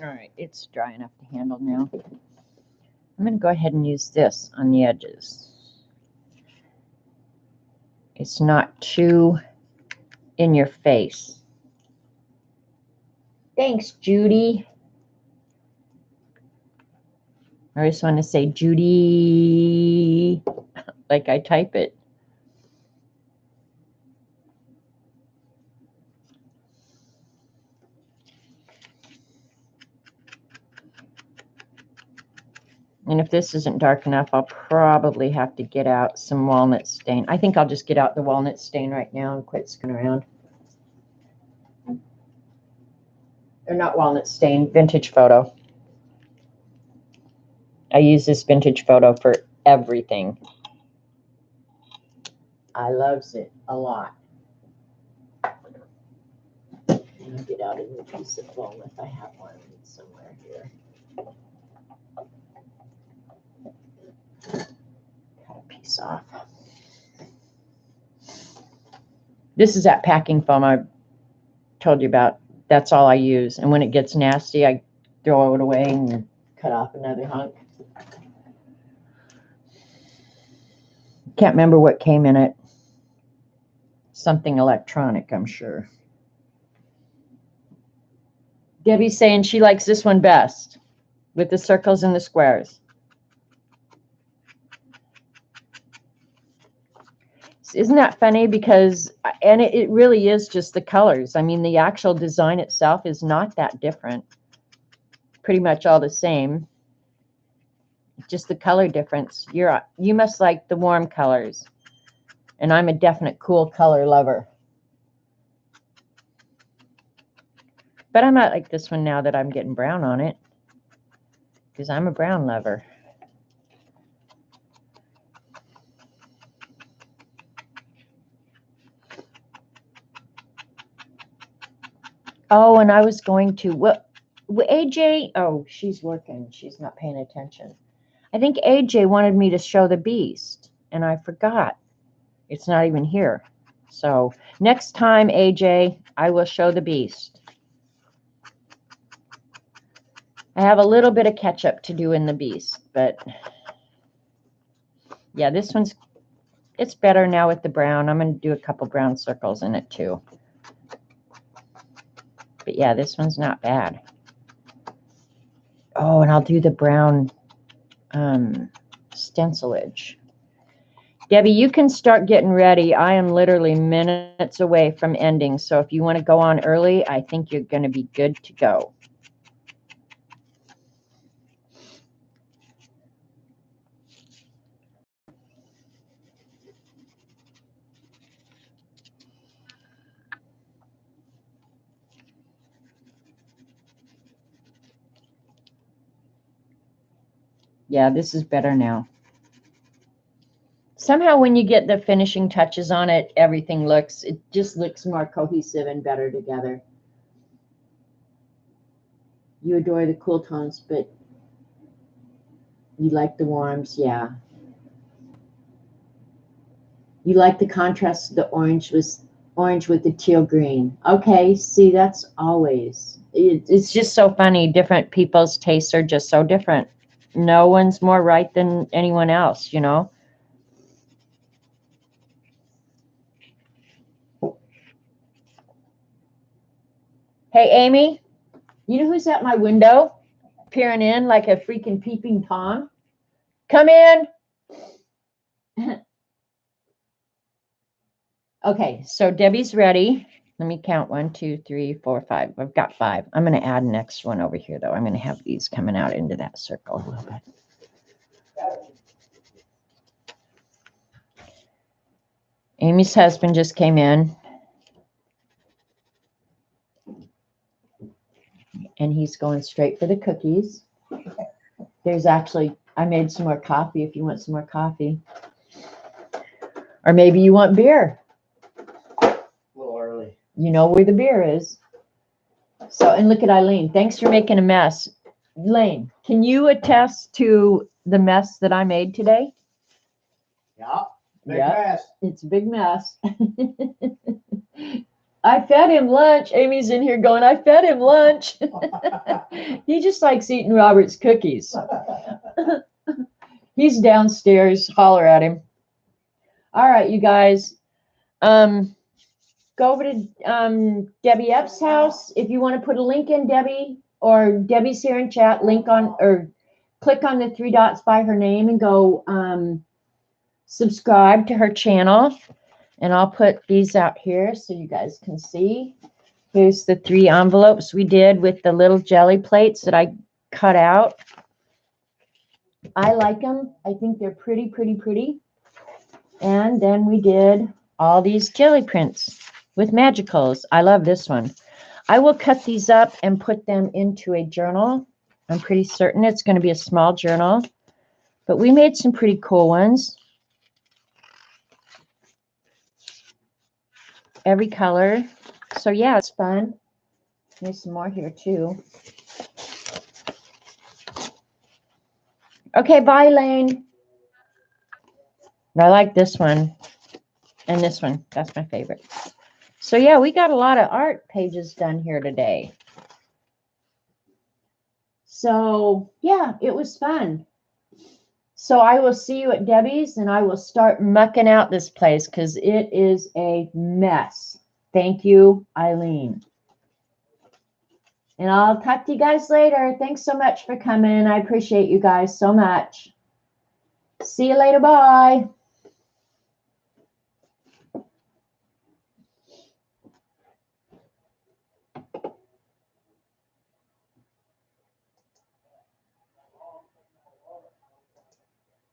All right, it's dry enough to handle now. I'm going to go ahead and use this on the edges. It's not too in your face. Thanks, Judy. I just want to say Judy like I type it. And if this isn't dark enough, I'll probably have to get out some walnut stain. I think I'll just get out the walnut stain right now and quit screwing around. Or not walnut stain, vintage photo. I use this vintage photo for everything. I loves it a lot. And I'll get out a new piece of foam if I have one somewhere here. Cut a piece off. This is that packing foam I told you about. That's all I use. And when it gets nasty, I throw it away and cut off another hunk. Can't remember what came in it. Something electronic, I'm sure. Debbie's saying she likes this one best with the circles and the squares. Isn't that funny? Because, and it really is just the colors. I mean, the actual design itself is not that different. Pretty much all the same. Just the color difference. You must like the warm colors. And I'm a definite cool color lover. But I might like this one now that I'm getting brown on it. Because I'm a brown lover. Oh, and I was going to, well, AJ, oh, she's working. She's not paying attention. I think AJ wanted me to show the beast, and I forgot. It's not even here. So next time, AJ, I will show the beast. I have a little bit of catch up to do in the beast, but yeah, this one's, it's better now with the brown. I'm going to do a couple brown circles in it too. But yeah, this one's not bad. Oh, and I'll do the brown stencilage. Debbie, you can start getting ready. I am literally minutes away from ending. So if you want to go on early, I think you're going to be good to go. Yeah, this is better now. Somehow when you get the finishing touches on it, everything looks, it just looks more cohesive and better together. You adore the cool tones, but you like the warms, yeah. You like the contrast of the orange with the teal green. Okay, see, that's always, it's just so funny. Different people's tastes are just so different. No one's more right than anyone else, you know. Hey, Amy, you know who's at my window peering in like a freaking peeping Tom? Come in. Okay, so Debbie's ready. Let me count 1, 2, 3, 4, 5. I've got 5. I'm going to add an next one over here, though. I'm going to have these coming out into that circle a little bit. Amy's husband just came in. And he's going straight for the cookies. There's actually, I made some more coffee if you want some more coffee. Or maybe you want beer. A little early. You know where the beer is. So, and look at Eileen. Thanks for making a mess. Lane, can you attest to the mess that I made today? Yeah. Big Yep. mess. It's a big mess. I fed him lunch. Amy's in here going, I fed him lunch. He just likes eating Robert's cookies. He's downstairs. Holler at him. All right, you guys. Go over to Debbie Epps' house. If you want to put a link in, Debbie, or Debbie's here in chat, link on or click on the 3 dots by her name and go subscribe to her channel. And I'll put these out here so you guys can see. Here's the 3 envelopes we did with the little jelly plates that I cut out. I like them. I think they're pretty, pretty, pretty. And then we did all these jelly prints with magicals. I love this one. I will cut these up and put them into a journal. I'm pretty certain it's going to be a small journal. But we made some pretty cool ones. Every color. So yeah, it's fun. There's some more here too. Okay, bye, Lane. I like this one and this one. That's my favorite. So yeah, we got a lot of art pages done here today. So yeah, it was fun. So I will see you at Debbie's and I will start mucking out this place because it is a mess. Thank you, Eileen. And I'll talk to you guys later. Thanks so much for coming. I appreciate you guys so much. See you later. Bye.